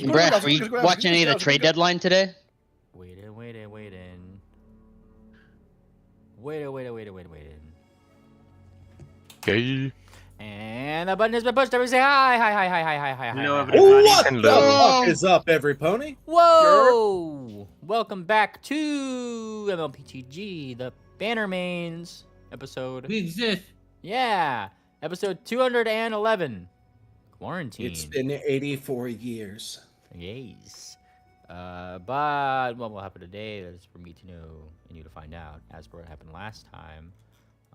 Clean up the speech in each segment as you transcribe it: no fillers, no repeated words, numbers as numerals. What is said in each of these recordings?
Brad, were you watching any of the trade deadline today? Waiting. Okay. And the button has been pushed. Everybody say hi. Hello, everybody. What the Hello. fuck is up, every pony? Whoa! Welcome back to mlptg, the Bannermanes episode. We exist. Yeah, episode 211. Quarantine. It's been 84 years. Yes. But what will happen today is for me to know and you to find out. As for what happened last time,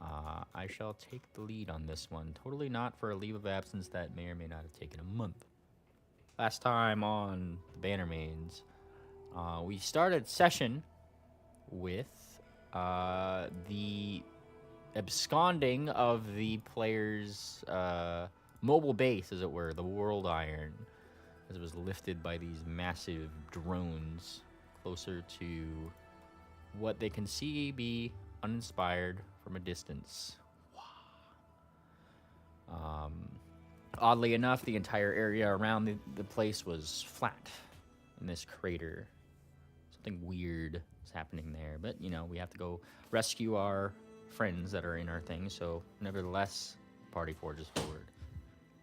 I shall take the lead on this one. Totally not for a leave of absence that may or may not have taken a month. Last time on the Bannermanes, we started session with the absconding of the player's mobile base, as it were, the World Iron, as it was lifted by these massive drones closer to what they can see be uninspired from a distance. Oddly enough, the entire area around the place was flat in this crater. Something weird is happening there, but you know, we have to go rescue our friends that are in our thing, so nevertheless, the party forges forward.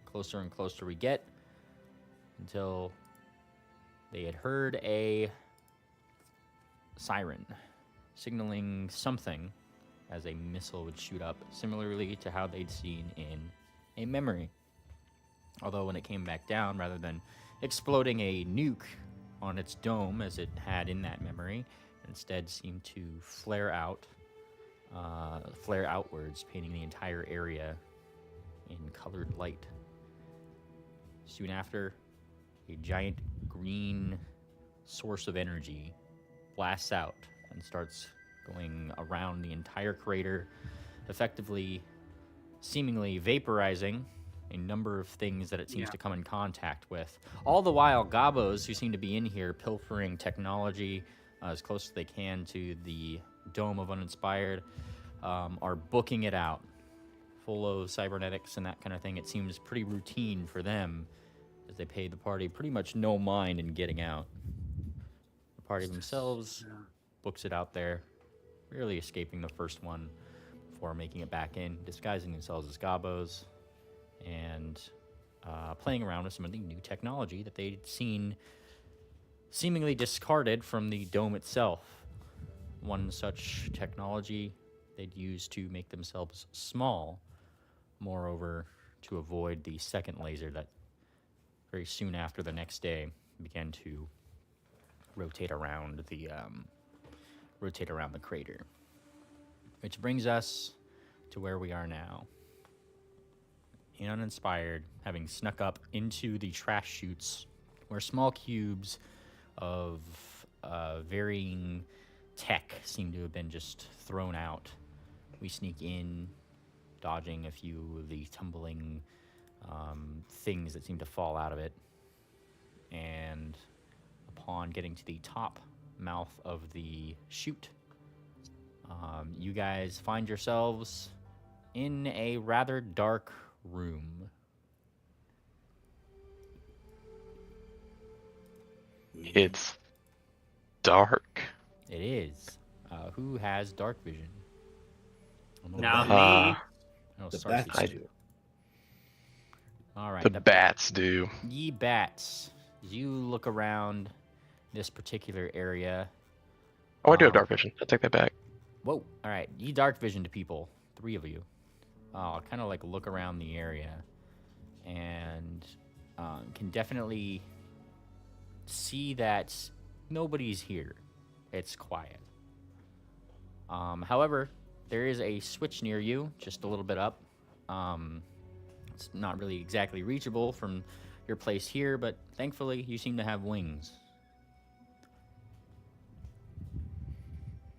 Closer and closer we get until they had heard a siren signaling something as a missile would shoot up, similarly to how they'd seen in a memory. Although when it came back down, rather than exploding a nuke on its dome as it had in that memory, it instead seemed to flare outwards, painting the entire area in colored light. Soon after, a giant green source of energy blasts out and starts going around the entire crater, effectively, seemingly vaporizing a number of things that it seems to come in contact with. All the while, Gabos, who seem to be in here pilfering technology as close as they can to the Dome of Uninspired, are booking it out, full of cybernetics and that kind of thing. It seems pretty routine for them, as they pay the party pretty much no mind in getting out. The party themselves books it out there, barely escaping the first one before making it back in, disguising themselves as Gabos, and playing around with some of the new technology that they'd seen seemingly discarded from the dome itself. One such technology they'd use to make themselves small, moreover, to avoid the second laser that very soon after the next day began to rotate around the crater. Which brings us to where we are now. In Uninspired, having snuck up into the trash chutes, where small cubes of varying tech seem to have been just thrown out. We sneak in, dodging a few of the tumbling things that seem to fall out of it. And upon getting to the top mouth of the chute, you guys find yourselves in a rather dark room. It's dark. It is. Who has dark vision? Not me. I know The Sarcy's bats do. do. All right. The bats do. Ye bats. As you look around this particular area. Oh, I do have dark vision. I take that back. Whoa. All right. Ye dark vision to people. 3 of you. Kind of like look around the area and can definitely see that nobody's here. It's quiet. However, there is a switch near you, just a little bit up. It's not really exactly reachable from your place here, but thankfully you seem to have wings.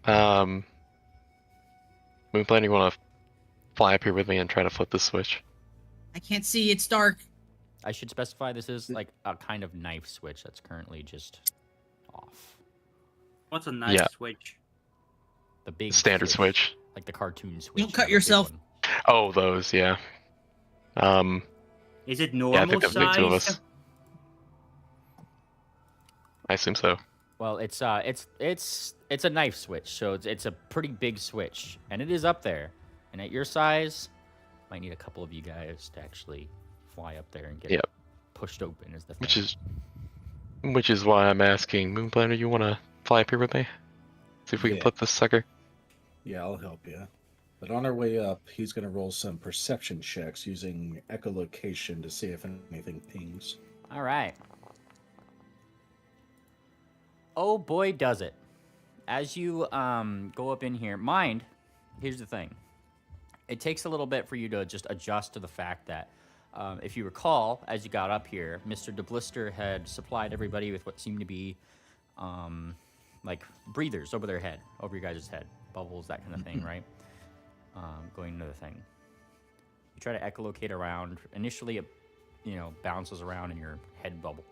Moonplane, you want to fly up here with me and try to flip the switch? I can't see. It's dark. I should specify this is like a kind of knife switch that's currently just off. What's a knife switch? The big standard switch. Like the cartoon switch. Don't cut yourself. Oh, those, yeah. Is it Yeah, I normal think that'd make 2 of size? us. I assume so. Well, it's a knife switch, so it's a pretty big switch, and it is up there. And at your size, might need a couple of you guys to actually fly up there and get it pushed open. Is the thing. Which is why I'm asking Moonplaner, you want to fly up here with me? See if we can flip this sucker. Yeah, I'll help you. But on our way up, he's going to roll some perception checks using echolocation to see if anything pings. All right. Oh boy, does it. As you go up in here, here's the thing. It takes a little bit for you to just adjust to the fact that, if you recall, as you got up here, Mr. DeBlister had supplied everybody with what seemed to be, like, breathers over their head, over your guys' head. Bubbles, that kind of thing, right? Going into the thing. You try to echolocate around. Initially, it, bounces around in your head bubble.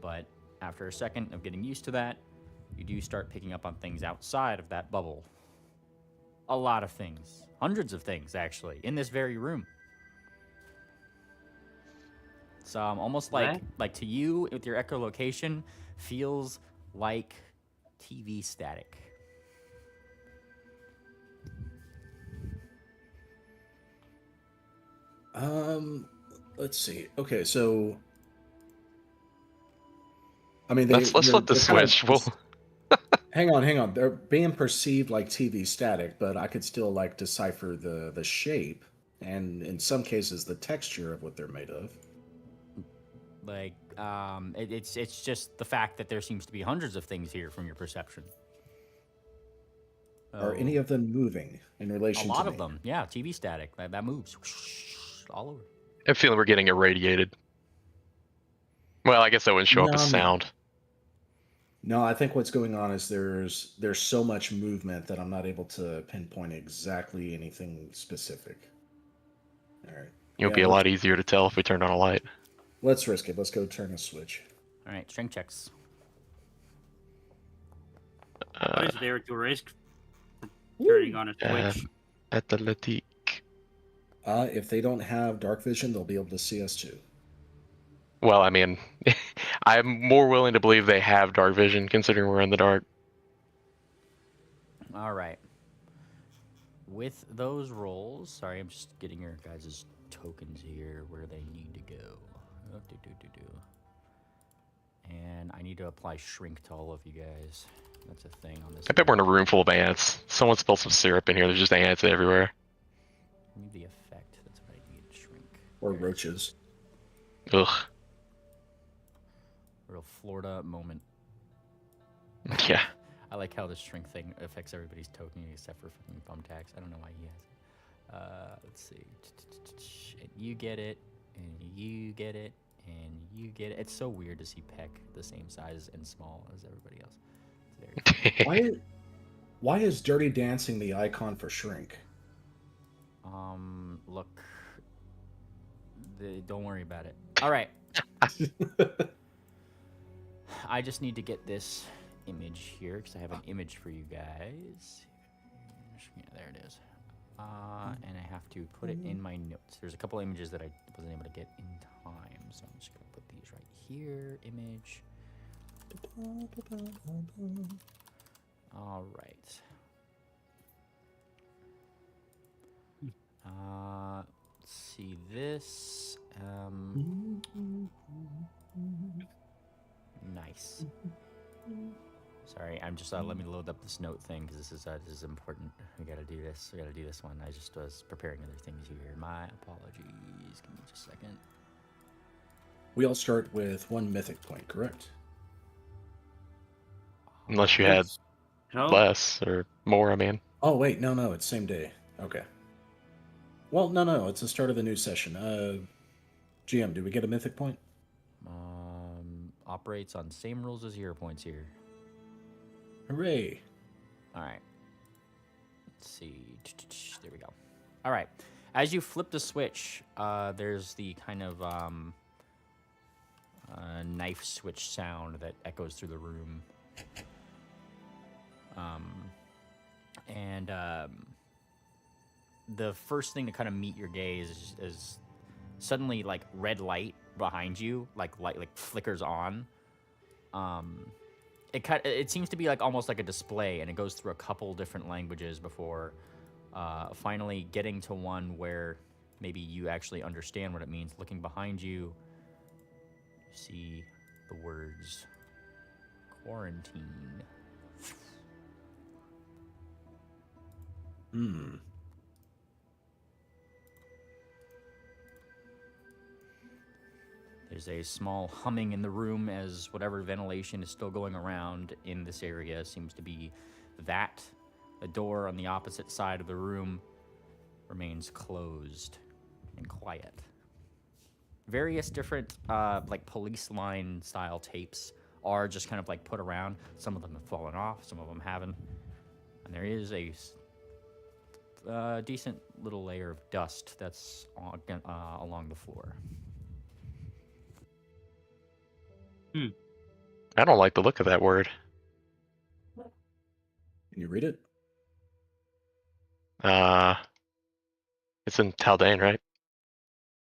But after a second of getting used to that, you do start picking up on things outside of that bubble. A lot of things. Hundreds of things, actually, in this very room. It's almost like to you, with your echolocation, feels like TV static. Let's see. Okay, so I mean, let's flip the switch. Hang on. They're being perceived like TV static, but I could still like decipher the shape and in some cases the texture of what they're made of. Like, it's just the fact that there seems to be hundreds of things here from your perception. Are any of them moving in relation to a lot me? of them? Yeah, TV static that moves all over. I feel we're getting irradiated. Well, I guess that wouldn't show up as sound. No, I think what's going on is there's so much movement that I'm not able to pinpoint exactly anything specific. All right. It would be a lot easier to tell if we turned on a light. Let's risk it. Let's go turn a switch. All right, strength checks. What is there to risk turning on a switch? Athletic. If they don't have dark vision, they'll be able to see us too. Well, I mean, I'm more willing to believe they have dark vision, considering we're in the dark. All right. With those rolls, sorry, I'm just getting your guys' tokens here where they need to go. And I need to apply shrink to all of you guys. That's a thing on this. I bet we're in a room full of ants. Someone spilled some syrup in here. There's just ants everywhere. I need the effect. That's what I need. Shrink. Or roaches. Ugh. Real Florida moment. Yeah. I like how the shrink thing affects everybody's token except for fucking Thumbtacks. I don't know why he has it. Let's see. And you get it, and you get it, and you get it. It's so weird to see Peck the same size and small as everybody else. It's very Why is Dirty Dancing the icon for shrink? Look. Don't worry about it. All right. I just need to get this image here because I have an image for you guys. Yeah, there it is. And I have to put it in my notes. There's a couple images that I wasn't able to get in time, so I'm just going to put these right here. Image. All right. Let's see this. Nice. Sorry, I'm just let me load up this note thing because this is important. We gotta do this. We gotta do this one. I just was preparing other things here. My apologies. Give me just a second. We all start with 1 mythic point, correct? Unless you had less or more, I mean. Oh, wait. No. It's same day. Okay. Well, no. It's the start of the new session. GM, do we get a mythic point? Operates on same rules as 0 points here. Hooray. All right. Let's see. There we go. All right. As you flip the switch, there's the kind of knife switch sound that echoes through the room. The first thing to kind of meet your gaze is suddenly like red light behind you, like flickers on, It seems to be like almost like a display, and it goes through a couple different languages before finally getting to one where maybe you actually understand what it means. Looking behind you, you see the words quarantine. There's a small humming in the room as whatever ventilation is still going around in this area seems to be that. The door on the opposite side of the room remains closed and quiet. Various different like police line style tapes are just kind of like put around. Some of them have fallen off, some of them haven't. And there is a decent little layer of dust that's along the floor. I don't like the look of that word. Can you read it? It's in Taldane, right?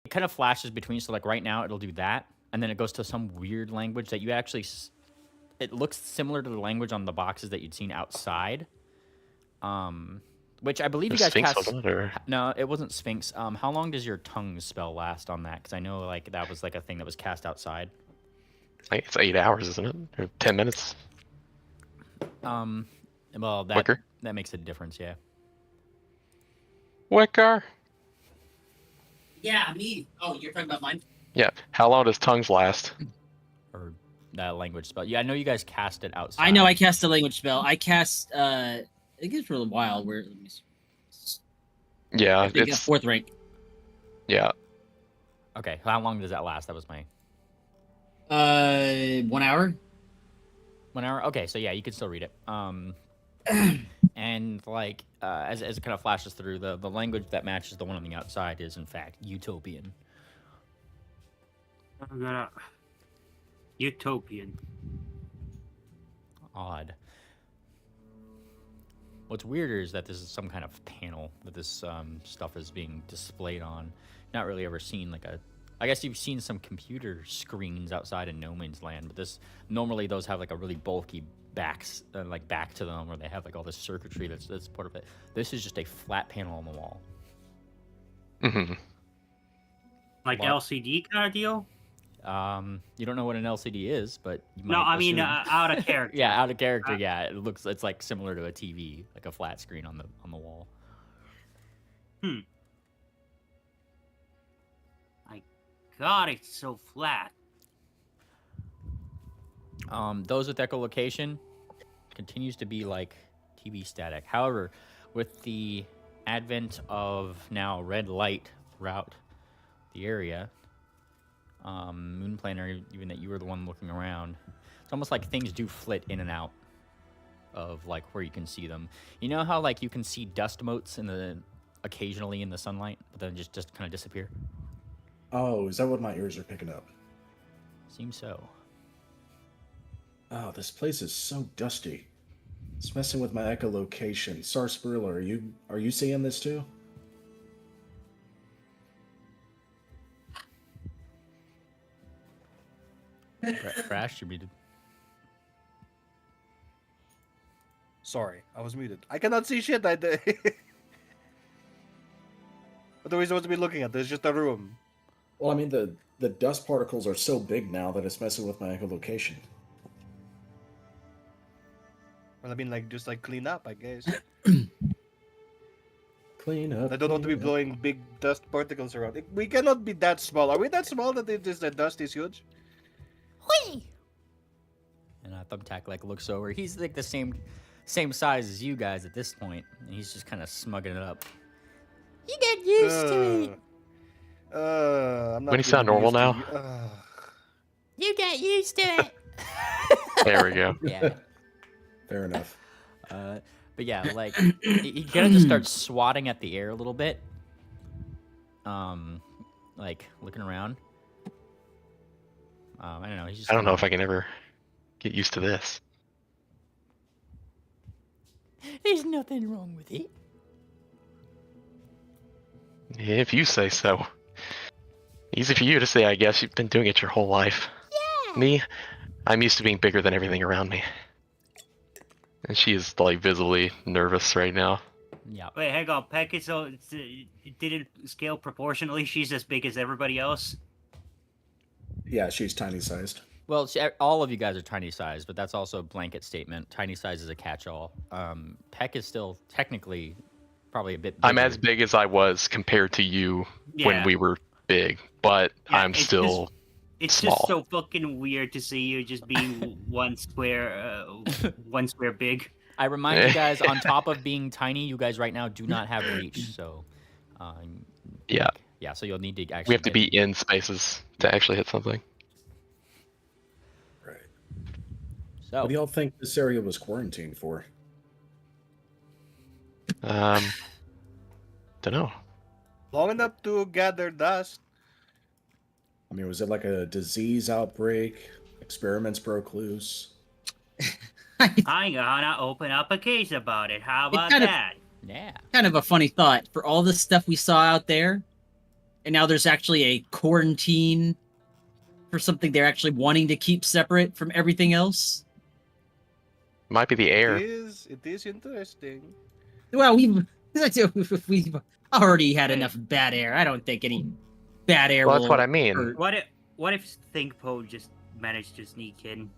It kind of flashes between, so like right now it'll do that, and then it goes to some weird language that you actually, it looks similar to the language on the boxes that you'd seen outside. Which I believe you guys Sphinx cast. on it, or? No, it wasn't Sphinx. How long does your tongue spell last on that? Because I know like that was like a thing that was cast outside. Like, it's 8 hours, isn't it? Or 10 minutes? Well, Quicker? that makes a difference, yeah. Wicker? Yeah, me. Oh, you're talking about mine? Yeah. How long does tongues last? Or that language spell. Yeah, I know you guys cast it outside. I know I cast a language spell. I cast, I think it's for a while. Let me see. Yeah, I think it's 4th rank. yeah. Okay, how long does that last? That was my 1 hour. 1 hour. Okay, so yeah, you can still read it. And like as it kind of flashes through, the language that matches the one on the outside is in fact utopian. I'm gonna utopian. Odd. What's weirder is that this is some kind of panel that this stuff is being displayed on. Not really ever seen like a. I guess you've seen some computer screens outside in No Man's Land, but this normally those have like a really bulky backs, like back to them, where they have like all this circuitry that's part of it. This is just a flat panel on the wall. Mm-hmm. Like LCD kind of deal? You don't know what an LCD is, but you might No, I mean assume- out of character. yeah, out of character. Yeah, it's like similar to a TV, like a flat screen on the wall. God, it's so flat. Those with echolocation continues to be like TV static. However, with the advent of now red light throughout the area, Moonplaner, even that you were the one looking around, it's almost like things do flit in and out of like where you can see them. You know how like you can see dust motes occasionally in the sunlight, but then just kind of disappear? Oh, is that what my ears are picking up? Seems so. Oh, this place is so dusty. It's messing with my echolocation. Sarsaparilla, are you seeing this too? Crash, you're muted. Sorry, I was muted. I cannot see shit. What are we supposed to be looking at? There's just a room. Well, I mean, the dust particles are so big now that it's messing with my echolocation. Well, I mean, like, just like clean up, I guess. Clean up. I don't want to be blowing big dust particles around. We cannot be that small. Are we that small that the dust is huge? Whee! And Thumbtack like looks over. He's like the same size as you guys at this point, and he's just kind of smugging it up. You get used to it. I'm not When you sound normal now? You get used to it. There we go. Yeah. Fair enough. But yeah, like he kind of just starts swatting at the air a little bit. Like looking around. I don't know. He's just I don't know if I can ever get used to this. There's nothing wrong with it. If you say so. Easy for you to say, I guess. You've been doing it your whole life. Yeah. Me, I'm used to being bigger than everything around me. And she is like visibly nervous right now. Yeah. Wait, hang on. Peck is so it didn't scale proportionally. She's as big as everybody else. Yeah, she's tiny sized. Well, all of you guys are tiny sized, but that's also a blanket statement. Tiny size is a catch-all. Peck is still technically probably a bit bigger. I'm as big as I was compared to you when we were big, but I'm still It's small. just so fucking weird to see you just being one square big. I remind you guys, on top of being tiny, you guys right now do not have reach, so... yeah. Yeah, so you'll need to actually... We have to be in spaces to actually hit something. Right. So, What do y'all think this area was quarantined for? Don't know. Long enough to gather dust. I mean, was it like a disease outbreak? Experiments broke loose? I'm gonna open up a case about it. How about that? yeah. Kind of a funny thought for all the stuff we saw out there, and now there's actually a quarantine for something they're actually wanting to keep separate from everything else. Might be the air. It is interesting. Well, we've already had enough bad air. I don't think any bad air. Well, that's will what I mean. hurt. What if Thinkpo just managed to sneak in?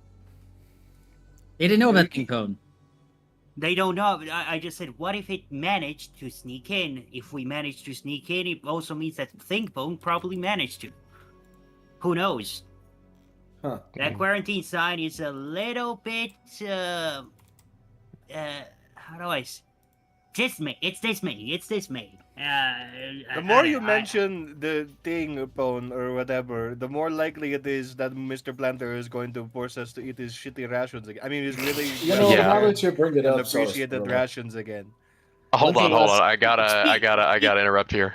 They didn't know about King Cone. They don't know. I just said, what if it managed to sneak in? If we managed to sneak in, it also means that Thinkpo probably managed to. Who knows? Huh. That quarantine sign is a little bit, how do I dismay. It's dismaying. The more you mention the thing upon or whatever, the more likely it is that Mr. Planter is going to force us to eat his shitty rations again. I mean, his really Now that you bring it up, appreciated rations again. Hold on. I gotta interrupt here.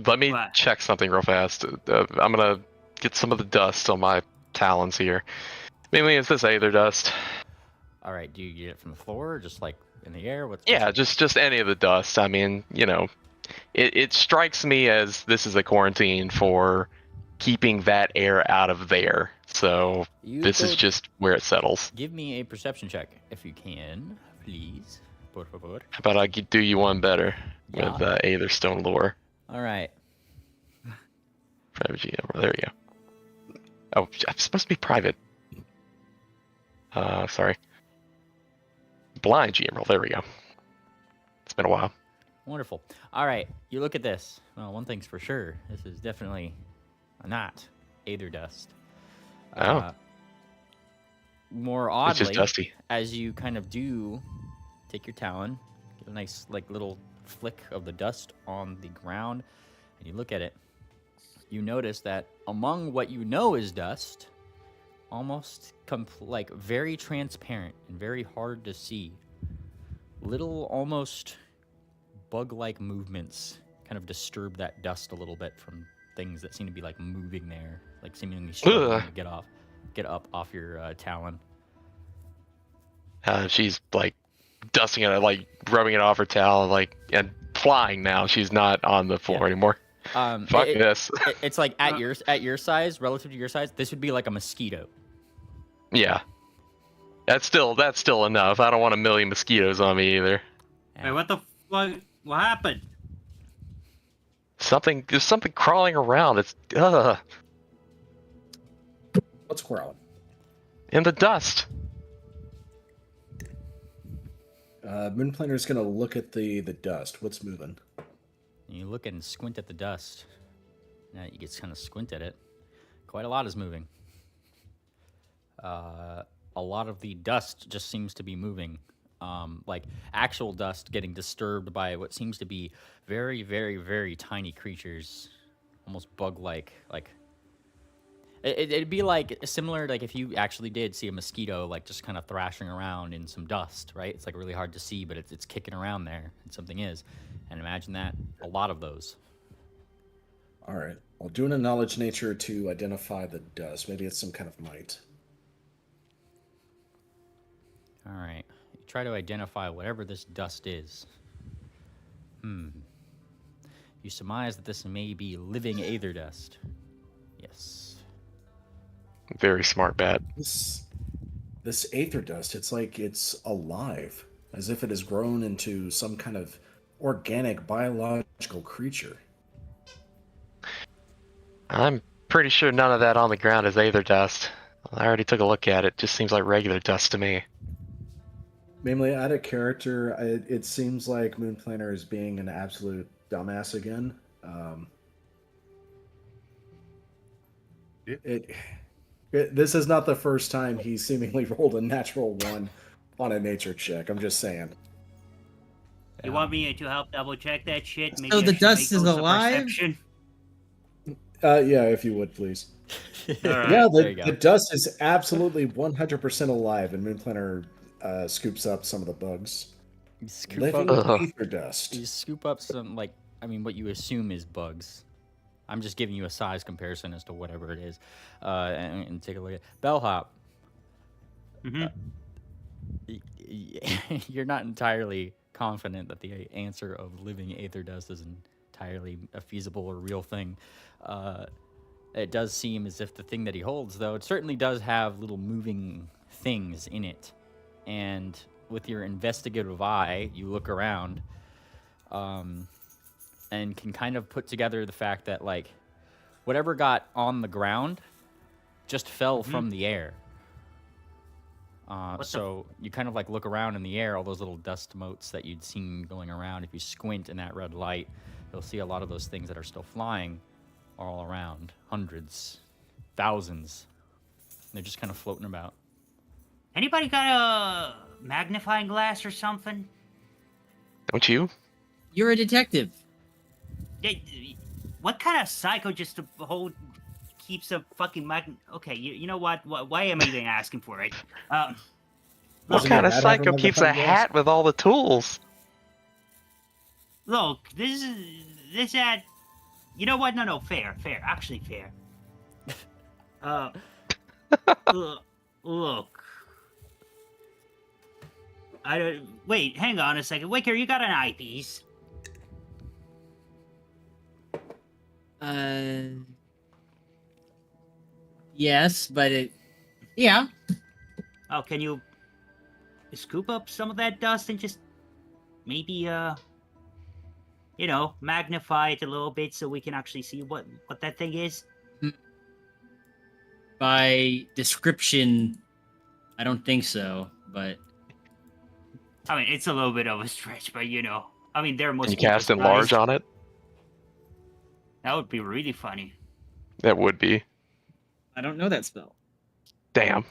Let me check something real fast. I'm gonna get some of the dust on my talons here. Mainly, it's this Aether dust. All right, do you get it from the floor or just like in the air? Yeah, just any of the dust. I mean, it strikes me as this is a quarantine for keeping that air out of there. So this is just where it settles. Give me a perception check if you can, please. Por favor. How about I do you one better with Aether Stone lore? All right. Private GM. There you go. Oh, I'm supposed to be private. Sorry. Blind GM roll. There we go. It's been a while. Wonderful. All right, you look at this. Well, one thing's for sure. This is definitely not Aether dust. More oddly, it's just dusty. As you kind of do take your talon, get a nice little flick of the dust on the ground, and you look at it, you notice that among what you know is dust, almost very transparent and very hard to see, little almost bug-like movements kind of disturb that dust a little bit from things that seem to be moving there, seemingly struggling to get up off your talon. She's dusting it, rubbing it off her talon, and flying now. She's not on the floor anymore. Fuck this. It's at your size, relative to your size, this would be like a mosquito. Yeah. That's still enough. I don't want a million mosquitoes on me either. Wait, what the fuck? What happened? There's something crawling around. It's What's crawling? in the dust. Moonplaner's gonna look at the dust. What's moving? You look and squint at the dust. Now you get kind of squint at it. Quite a lot is moving. A lot of the dust just seems to be moving. Actual dust getting disturbed by what seems to be very, very, very tiny creatures. Almost bug-like. It'd be similar if you actually did see a mosquito just kind of thrashing around in some dust, right? It's really hard to see, but it's kicking around there, and something is. And imagine that, a lot of those. All right. I'll do a knowledge nature to identify the dust. Maybe it's some kind of mite. All right. You try to identify whatever this dust is. You surmise that this may be living Aether dust. Yes. Very smart bat. This This aether dust, it's like it's alive, as if it has grown into some kind of organic biological creature. I'm pretty sure none of that on the ground is aether dust. I already took a look at it. Just seems like regular dust to me. Mainly out of character, it seems like Moonplaner is being an absolute dumbass again. This is not the first time he seemingly rolled a natural 1 on a nature check. I'm just saying. You want me to help double check that shit? Maybe So I the should dust make is those a alive? perception. Yeah, if you would, please. All right. Yeah, There you go. the dust is absolutely 100% alive, and Moonplaner scoops up some of the bugs. You scoop Living up, aether dust. you scoop up some, like, I mean, what you assume is bugs. I'm just giving you a size comparison as to whatever it is. And take a look at Bellhop. You're not entirely confident that the answer of living aether dust is entirely a feasible or real thing. It does seem as if the thing that he holds, though, it certainly does have little moving things in it. And with your investigative eye, you look around and can kind of put together the fact that, like, whatever got on the ground just fell from the air. So you kind of like look around in the air, all those little dust motes that you'd seen going around. If you squint in that red light, you'll see a lot of those things that are still flying all around. Hundreds, thousands. They're just kind of floating about. Anybody got a magnifying glass or something? Don't you? You're a detective. What kind of psycho just to hold keeps a fucking Okay, you know what? Why am I even asking for it? What kind of psycho keeps a hat with all the tools? Look, this ad. You know what? No, fair, actually fair. Look. I don't. Wait, hang on a second. Wicker, you got an eyepiece? Yes, but yeah. Oh, can you scoop up some of that dust and just maybe, magnify it a little bit so we can actually see what that thing is? By description, I don't think so, but... I mean, it's a little bit of a stretch, but I mean, they're most. Can you cast enlarge on it? That would be really funny. That would be. I don't know that spell. Damn.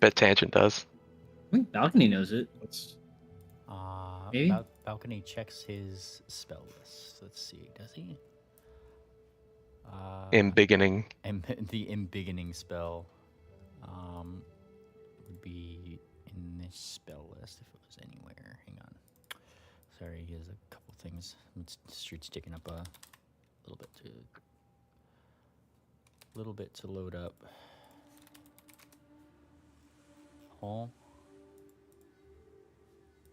Bet Tangent does. I think Balcony knows it. Maybe? Balcony checks his spell list. Let's see, does he? Embiggening. The embiggening spell would be in this spell list if it was anywhere. Hang on. Sorry, he has a couple things. Street's taking up a little bit to load up. Oh.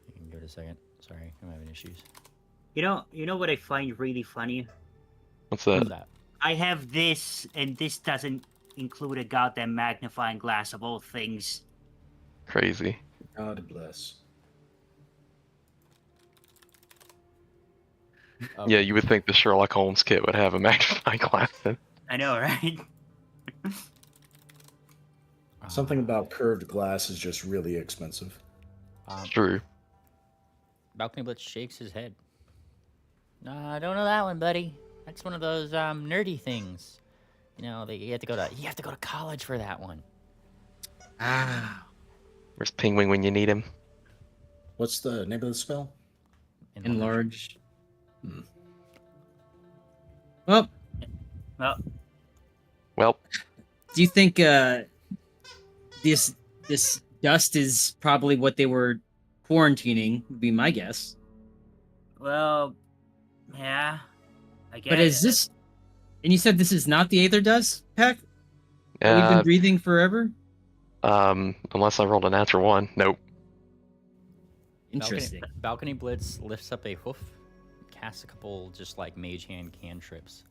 You can give it a second. Sorry, I'm having issues. You know what I find really funny? What's that? What's that? I have this, and this doesn't include a goddamn magnifying glass of all things. Crazy. God bless. Okay. Yeah, you would think the Sherlock Holmes kit would have a magnifying glass in. I know, right? Something about curved glass is just really expensive. True. Balcony Blitz shakes his head. No, I don't know that one, buddy. That's one of those nerdy things. You know, you have to go to college for that one. Where's Penguin when you need him? What's the name of the spell? Enlarge. Well, Well, Do you think this dust is probably what they were quarantining? Would be my guess. well, yeah, I guess. But is this? And you said this is not the aether dust, Peck? That we've been breathing forever. Unless I rolled a natural 1. Nope. Interesting. Balcony Blitz lifts up a hoof, casts a couple just like mage hand cantrips.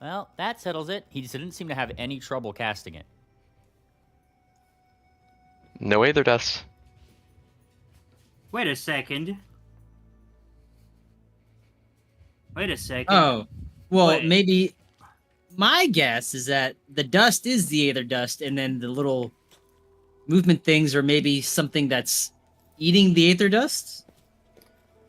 Well, that settles it. He didn't seem to have any trouble casting it. No aether dust. Wait a second. Wait a second. Oh, well, Wait. maybe my guess is that the dust is the aether dust, and then the little movement things are maybe something that's eating the aether dust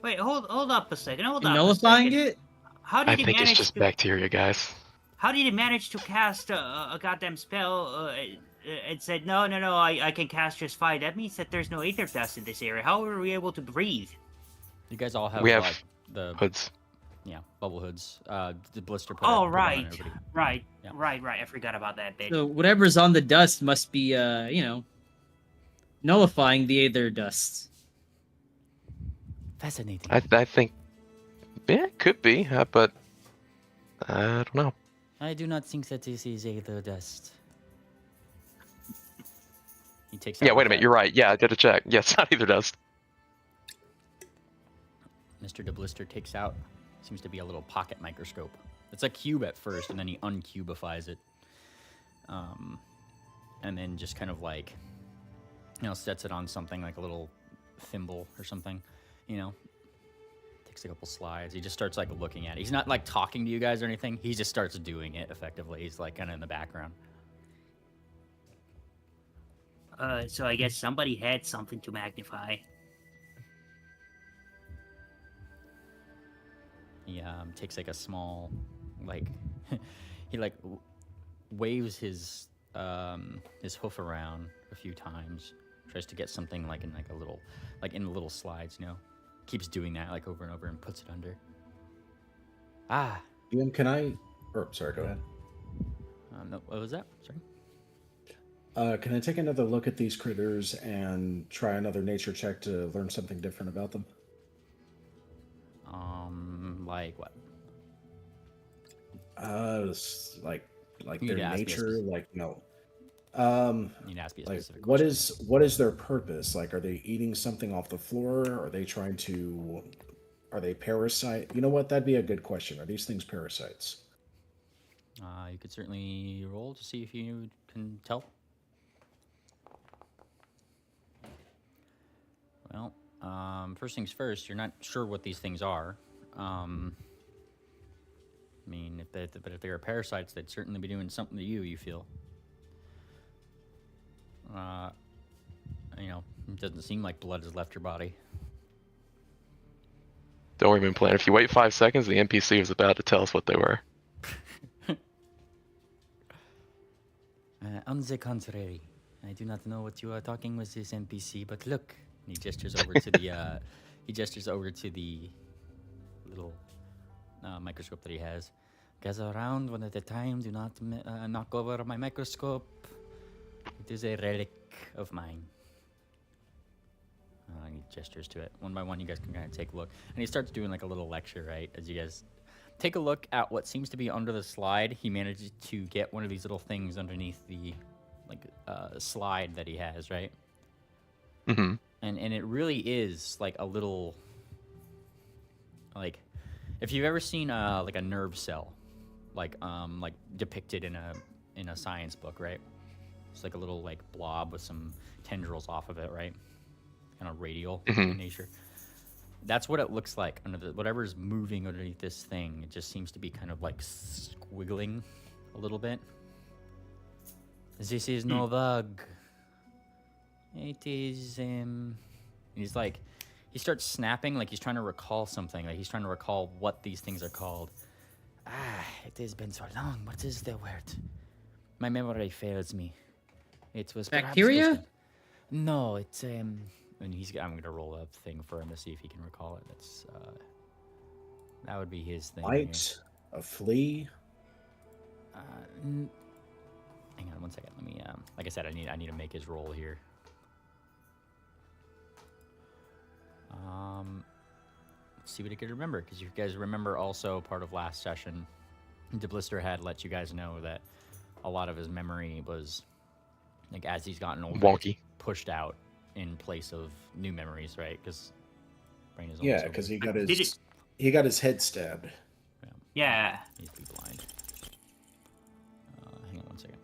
Wait, hold up a second. Hold and up nullifying a second. it. How I did he think it's manage just to? bacteria, guys. How did he manage to cast a goddamn spell? It said no. I can cast just fine. That means that there's no aether dust in this area. How are we able to breathe? You guys all have, We have like the hoods. bubble hoods. The blister. Oh, put on right. everybody. Right. Yeah. Right. I forgot about that bit. So whatever's on the dust must be, nullifying the aether dust. Fascinating. I think, yeah, it could be, but I don't know. I do not think that this is aether dust. He takes. Yeah, out wait like a minute. You're right. Yeah, I did a check. Yeah, it's not either dust. Mr. DeBlister takes out, seems to be a little pocket microscope. It's a cube at first, and then he uncubifies it. And then just kind of like, sets it on something like a little thimble or something, Takes a couple slides. He just starts like looking at it. He's not like talking to you guys or anything. He just starts doing it effectively. He's like kind of in the background. So I guess somebody had something to magnify. He takes like a small, like, he like waves his hoof around a few times, tries to get something like in like a little, like in the little slides, keeps doing that like over and over and puts it under. Ah. Ian, can I? Or sorry, go ahead. No, what was that? Sorry. Can I take another look at these critters and try another nature check to learn something different about them? Like what? Like You need to their ask me a nature, like no. You need to ask me a Like specific what question. what is their purpose? Like, are they eating something off the floor? Are they parasite? You know what? That'd be a good question. Are these things parasites? You could certainly roll to see if you can tell. Well, first things first, you're not sure what these things are. I mean, but if they are parasites, they'd certainly be doing something to you, you feel. It doesn't seem like blood has left your body. Don't worry, plan. If you wait 5 seconds, the NPC is about to tell us what they were. On the contrary, I do not know what you are talking with this NPC, but look. And he gestures over to the little microscope that he has. Gather around one at a time. Do not knock over my microscope. It is a relic of mine. He gestures to it. One by one, you guys can kind of take a look. And he starts doing like a little lecture, right? As you guys take a look at what seems to be under the slide, he manages to get one of these little things underneath the slide that he has, right? Mm-hmm. And it really is like a little, like, if you've ever seen like a nerve cell, like depicted in a science book, right? It's like a little like blob with some tendrils off of it, right? Kind of radial in nature. That's what it looks like under whatever's moving underneath this thing. It just seems to be kind of like squiggling a little bit. This is no bug. It is he's like, he starts snapping like he's trying to recall something. Like he's trying to recall what these things are called. It has been so long. What is the word? My memory fails me. It was Bacteria? No, it's and I'm gonna roll a thing for him to see if he can recall it. That's that would be his thing. Bite, a flea. Hang on one second. Let me like I said, I need to make his roll here. Let's see what he could remember, because you guys remember also part of last session, DeBlister had let you guys know that a lot of his memory was, like, as he's gotten older, wonky, pushed out in place of new memories, right? Because brain is Yeah, because he got his head stabbed. Yeah. He's blind. Hang on one second.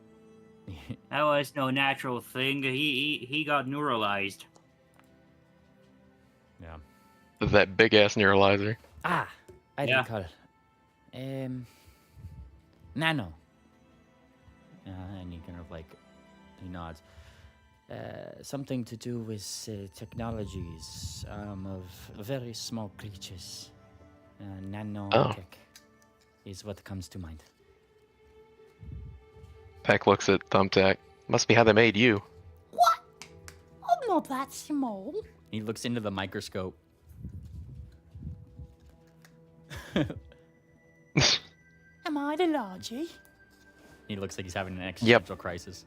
That was no natural thing. He got neuralized. Yeah. That big ass neuralizer. I Yeah. recall. Nano. And he kind of like, he nods. Something to do with technologies of very small creatures. Nanotech is what comes to mind. Peck looks at Thumbtack. Must be how they made you. What? I'm not that small. He looks into the microscope. Am I the largy? He looks like he's having an existential crisis.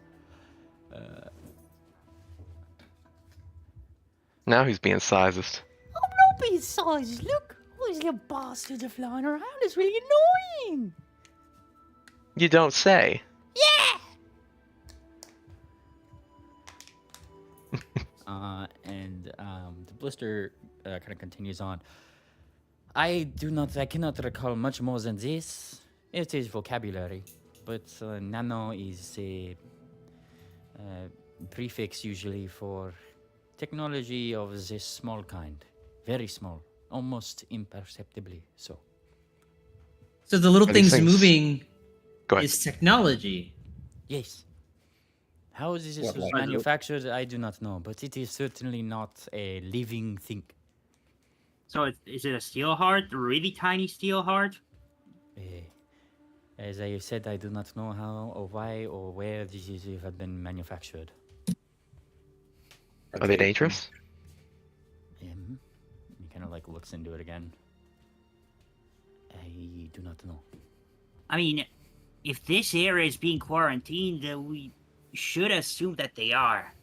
Now he's being sizest. I'm not being sized. Look, all these little bastards are flying around. It's really annoying. You don't say. Yeah. The blister kind of continues on. I cannot recall much more than this. It is vocabulary, but nano is a prefix usually for technology of this small kind. Very small, almost imperceptibly so. So the little Are these things things- moving Go ahead. is technology. Yes. How this What, was like- manufactured, I do not know, but it is certainly not a living thing. So is it a steel heart? A really tiny steel heart? As I said, I do not know how or why or where these have been manufactured. Are they dangerous? He kind of like looks into it again. I do not know. I mean, if this area is being quarantined, we should assume that they are.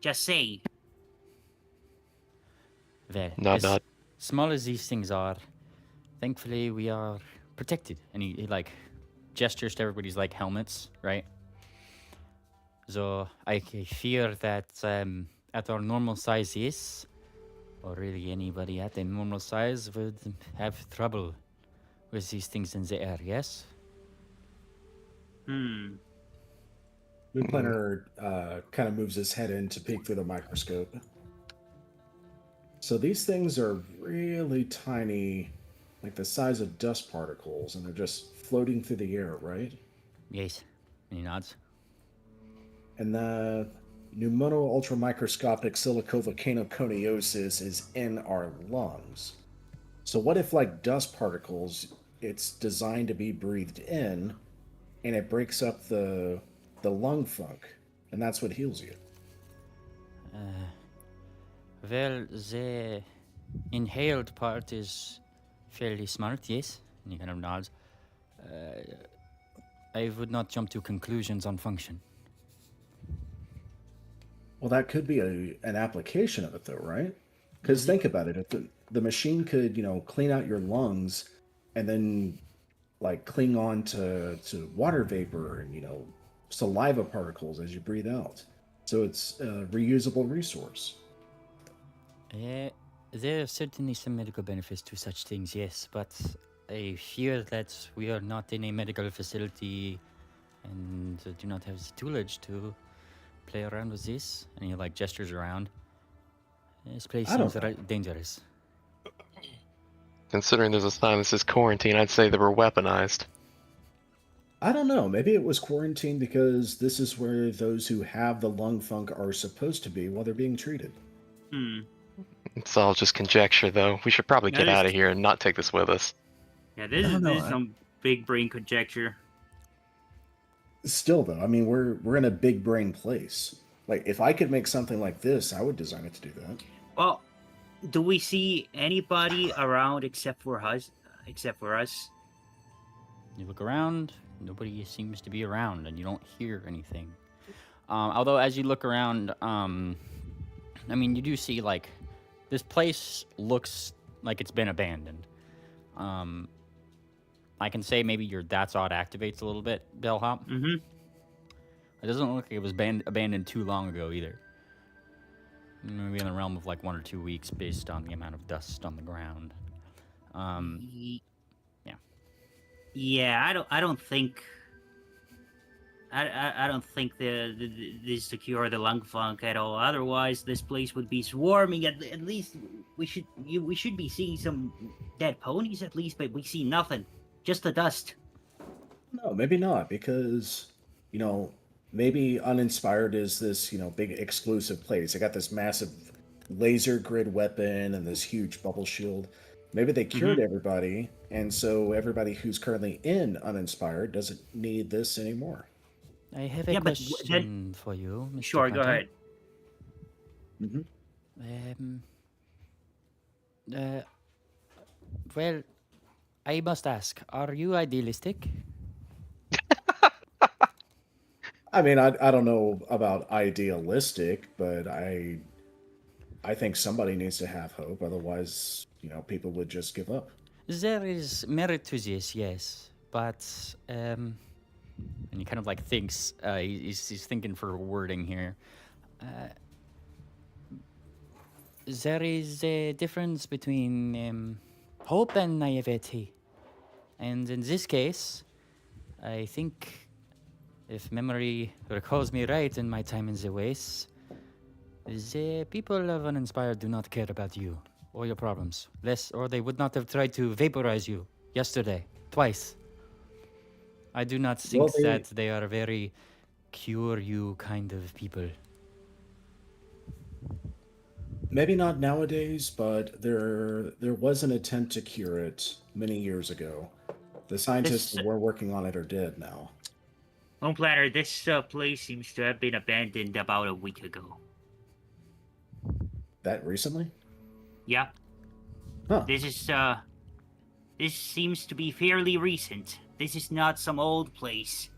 Just say. Well, Nod, as nod. small as these things are, thankfully we are protected. And he like gestures to everybody's like helmets, right? So I fear that at our normal size, yes, or really anybody at a normal size would have trouble with these things in the air, yes? Hmm. Blue Planner kind of moves his head in to peek through the microscope. So these things are really tiny, like the size of dust particles, and they're just floating through the air, right? Yes. And he nods. And the pneumono-ultramicroscopic silicovolcanoconiosis is in our lungs. So what if, like dust particles, it's designed to be breathed in, and it breaks up the lung funk, and that's what heals you? Well, the inhaled part is fairly smart, yes. And he kind of nods. I would not jump to conclusions on function. Well, that could be an application of it, though, right? Because think about it. If the machine could, clean out your lungs and then, like, cling on to water vapor and, saliva particles as you breathe out. So it's a reusable resource. There are certainly some medical benefits to such things, yes, but I fear that we are not in a medical facility and do not have the toolage to play around with this. And he like gestures around. This place I don't seems know. dangerous. Considering there's a sign that says quarantine, I'd say they were weaponized. I don't know. Maybe it was quarantined because this is where those who have the lung funk are supposed to be while they're being treated. Hmm. It's all just conjecture, though. We should probably get That is- out of here and not take this with us. Yeah, this No, is no, this is some big brain conjecture. Still, though, I mean, we're in a big brain place. Like, if I could make something like this, I would design it to do that. Well, do we see anybody around except for us? You look around, nobody seems to be around, and you don't hear anything. Although, as you look around, I mean, you do see, like, this place looks like it's been abandoned. I can say maybe your That's Odd activates a little bit, Bellhop. Mm-hmm. It doesn't look like it was abandoned too long ago, either. Maybe in the realm of, like, 1 or 2 weeks, based on the amount of dust on the ground. Yeah. Yeah, I don't think I don't think this is to cure the lung funk at all. Otherwise, this place would be swarming. At least we should be seeing some dead ponies at least, but we see nothing. Just the dust. No, maybe not, because, maybe Uninspired is this, big exclusive place. They got this massive laser grid weapon and this huge bubble shield. Maybe they cured everybody, and so everybody who's currently in Uninspired doesn't need this anymore. I have a question for you, Mr. Sure, go ahead. Well, I must ask, are you idealistic? I mean, I don't know about idealistic, but I think somebody needs to have hope. Otherwise, people would just give up. There is merit to this, yes, but And he kind of like thinks, he's thinking for wording here. there is a difference between hope and naivety. And in this case, I think, if memory recalls me right in my time in the Wastes, the people of Uninspired do not care about you or your problems, or they would not have tried to vaporize you yesterday, twice. I do not think that they are very cure you kind of people. Maybe not nowadays, but there was an attempt to cure it many years ago. The scientists who were working on it are dead now. Home Planner, this place seems to have been abandoned about a week ago. That recently? Yeah. Huh. This seems to be fairly recent. This is not some old place.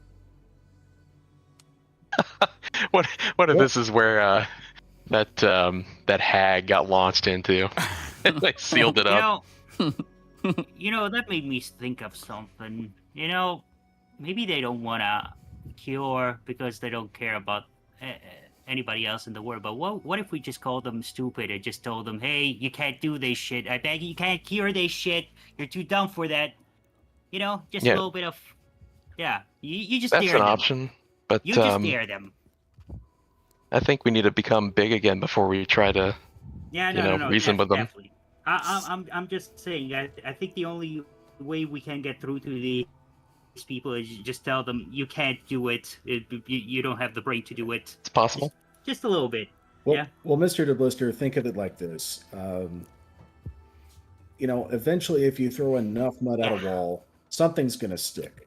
What if this is where that hag got launched into? They sealed it up. That made me think of something. Maybe they don't want to cure because they don't care about anybody else in the world. But what if we just called them stupid and just told them, hey, you can't do this shit. I beg you can't cure this shit. You're too dumb for that. Just a little bit of... Yeah, you just That's dare an them. option, but You just dare them. I think we need to become big again before we try to, reason with them. Definitely. I'm just saying. I think the only way we can get through to these people is just tell them you can't do it. You don't have the brain to do it. It's possible. Just a little bit. Well, yeah. Well, Mr. DeBlister, think of it like this. Eventually, if you throw enough mud at a wall, something's going to stick.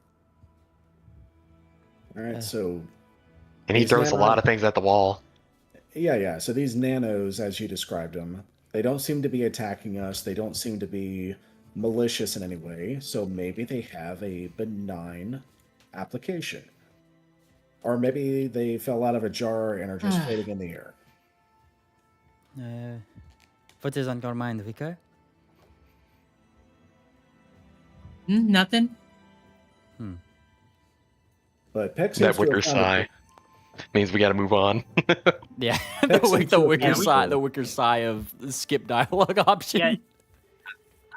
All right, so... And he throws a lot of things at the wall. Yeah. So these nanos, as you described them, they don't seem to be attacking us. They don't seem to be malicious in any way. So maybe they have a benign application. Or maybe they fell out of a jar and are just floating in the air. What is on your mind, Vicar? Nothing. But Peck That wicker sigh means we got to move on. Yeah, the wicker sigh of the skip dialogue option. Yeah.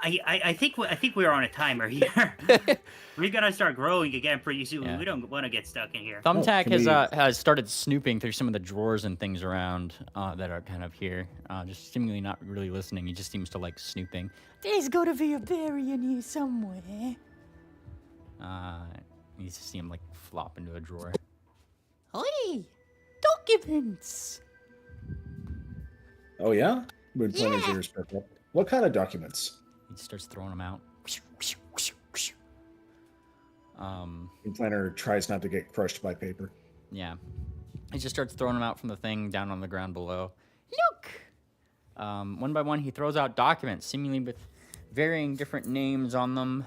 I think we're on a timer here. We gotta start growing again pretty soon. Yeah. We don't want to get stuck in here. Thumbtack has started snooping through some of the drawers and things around that are kind of here. Just seemingly not really listening. He just seems to like snooping. There's got to be a berry in here somewhere. You just see him like flop into a drawer. Oi! Documents! Oh, yeah? Planner's ears perk up. What kind of documents? He starts throwing them out. Planner tries not to get crushed by paper. Yeah. He just starts throwing them out from the thing down on the ground below. Look! One by one, he throws out documents, seemingly with varying different names on them.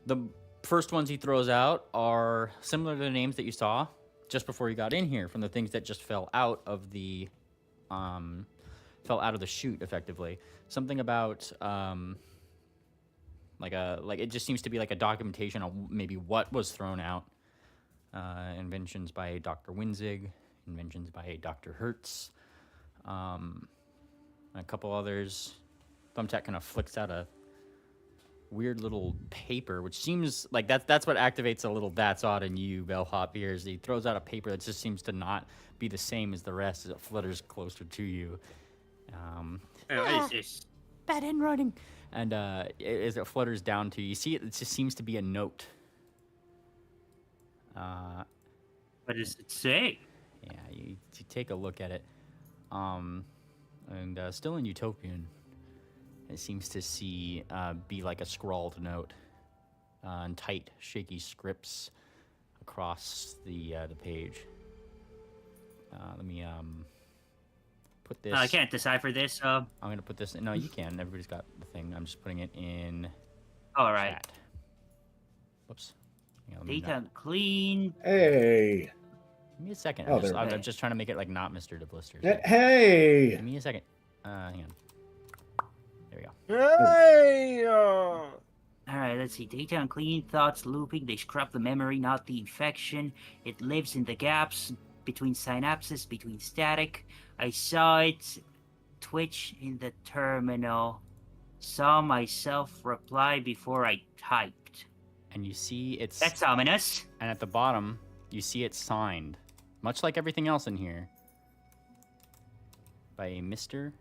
The first ones he throws out are similar to the names that you saw just before you got in here, from the things that just fell out of the chute, effectively. Something about it just seems to be like a documentation of maybe what was thrown out. Inventions by Dr. Winzig, inventions by Dr. Hertz, a couple others. Thumbtack kind of flicks out weird little paper, which seems like that's what activates a little that's odd in you, Bellhop, here, is he throws out a paper that just seems to not be the same as the rest as it flutters closer to you. What is this? Bad handwriting. And as it flutters down to you, you see it just seems to be a note. What does it say? Yeah, you take a look at it. And still in Utopian, it seems to be like a scrawled note in tight, shaky scripts across the page. Let me put this. I can't decipher this. I'm gonna put this. No, you can. Everybody's got the thing. I'm just putting it in. All right. Chat. Whoops. Yeah, let me Data clean. Hey. Give me a second. Oh, I'm just trying to make it like not Mr. DeBlister. Hey. Give me a second. Hang on. There we go. Hey! All right, let's see. Data unclean, thoughts looping. They scrub the memory, not the infection. It lives in the gaps between synapses, between static. I saw it twitch in the terminal. Saw myself reply before I typed. And you see it's... That's ominous. And at the bottom, you see it signed, much like everything else in here, by a Mr.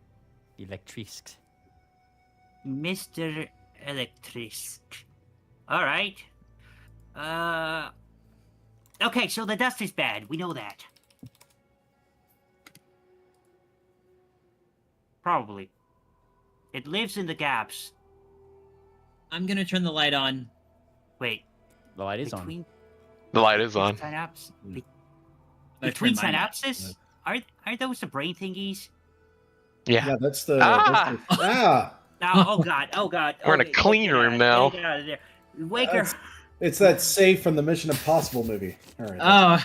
Electrisk. Mr. Electrisk. All right. Okay, so the dust is bad. We know that. Probably. It lives in the gaps. I'm gonna turn the light on. Wait. The light is on. The light is on. Synapse. Between Between synapses? Are those the brain thingies? Yeah. That's the. Ah! That's the Now, oh god. We're in a clean room now. Get out of there. Wake her. It's that safe from the Mission Impossible movie. All right.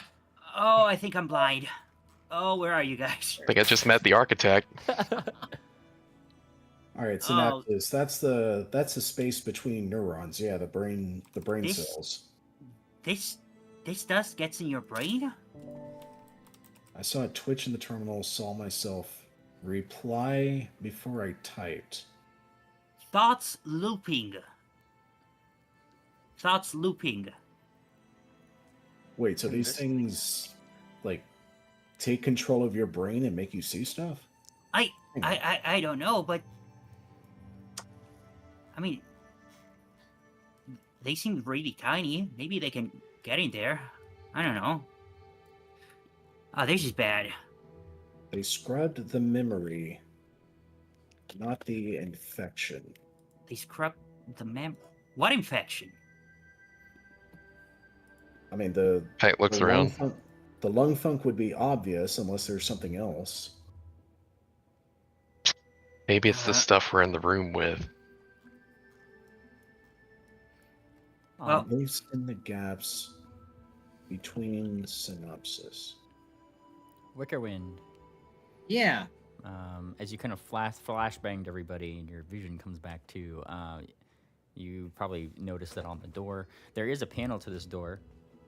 Oh, I think I'm blind. Oh, where are you guys? I think I just met the architect. All right, synapses. That's the space between neurons. Yeah, the brain cells. This dust gets in your brain? I saw it twitch in the terminal. Saw myself reply before I typed. Thoughts looping. Wait, so these things like take control of your brain and make you see stuff? I don't know, but I mean, they seem really tiny. Maybe they can get in there. I don't know. Oh, this is bad. They scrubbed the memory, not the infection. They scrub the What infection? I mean, Pate looks around. The lung funk would be obvious unless there's something else. Maybe it's the stuff we're in the room with. Well, Lives in the gaps between synopsis. Wickerwind. Yeah. As you kind of flashbanged everybody and your vision comes back to, you probably noticed that on the door, there is a panel to this door.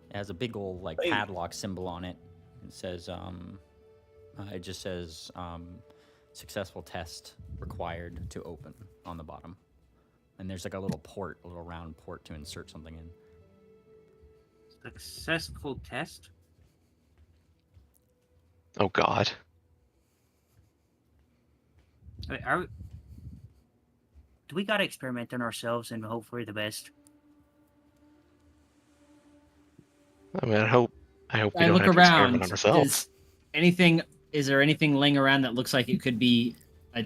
It has a big old like padlock symbol on it. It says, it just says, successful test required to open on the bottom. And there's like a little round port to insert something in. successful test? Oh God. Do we gotta experiment on ourselves and hope for the best? I mean, I hope we I don't look have to around. experiment on ourselves. Is there anything laying around that looks like it could be a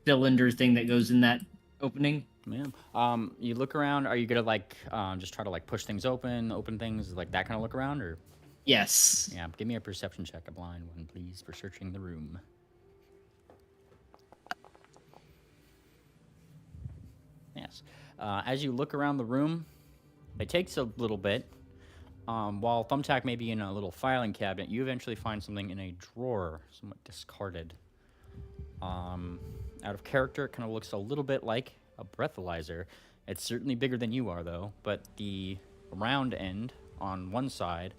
cylinder thing that goes in that opening? Yeah. You look around. Are you gonna like just try to like push things open things like that kind of look around, or? Yes. Yeah. Give me a perception check, a blind one, please, for searching the room. Yes. As you look around the room, it takes a little bit. While Thumbtack may be in a little filing cabinet, you eventually find something in a drawer, somewhat discarded. Out of character, it kind of looks a little bit like a breathalyzer. It's certainly bigger than you are, though, but the round end on one side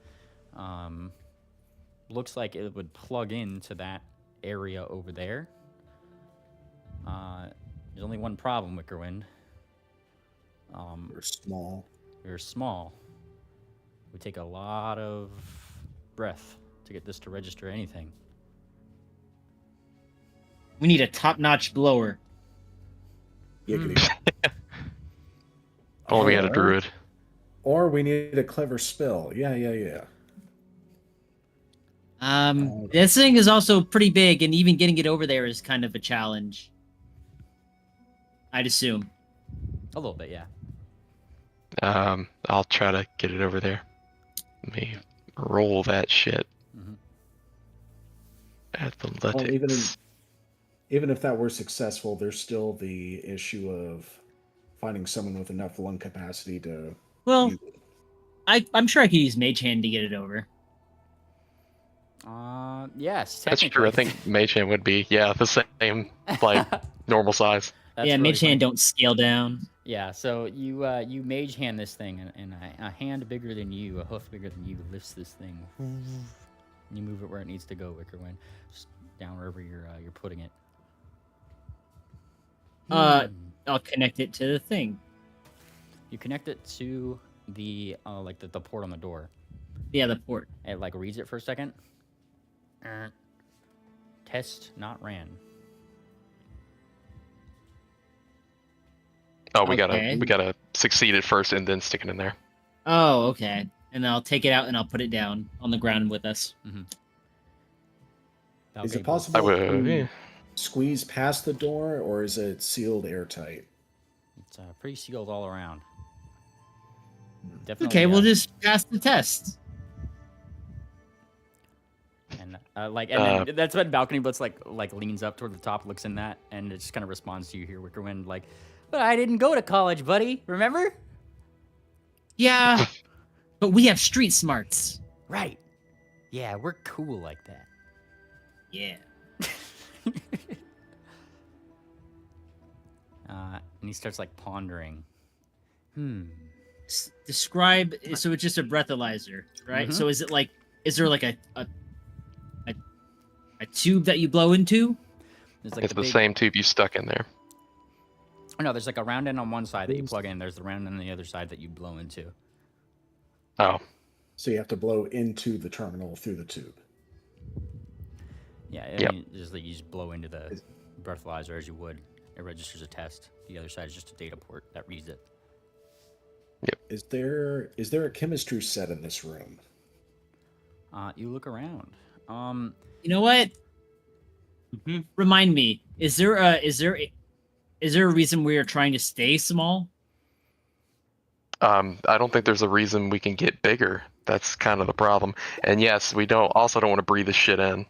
looks like it would plug into that area over there. There's only one problem, Wickerwind. You're small. You're small. It would take a lot of breath to get this to register anything. We need a top-notch blower. Giggity. Oh, we had a Or- druid. Or we need a clever spell. Yeah. This thing is also pretty big, and even getting it over there is kind of a challenge. I'd assume. A little bit, yeah. I'll try to get it over there. Let me roll that shit. Mhm. Athletics. Well, even if that were successful, there's still the issue of finding someone with enough lung capacity to. Well, use it. I'm sure I could use Mage Hand to get it over. Yes, That's true. I think Mage Hand would be, the same, like, normal size. That's yeah, really Mage funny. Hand don't scale down. Yeah, so you Mage Hand this thing, and a hand bigger than you, a hoof bigger than you, lifts this thing. And you move it where it needs to go, Wickerwind. Just down wherever you're putting it. I'll connect it to the thing. You connect it to the the port on the door. Yeah, the port. It like reads it for a second. Test not ran. Oh, we Okay. gotta succeed it first and then stick it in there. Oh, okay. And I'll take it out and I'll put it down on the ground with us. Is it I possible would, to squeeze past the door, or is it sealed airtight? It's pretty sealed all around. Definitely. Okay, we'll just pass the test. And then that's when Balcony Blitz like leans up toward the top, looks in that, and it just kind of responds to you here, Wickerwind, like, "But I didn't go to college, buddy. Remember?" Yeah, but we have street smarts. Right. Yeah, we're cool like that. Yeah. And he starts like pondering. Describe. So it's just a breathalyzer, right? Mhm. So is it like? Is there like a tube that you blow into? There's like it's the big- same tube you stuck in there. Oh, no, there's like a round end on one side that you plug in. There's the round end on the other side that you blow into. Oh, So you have to blow into the terminal through the tube. Yeah, Yep. I mean, you just blow into the breathalyzer as you would. It registers a test. The other side is just a data port that reads it. Is there a chemistry set in this room? You look around. You know what? Remind me. Is there a reason we are trying to stay small? I don't think there's a reason we can get bigger. That's kind of the problem. And yes, we don't want to breathe this shit in.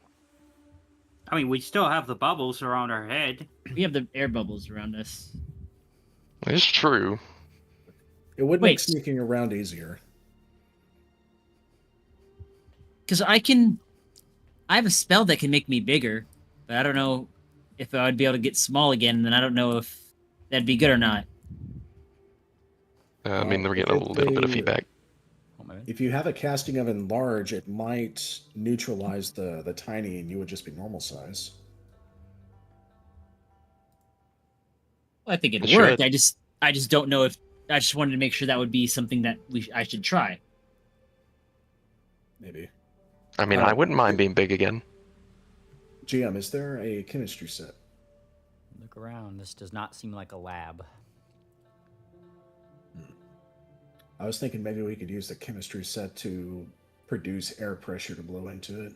I mean, we still have the bubbles around our head. We have the air bubbles around us. It's true. It would Wait. make sneaking around easier. Because I have a spell that can make me bigger, but I don't know if I would be able to get small again, and then I don't know if that'd be good or not. I mean, we're getting a little bit of feedback. If you have a casting of enlarge, it might neutralize the tiny, and you would just be normal size. Well, I think it It worked. should. I just don't know if I just wanted to make sure that would be something that I should try. Maybe. I mean, I wouldn't mind being big again. GM, is there a chemistry set? Look around. This does not seem like a lab. I was thinking maybe we could use the chemistry set to produce air pressure to blow into it.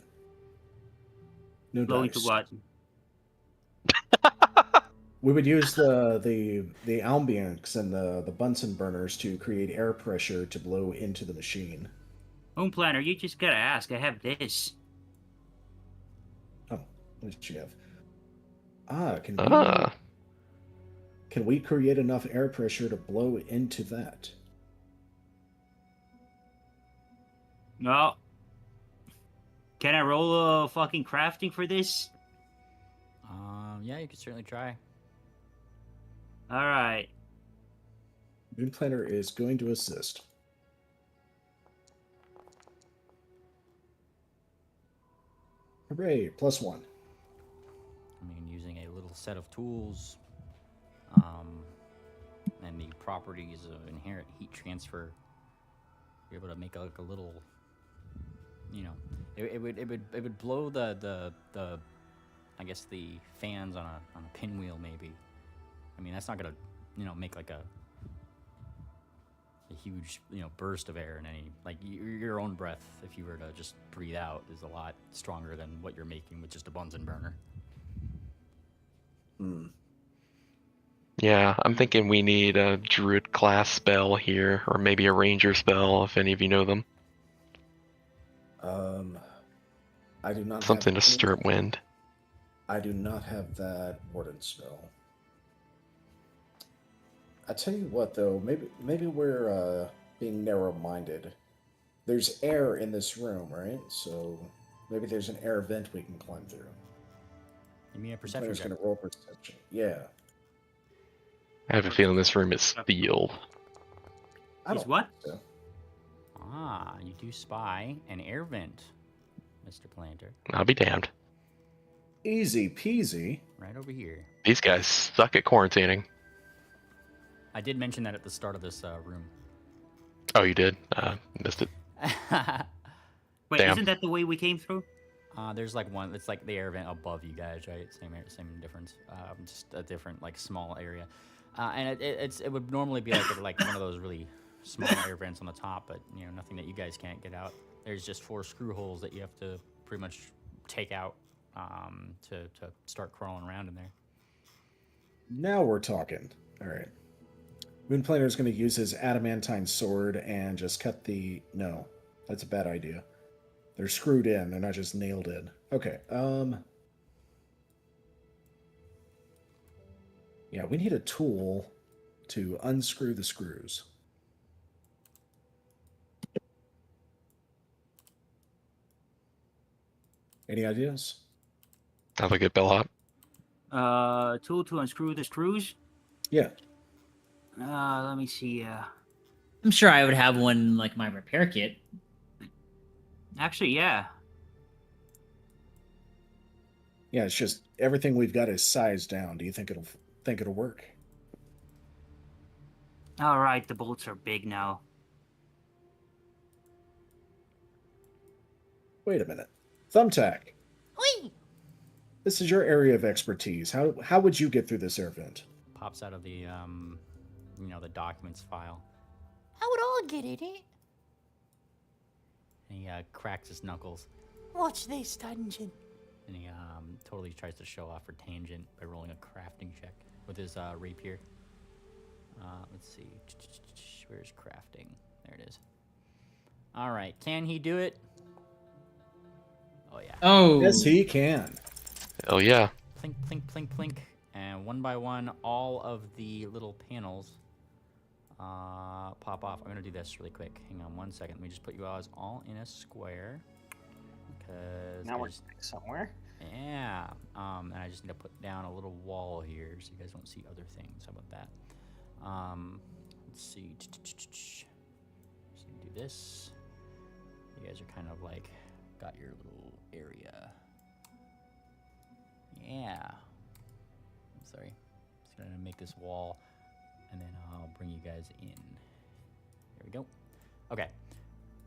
No Blow dice. into what? We would use the ambience and the Bunsen burners to create air pressure to blow into the machine. Home planner, you just gotta ask. I have this. Oh, what did you have? Can we create enough air pressure to blow into that? No. Can I roll a fucking crafting for this? Yeah, you could certainly try. All right. Moon Planner is going to assist. Hooray, +1. I mean, using a little set of tools, and and the properties of inherent heat transfer, you're able to make like a little, it would blow the I guess the fans on a pinwheel maybe. I mean, that's not gonna make like a huge burst of air in any, like your own breath, if you were to just breathe out, is a lot stronger than what you're making with just a Bunsen burner. Yeah, I'm thinking we need a druid class spell here, or maybe a ranger spell, if any of you know them. I do not Something have to stir wind. I do not have that warden spell. I tell you what, though, maybe we're being narrow-minded. There's air in this room, right? So maybe there's an air vent we can climb through. You mean a perception Player's check? gonna roll perception. Yeah. I have a feeling this room is sealed. Is what? So. Ah, you do spy an air vent, Mr. Planter. I'll be damned. Easy peasy. Right over here. These guys suck at quarantining. I did mention that at the start of this room. Oh, you did? Missed it. Wait, Damn. isn't that the way we came through? There's like one. It's like the air vent above you guys, right? Same difference. Just a different like small area. And it would normally be like one of those really small air vents on the top, but nothing that you guys can't get out. There's just 4 screw holes that you have to pretty much take out to start crawling around in there. Now we're talking. All right. Moonplaner's going to use his adamantine sword and just cut the... No, that's a bad idea. They're screwed in. They're not just nailed in. Okay. Yeah, we need a tool to unscrew the screws. Any ideas? Have a good bellhop. Tool to unscrew the screws. Yeah. Let me see. I'm sure I would have one in, like, my repair kit. Actually, yeah. Yeah, it's just everything we've got is sized down. Do you think it'll work? All right, the bolts are big now. Wait a minute. Thumbtack. Oi! This is your area of expertise. How would you get through this air vent? Pops out of the the documents file. How would I get in it? And he cracks his knuckles. Watch this dungeon. And he totally tries to show off for tangent by rolling a crafting check with his rapier. Let's see. Where's crafting? There it is. All right. Can he do it? Oh, yeah. Oh. Yes, he can. Oh, yeah. Plink, plink, plink, plink. And one by one, all of the little panels pop off. I'm going to do this really quick. Hang on 1 second. Let me just put you guys all in a square. Because now we're somewhere. Yeah. And I just need to put down a little wall here so you guys don't see other things. How about that? Let's see. Just do this. You guys are kind of like got your little area. Yeah. I'm sorry. Just gonna make this wall, and then I'll bring you guys in. There we go. Okay.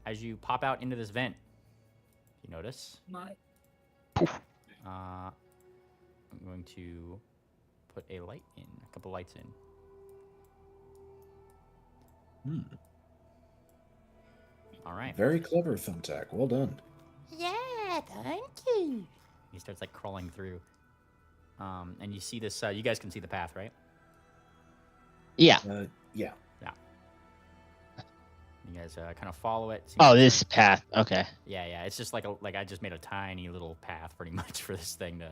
As you pop out into this vent, you notice. I'm going to put a light in, a couple lights in. All right. Very clever, Thumbtack. Well done. Yeah, thank you. He starts like crawling through. And you see this, you guys can see the path, right? Yeah. Yeah. Yeah. You guys kind of follow it. Oh, this path. Okay. Yeah. It's just like I just made a tiny little path pretty much for this thing to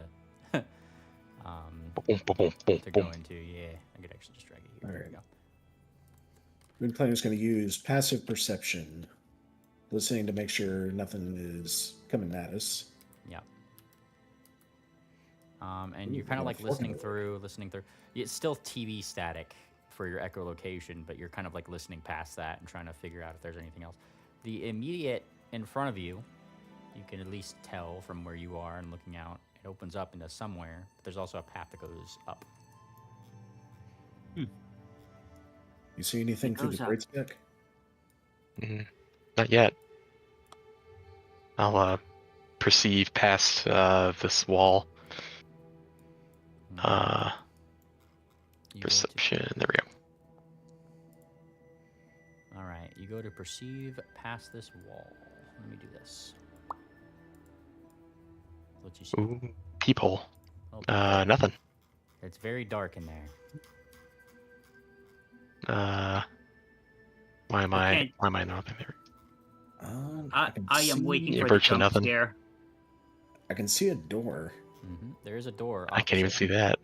go into. Yeah, I could actually just drag it here. All There right. we go. Moonplaner's going to use passive perception, listening to make sure nothing is coming at us. Yeah. And you're kind of like listening through. It's still TV static for your echolocation, but you're kind of like listening past that and trying to figure out if there's anything else. The immediate in front of you, you can at least tell from where you are and looking out, it opens up into somewhere, but there's also a path that goes up. You see anything It through goes the up. great spec? Not yet. I'll perceive past this wall. You go to- Perception. There we go. all right, you go to perceive past this wall. Let me do this. What you see? Ooh, peephole. Oh, peephole. Nothing. It's very dark in there. Why am Okay. I not there? I am waiting Yeah, for the virtually jump nothing. scare. I can see a door. There is a door. I can't even opposite. see that.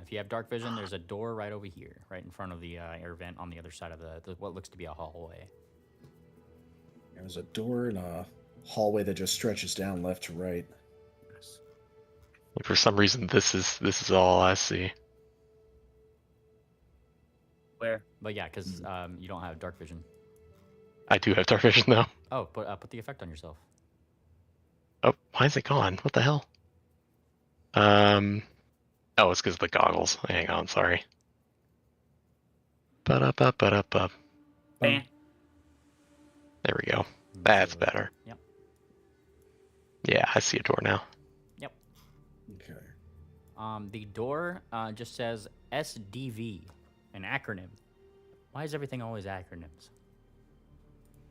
If you have dark vision, there's a door right over here, right in front of the air vent on the other side of the what looks to be a hallway. There's a door in a hallway that just stretches down left to right. For some reason, this is all I see. Where? But yeah, because you don't have dark vision. I do have dark vision though. Oh, put the effect on yourself. Oh, why is it gone? What the hell? Oh, it's because of the goggles. Hang on, sorry. Ba-da-ba-ba-da-ba. Bam. There we go. You That's see it. better. Yep. Yeah, I see a door now. Yep. Okay. The door just says SDV, an acronym. Why is everything always acronyms?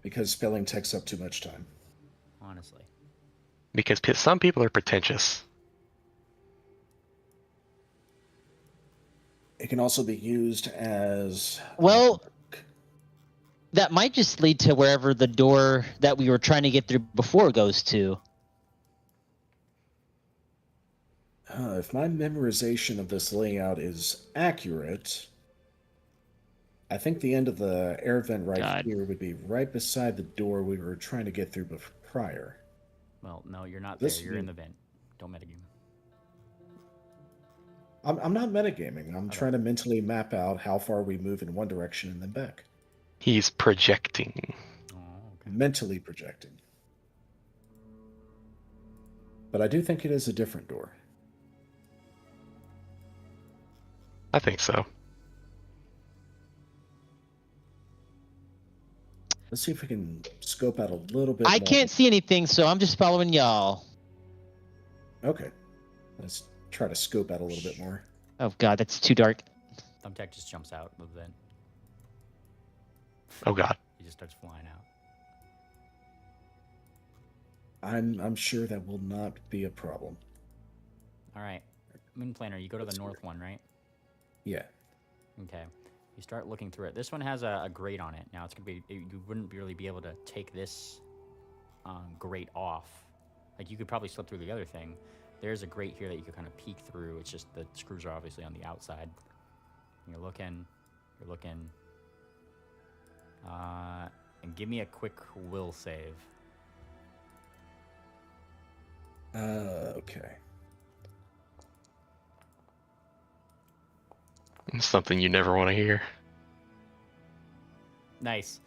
Because spelling takes up too much time. Honestly. Because some people are pretentious. It can also be used as Well, that might just lead to wherever the door that we were trying to get through before goes to. if my memorization of this layout is accurate, I think the end of the air vent right God. here would be right beside the door we were trying to get through prior. Well, no, you're not This there. You're in would- the vent. Don't metagame. I'm not metagaming. I'm Okay. trying to mentally map out how far we move in one direction and then back. He's projecting. Oh, okay. Mentally projecting. But I do think it is a different door. I think so. Let's see if we can scope out a little bit I more. can't see anything, so I'm just following y'all. Okay. Let's try to scope out a little bit more. Oh god, that's too dark. Thumbtack just jumps out of the vent. Oh god. He just starts flying out. I'm sure that will not be a problem. All right. Moon Planner, you go to the north one, right? Yeah. Okay. You start looking through it. This one has a grate on it. Now it's gonna be you wouldn't really be able to take this grate off. Like you could probably slip through the other thing. There's a grate here that you could kind of peek through. It's just the screws are obviously on the outside. You're looking. And give me a quick will save. Okay. Something you never want to hear. Nice.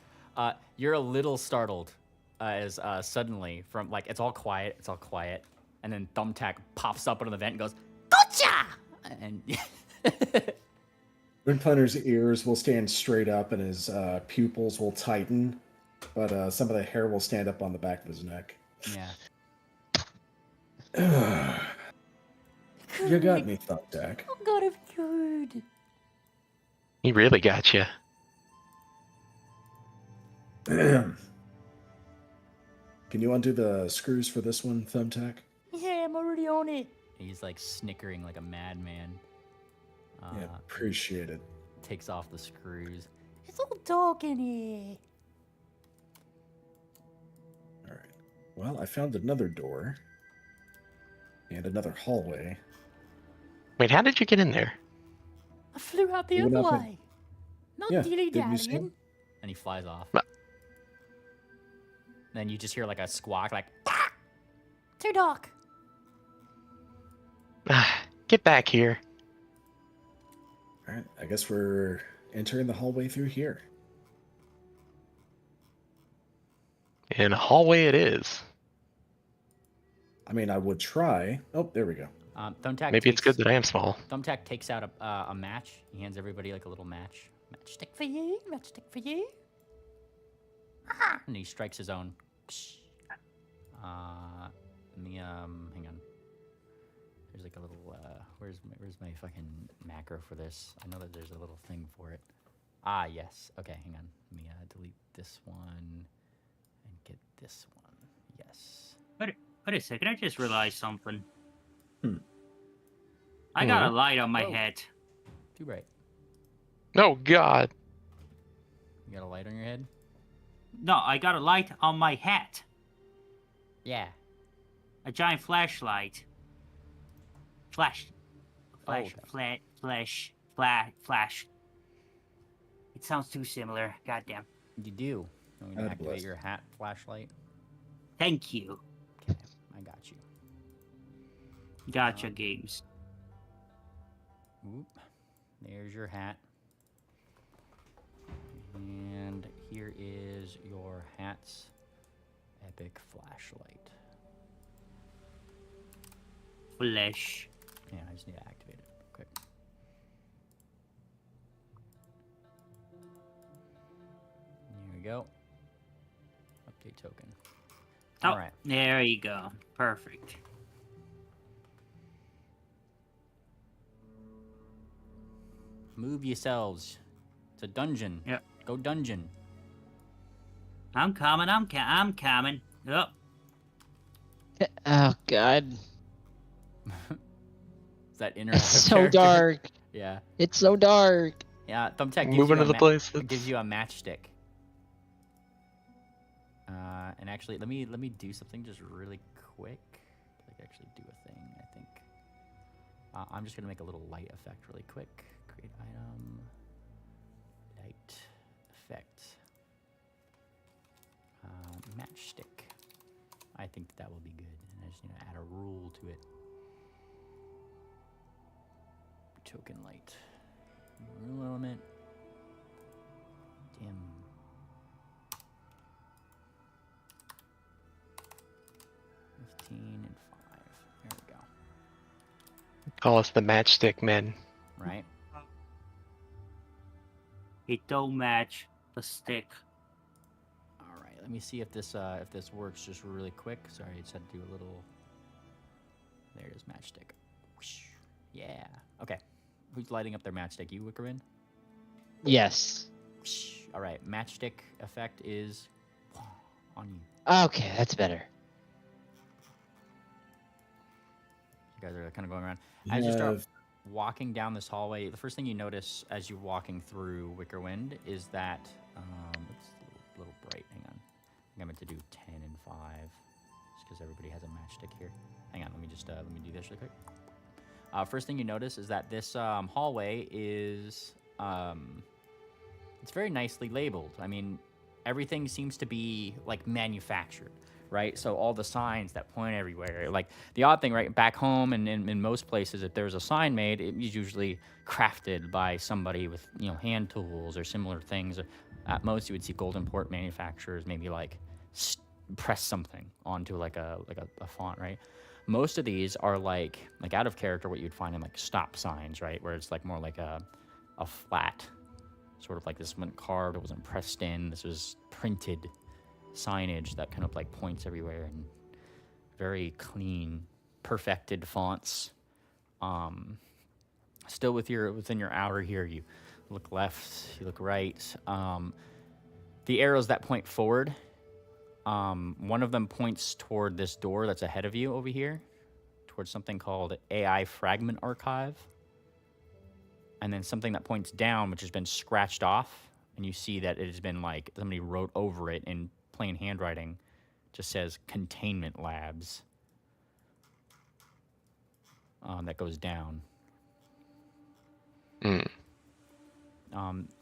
You're a little startled as suddenly from like it's all quiet, and then Thumbtack pops up under the vent and goes, "Gotcha!" And Moon Planner's ears will stand straight up and his pupils will tighten, but some of the hair will stand up on the back of his neck. yeah. You got me, Thumbtack. Oh god, I'm good. He really got you. Can you undo the screws for this one, Thumbtack? Yeah, I'm already on it. He's like snickering like a madman. Yeah, appreciate it. Takes off the screws. It's all dark in here. All right. Well, I found another door and another hallway. Wait, how did you get in there? I flew out the You went other up and- way. Not Yeah, dilly didn't you see dallying. him? And he flies off. But- Then you just hear like a squawk, like Too dark. Get back here. All right, I guess we're entering the hallway through here. In a hallway it is. I mean, I would try. Oh, there we go. Thumbtack. Maybe it's takes- good that I am small. Thumbtack takes out a match. He hands everybody like a little match. Matchstick for you. Matchstick for you. And he strikes his own. Let me hang on. There's like a little where's my fucking macro for this? I know that there's a little thing for it. Ah, yes. Okay, hang on. Let me delete this one and get this one. Yes. Wait a second, I just realized something. Hmm. I got a light on my head. Too bright. Oh God. You got a light on your head? No, I got a light on my hat. Yeah. A giant flashlight. Flash. okay. Flash. It sounds too similar. Goddamn. You do. You want me to God activate bless. your hat flashlight? Thank you. Okay, I got you. Gotcha games. Oop. There's your hat. And here is your hat's epic flashlight. Flash. Yeah, I just need to activate it quick. Here we go. Update token. Oh, All right. there you go. Perfect. Move yourselves. It's a dungeon. Yep. Go dungeon. I'm coming. I'm coming. Oh, Oh God, Is that interactive? it's so character? dark. Yeah. It's so dark. Yeah. Thumbtack gives Moving you to the place. gives you a matchstick. And actually, let me do something just really quick. Like actually do a thing. I think. I'm just gonna make a little light effect really quick. Create item. Light effect. Matchstick. I think that will be good. And I just need to add a rule to it. Token light. Rule element. Dim. And 5. There we go. Call us the Matchstick Men. Right? it don't match the stick. All right. Let me see if this works just really quick. Sorry, I just had to do a little. There it is, matchstick. Whoosh. Yeah. Okay. Who's lighting up their matchstick? You, Wickerman? Yes. Whoosh. All right. Matchstick effect is on you. Okay, that's better. You guys are kind of going around. As you start have- walking down this hallway, the first thing you notice as you're walking through Wickerwind is that it's a little bright. Hang on, I think I meant to do 10 and 5, just because everybody has a matchstick here. Hang on, let me do this really quick. First thing you notice is that this hallway is it's very nicely labeled. I mean, everything seems to be like manufactured. Right, so all the signs that point everywhere. Like the odd thing, right, back home and in most places, if there's a sign made, it is usually crafted by somebody with hand tools or similar things. At most, you would see golden port manufacturers maybe like press something onto like a font, right? Most of these are like out of character, what you'd find in like stop signs, right, where it's like more like a flat, sort of like this wasn't carved, it wasn't pressed in, this was printed signage that kind of like points everywhere and very clean, perfected fonts. Still within your hour here, you look left, you look right. The arrows that point forward, one of them points toward this door that's ahead of you over here, towards something called AI Fragment Archive. And then something that points down, which has been scratched off, and you see that it has been like somebody wrote over it in plain handwriting, just says Containment Labs. That goes down. Mm.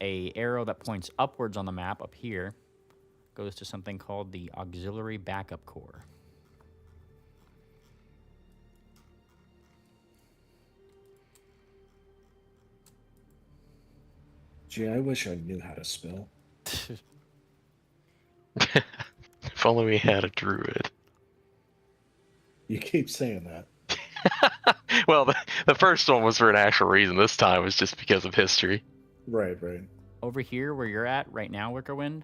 A arrow that points upwards on the map up here goes to something called the Auxiliary Backup Core. Gee, I wish I knew how to spell. If only we had a druid. You keep saying that. Well, the first one was for an actual reason. This time was just because of history. Right, right. over here where you're at right now, Wickerwind,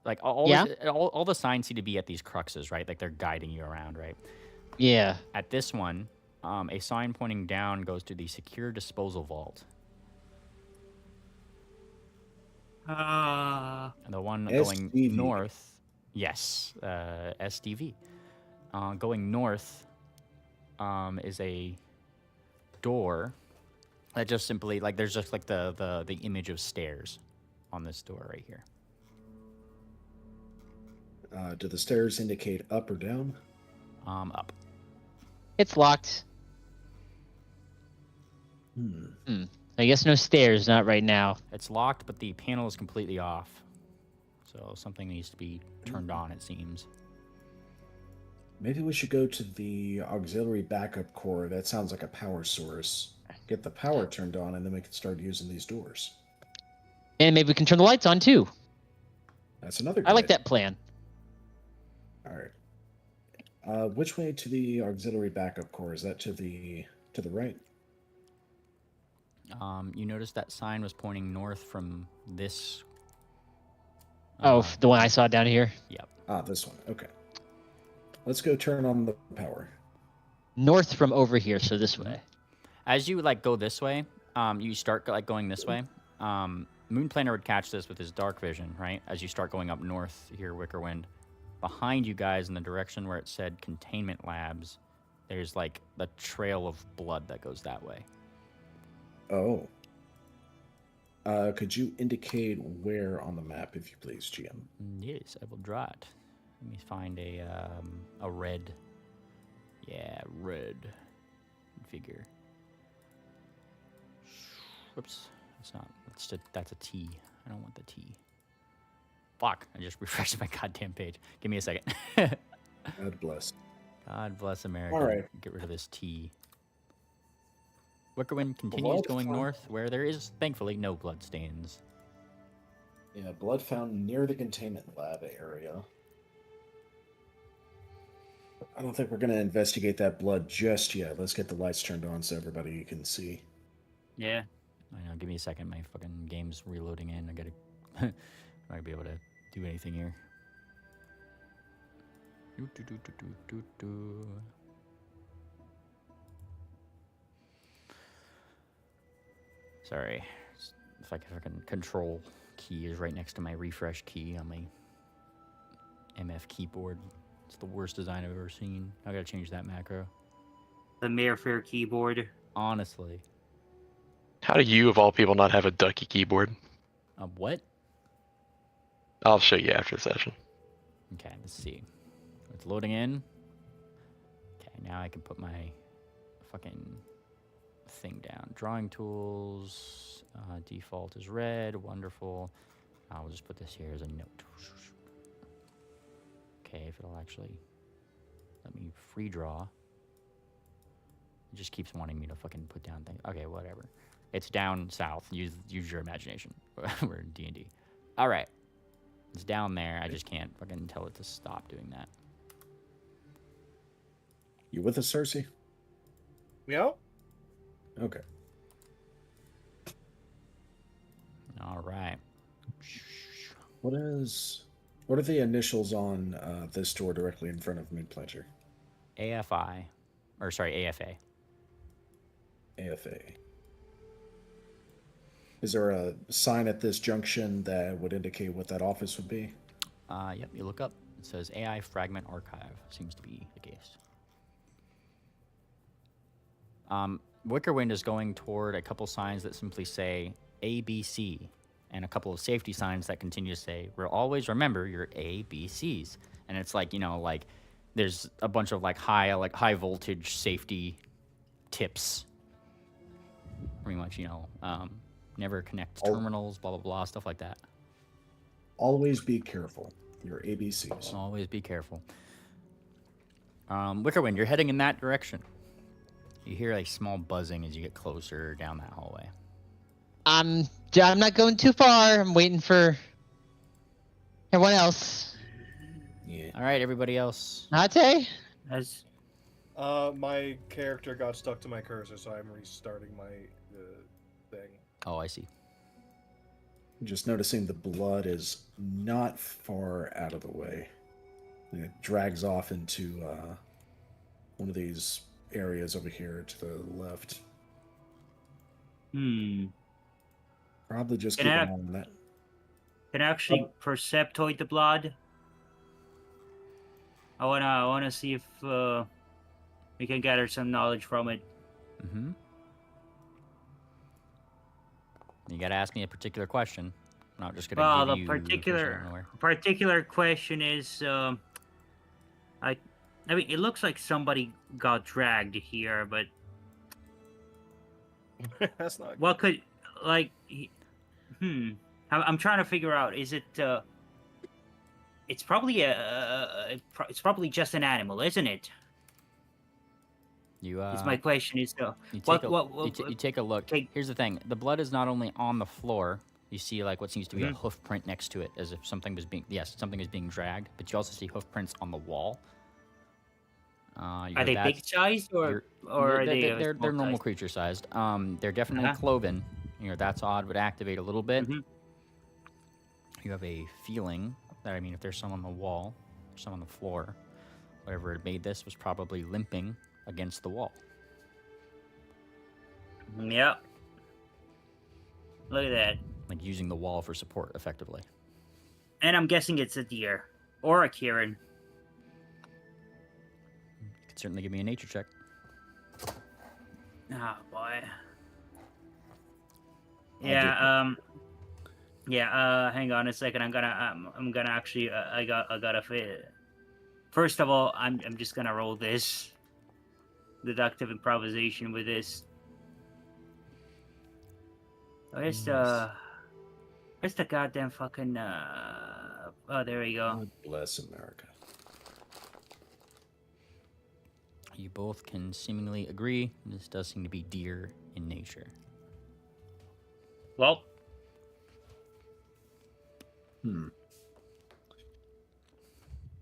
like Yeah? all the signs seem to be at these cruxes, right? Like they're guiding you around, right? Yeah. At this one, a sign pointing down goes to the secure disposal vault. And the one going SDV. north, yes, SDV. Going north is a door that just simply, like, there's just like the image of stairs on this door right here. Do the stairs indicate up or down? Up. It's locked. I guess no stairs, not right now. It's locked, but the panel is completely off. So something needs to be turned on, it seems. Maybe we should go to the auxiliary backup core. That sounds like a power source. Get the power turned on, and then we can start using these doors. And maybe we can turn the lights on too. That's another. I like idea. that plan. All right. Which way to the auxiliary backup core? Is that to the right? You noticed that sign was pointing north from this. The one I saw down here. Yep. This one. Okay. Let's go turn on the power. North from over here, so this way. As you like go this way, you start like going this way. Moonplaner would catch this with his dark vision, right? As you start going up north here, Wickerwind. Behind you guys in the direction where it said containment labs, there's like the trail of blood that goes that way. Oh. Could you indicate where on the map, if you please, GM? Yes, I will draw it. Let me find a red. Yeah, red figure. Whoops, it's not. That's a T. I don't want the T. Fuck! I just refreshed my goddamn page. Give me a second. God bless. God bless America. All right. Get rid of this T. Wickerwind continues going north, where there is, thankfully, no bloodstains. Yeah, blood found near the containment lab area. I don't think we're going to investigate that blood just yet. Let's get the lights turned on so everybody can see. Yeah. I know, give me a second. My fucking game's reloading in. I gotta... I'm not gonna be able to do anything here. Sorry. If I can control key is right next to my refresh key on my MF keyboard. It's the worst design I've ever seen. I gotta change that macro. The Mayor Fair keyboard. Honestly. How do you, of all people, not have a ducky keyboard? What? I'll show you after the session. Okay, let's see. It's loading in. Okay, now I can put my fucking thing down. Drawing tools. Default is red. Wonderful. I'll just put this here as a note. Okay, if it'll actually let me free draw. It just keeps wanting me to fucking put down things. Okay, whatever. It's down south. Use your imagination. We're in D&D. All right. It's down there. I just can't fucking tell it to stop doing that. You with us, Cersei? Yeah. Okay. All right. What are the initials on this door directly in front of Moonplaner? AFA. AFA. Is there a sign at this junction that would indicate what that office would be? Yep, you look up. It says AI Fragment Archive. Seems to be the case. Wickerwind is going toward a couple signs that simply say ABC, and a couple of safety signs that continue to say, always remember your ABCs. And it's like, like there's a bunch of like high voltage safety tips. Pretty much, never connect terminals, blah, blah, blah, stuff like that. Always be careful. Your ABCs. Always be careful. Wickerwind, you're heading in that direction. You hear a small buzzing as you get closer down that hallway. I'm not going too far. I'm waiting for everyone else. Yeah. All right, everybody else. Nate? As My character got stuck to my cursor, so I'm restarting my thing. Oh, I see. Just noticing the blood is not far out of the way. And it drags off into one of these areas over here to the left. Probably just keep an eye on that. Can I actually perceptoid the blood? I wanna see if we can gather some knowledge from it. Mm-hmm. You gotta ask me a particular question. I'm not just gonna give you... particular question is, I mean, it looks like somebody got dragged here, but That's not. what could, like, I'm trying to figure out. Is it? It's probably it's probably just an animal, isn't it? Is my question is you take a look. Here's the thing: the blood is not only on the floor. You see, like, what seems to be a hoof print next to it, as if something was being something is being dragged. But you also see hoof prints on the wall. Are they big sized or are they? They're normal creature sized. They're definitely cloven. That's odd. Would activate a little bit. You have a feeling that, I mean, if there's some on the wall, some on the floor, whatever it made this was probably limping against the wall. Yep. Look at that. Like using the wall for support, effectively. And I'm guessing it's a deer or a Kieran. You could certainly give me a nature check. Oh boy. Yeah. Hang on a second. I'm gonna actually. I gotta fit. First of all, I'm just gonna roll this deductive improvisation with this. Where's the goddamn fucking oh, there we go. God bless America. You both can seemingly agree this does seem to be deer in nature. Well.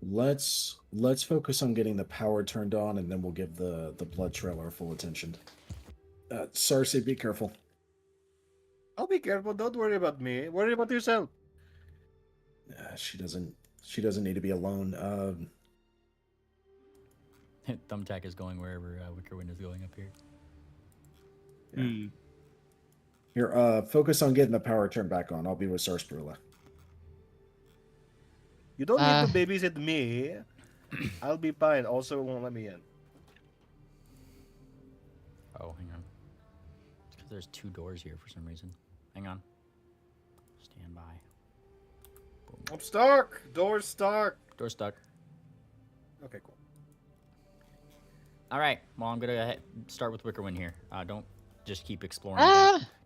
Let's focus on getting the power turned on, and then we'll give the blood trail our full attention. Cersei, be careful. I'll be careful. Don't worry about me. Worry about yourself. She doesn't need to be alone. Thumbtack is going wherever Wickerwind is going up here. Yeah. Here, focus on getting the power turned back on. I'll be with Sarsperula. You don't need to babysit me. I'll be fine. Also, it won't let me in. Oh, hang on. It's because there's two doors here for some reason. Hang on. Stand by. Boom. I'm stuck. Door's stuck. Door's stuck. Okay, cool. All right. Well, I'm gonna start with Wickerwind here. Don't just keep exploring.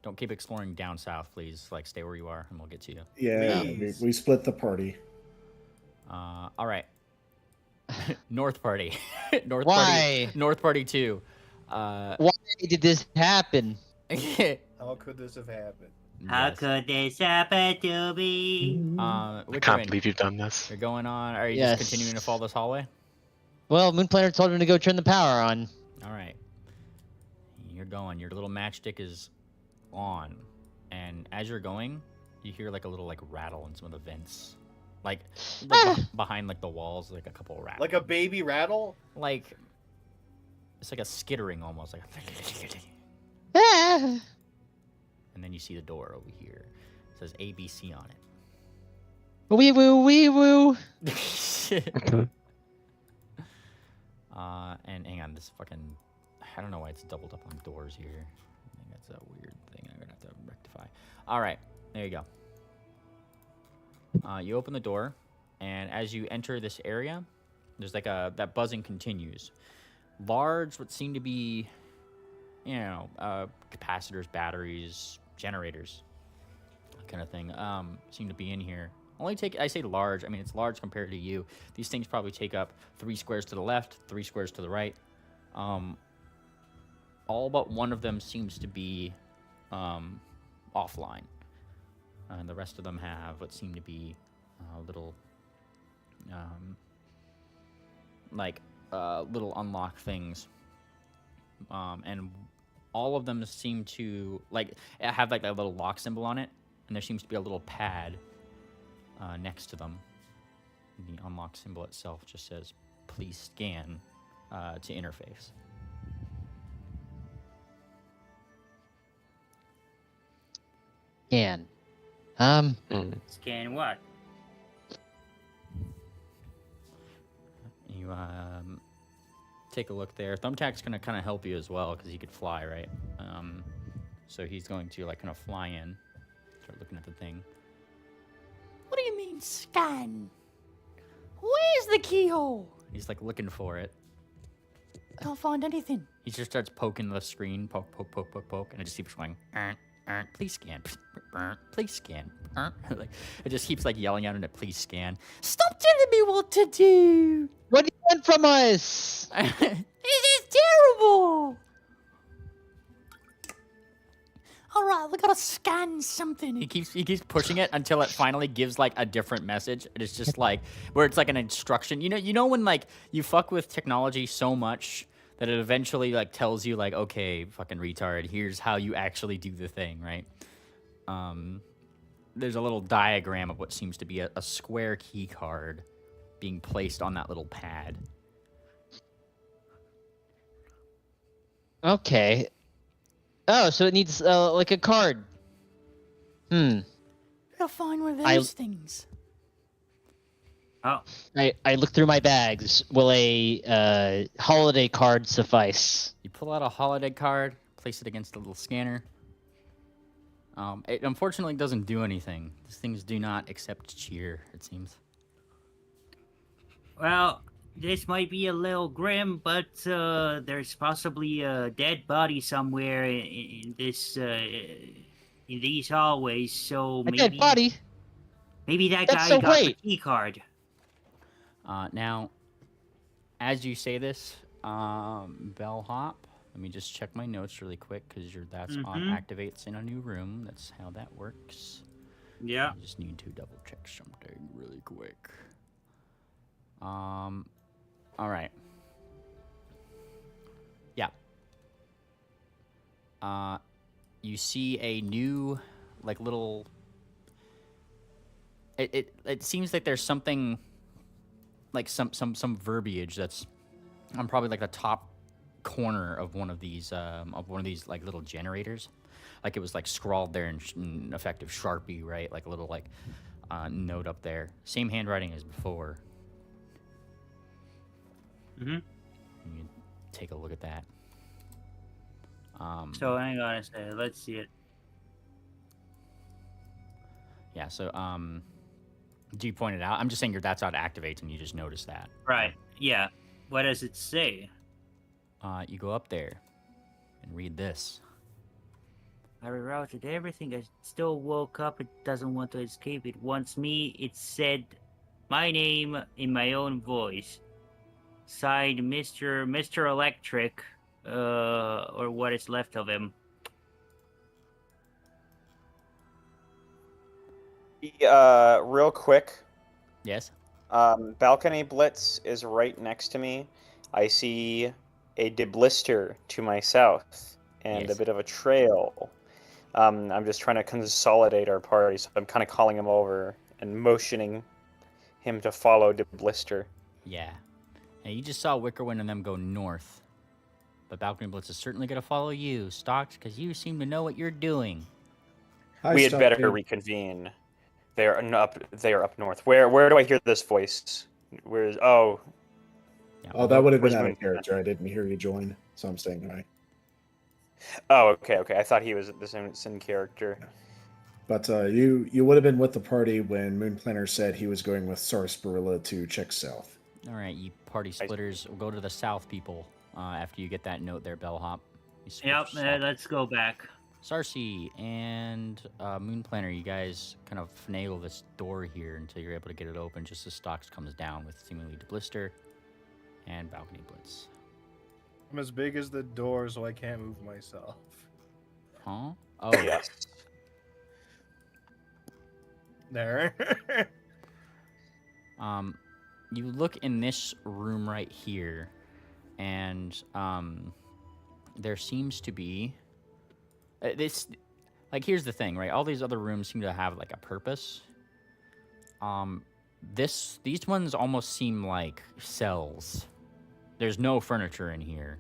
Don't keep exploring down south, please. Like, stay where you are, and we'll get to you. Yeah, we split the party. All right. North party. Why? North party 2. Why did this happen? How could this have happened? How could this happen to me? I can't believe you've done this. You're going on. Are you just continuing to follow this hallway? Well, Moonplaner told him to go turn the power on. All right. You're going. Your little matchstick is on, and as you're going, you hear like a little rattle in some of the vents. Like behind the walls, like a couple of rattles. Like a baby rattle? Like it's like a skittering almost, like Ah! And then you see the door over here. It says ABC on it. Wee woo, wee woo. And hang on, this fucking I don't know why it's doubled up on doors here. I think that's a weird thing I'm gonna have to rectify. Alright, there you go. You open the door, and as you enter this area, there's that buzzing continues. Large, what seem to be, capacitors, batteries, generators, kind of thing, seem to be in here. I say large, I mean, it's large compared to you. These things probably take up 3 squares to the left, 3 squares to the right. All but one of them seems to be offline. And the rest of them have what seem to be little little unlock things. And all of them seem to have a little lock symbol on it. and there seems to be a little pad next to them. The unlock symbol itself just says, please scan to interface. Scan. Scan what? You take a look there. Thumbtack's going to kind of help you as well because he could fly, right? So he's going to like kind of fly in, start looking at the thing. What do you mean, scan? Where's the keyhole? He's like looking for it. Can't find anything. He just starts poking the screen, poke, and it just keeps going. Please scan. Please scan. Like, it just keeps like yelling out at it. Please scan. Stop telling me what to do. What do you want from us? This is terrible. All right, we gotta scan something. He keeps pushing it until it finally gives like a different message. And it's just like where it's like an instruction. You know when like you fuck with technology so much that it eventually like tells you like, okay, fucking retard, here's how you actually do the thing, right? There's a little diagram of what seems to be a square key card being placed on that little pad. Okay. Oh, so it needs like a card. Gotta find one of those things. Oh, I look through my bags. Will a holiday card suffice? You pull out a holiday card, place it against the little scanner. It unfortunately doesn't do anything. These things do not accept cheer, it seems. well, this might be a little grim, but there's possibly a dead body somewhere in this in these hallways. So A maybe dead body? maybe that That's guy so got great. the key card. Now, as you say this, bellhop. Let me just check my notes really quick because that's on activates in a new room. That's how that works. Yeah. I just need to double check something really quick. All right. Yeah. You see a new, like, little. It seems like there's something, like some verbiage that's on probably like the top corner of one of these like little generators. Like it was like scrawled there in effective Sharpie, right? Like a little like note up there. Same handwriting as before. Mm-hmm. You take a look at that. So hang on a second. Let's see it. Yeah. So do you point it out? I'm just saying that's how it activates, and you just notice that. Right. Yeah. What does it say? You go up there and read this. I rerouted everything. I still woke up. It doesn't want to escape. It wants me. It said my name in my own voice. Signed, Mr. Electric, or what is left of him. Real quick. Yes. Balcony Blitz is right next to me. I see a deblister to my south and a bit of a trail. I'm just trying to consolidate our party, so I'm kind of calling him over and motioning him to follow deblister. Yeah. Now, you just saw Wickerwind and them go north. But Balcony Blitz is certainly going to follow you, Stocks, because you seem to know what you're doing. We had better reconvene. They are up north. Where do I hear this voice? Where is... Oh. Yeah. Oh, that would have been Where's out Moon? of character. I didn't hear you join, so I'm staying high. Oh, okay. I thought he was the same character. But you would have been with the party when Moon Planner said he was going with Sarsaparilla to check south. All right, you party splitters, we'll go to the south, people, after you get that note there, Bellhop. Yep, let's go back. Sarcy and Moon Planner, you guys kind of finagle this door here until you're able to get it open just as Stocks comes down with seemingly Blister and Balcony Blitz. I'm as big as the door, so I can't move myself. Huh? Oh, Yes. There. You look in this room right here, and there seems to be this, like, here's the thing, right? All these other rooms seem to have, like, a purpose. These ones almost seem like cells. There's no furniture in here,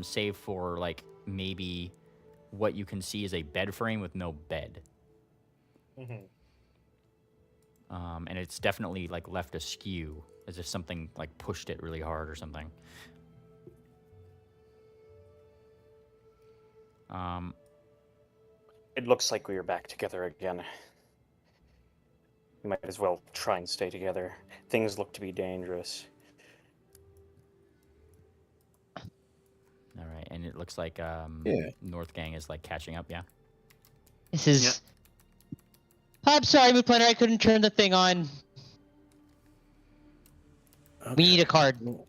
save for, like, maybe what you can see is a bed frame with no bed. Mm-hmm. And it's definitely, like, left askew, as if something, like, pushed it really hard or something. It looks like we are back together again. We might as well try and stay together. Things look to be dangerous. All right, and it looks like North Gang is, like, catching up, yeah? This is... I'm sorry, Mood Planner, I couldn't turn the thing on. Okay. We need a card. Well,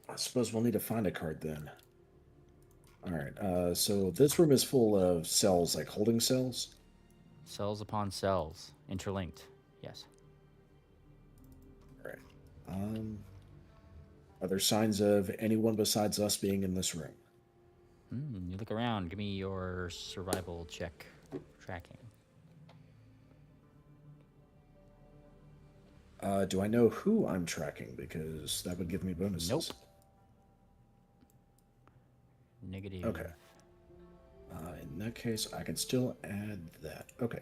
I suppose we'll need to find a card then. All right. So this room is full of cells, like holding cells. Cells upon cells, interlinked. Yes. All right. Are there signs of anyone besides us being in this room? You look around. Give me your survival check. Tracking. Do I know who I'm tracking? Because that would give me bonuses. Nope. Negative. Okay. In that case, I can still add that. Okay.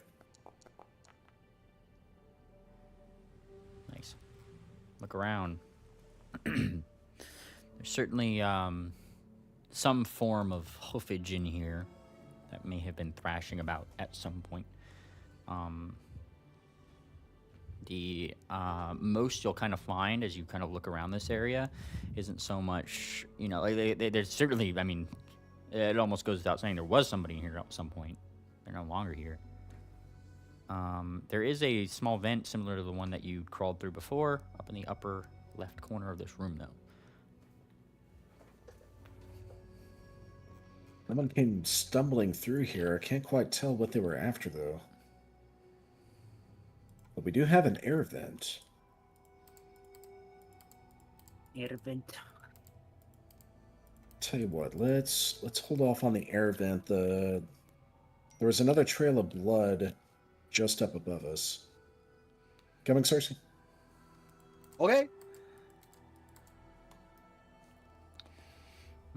Nice. Look around. There's certainly some form of hoofage in here that may have been thrashing about at some point. The most you'll kind of find as you kind of look around this area isn't so much, you know, like there's certainly, I mean, it almost goes without saying there was somebody here at some point. They're no longer here. There is a small vent similar to the one that you crawled through before, up in the upper left corner of this room, though. Someone came stumbling through here. I can't quite tell what they were after, though. But we do have an air vent. Air vent. Tell you what, let's hold off on the air vent. There was another trail of blood just up above us. Coming, Cersei? Okay.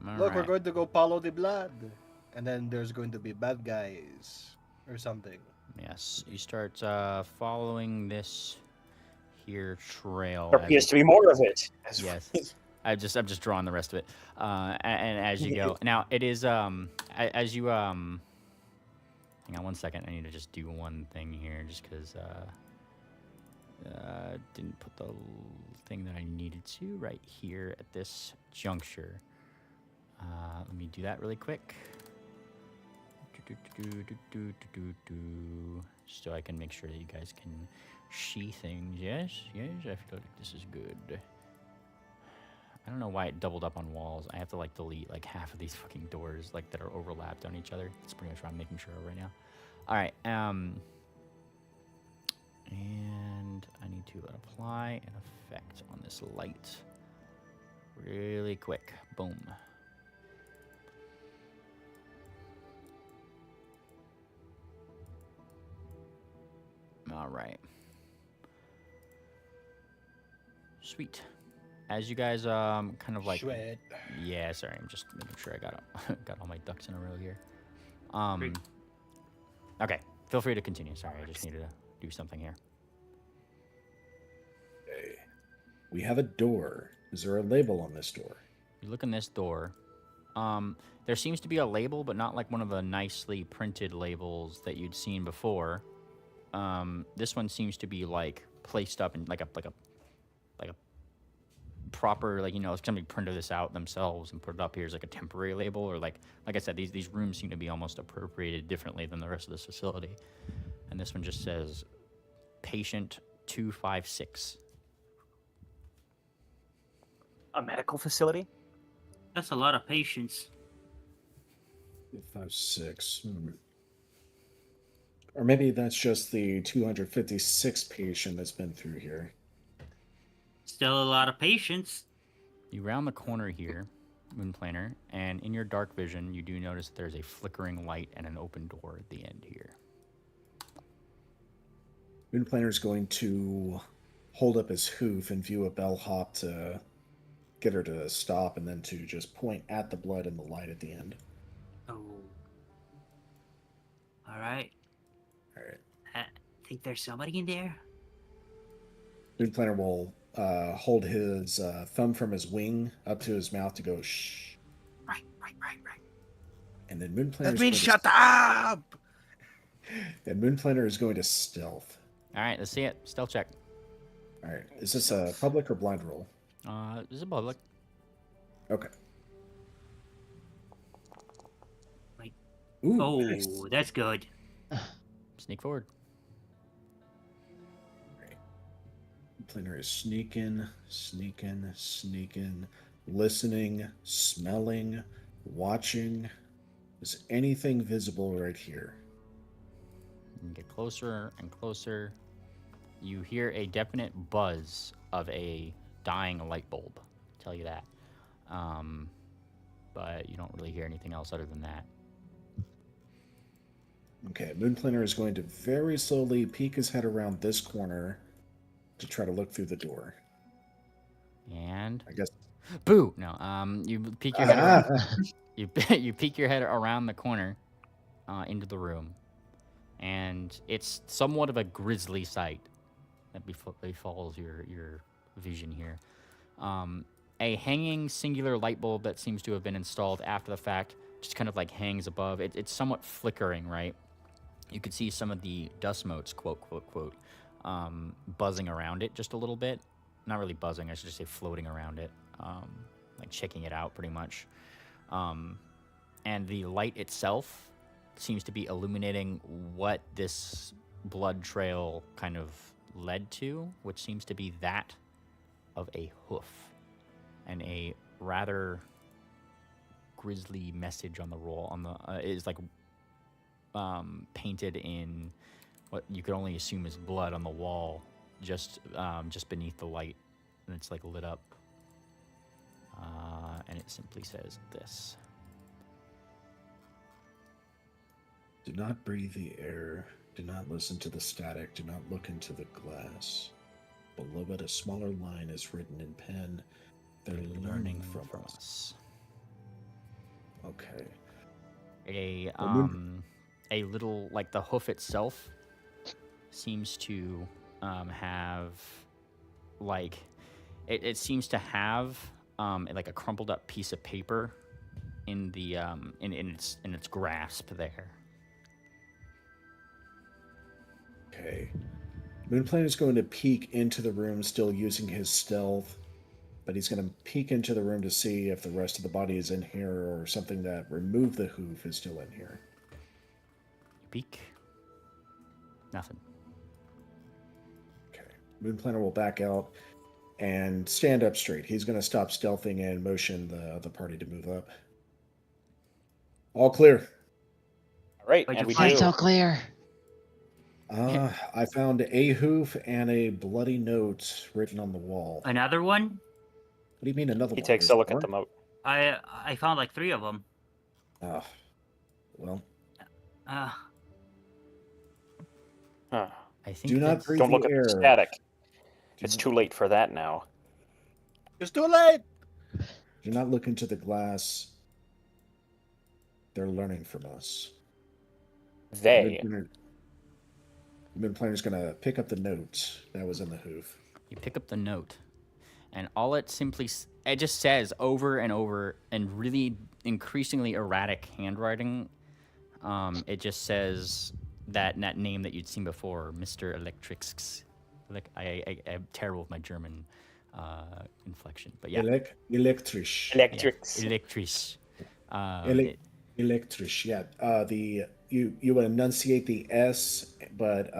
Look, we're Alright. going to go follow the blood. And then there's going to be bad guys or something. Yes, you start following this here trail. There appears to be more of it. Yes, I'm just drawing the rest of it. And as you go, now it is as you hang on one second. I need to just do one thing here, just because didn't put the thing that I needed to right here at this juncture. Let me do that really quick. So I can make sure that you guys can see things. Yes, I feel like this is good. I don't know why it doubled up on walls. I have to like delete like half of these fucking doors like that are overlapped on each other. That's pretty much what I'm making sure of right now. All right, and I need to apply an effect on this light really quick. Boom. All right. Sweet. As you guys kind of like Sweat. Yeah, sorry, I'm just making sure I got all my ducks in a row here. Great. Okay, feel free to continue. Sorry, I just needed to do something here. Okay. We have a door. Is there a label on this door? You look in this door. There seems to be a label, but not like one of the nicely printed labels that you'd seen before. This one seems to be like placed up in like a proper, like, you know, somebody printed this out themselves and put it up here as like a temporary label, or like I said, these rooms seem to be almost appropriated differently than the rest of this facility. And this one just says patient 256. A medical facility? That's a lot of patience. 5-6. Or maybe that's just the 256th patient that's been through here. Still a lot of patience. You round the corner here, Moonplaner, and in your dark vision, you do notice that there's a flickering light and an open door at the end here. Moonplaner is going to hold up his hoof and view a bellhop to get her to stop, and then to just point at the blood and the light at the end. Oh. All right. All right. I think there's somebody in there. Moonplaner will hold his thumb from his wing up to his mouth to go shh. Right. And then Moonplaner. That means shut up. And Moonplaner is going to stealth. All right, let's see it. Stealth check. All right. Is this a public or blind roll? This is a public. Okay. Wait. Ooh, Oh, nice. that's good. Sneak forward. Moonplaner is sneaking, listening, smelling, watching. Is anything visible right here? You get closer and closer. You hear a definite buzz of a dying light bulb. I'll tell you that. But you don't really hear anything else other than that. Okay, Moonplaner is going to very slowly peek his head around this corner to try to look through the door. And I guess. boo! No. You peek your head around, you peek your head around the corner into the room, and it's somewhat of a grisly sight that befalls your vision here. A hanging singular light bulb that seems to have been installed after the fact just kind of like hangs above. It's somewhat flickering, right? You could see some of the dust motes, quote, buzzing around it just a little bit. Not really buzzing, I should just say floating around it, like checking it out pretty much. And the light itself seems to be illuminating what this blood trail kind of led to, which seems to be that of a hoof and a rather grisly message on the wall. On the is like painted in what you could only assume is blood on the wall, just beneath the light, and it's like lit up. And it simply says this: Do not breathe the air. Do not listen to the static. Do not look into the glass. Below it, a smaller line is written in pen. They're learning from us. Okay. A little, like the hoof itself seems to have, like, it seems to have like a crumpled up piece of paper in the in its grasp there. Okay. Moonplaner is going to peek into the room, still using his stealth, but he's going to peek into the room to see if the rest of the body is in here or something that removed the hoof is still in here. You peek. Nothing. Okay. Moonplaner will back out and stand up straight. He's going to stop stealthing and motion the party to move up. All clear. All right, But and we It's do. all clear. I found a hoof and a bloody note written on the wall. What Another one? do you mean another He one? takes There's a look more? at the moat. I found like 3 of them. Well, Uh, Huh. I think do not that's- breathe Don't look the at air. the static. Do It's not- too late for that now. It's too late. Do not look into the glass. They're learning from us. They. Moonplaner's going to pick up the note that was in the hoof. You pick up the note, and all it simply it just says over and over in really increasingly erratic handwriting. It just says that name that you'd seen before, Mr. Electrix. Like I'm terrible with my German inflection, but yeah, Electrisch. Electrics. Electrix. Electrisch, yeah. You enunciate the S, but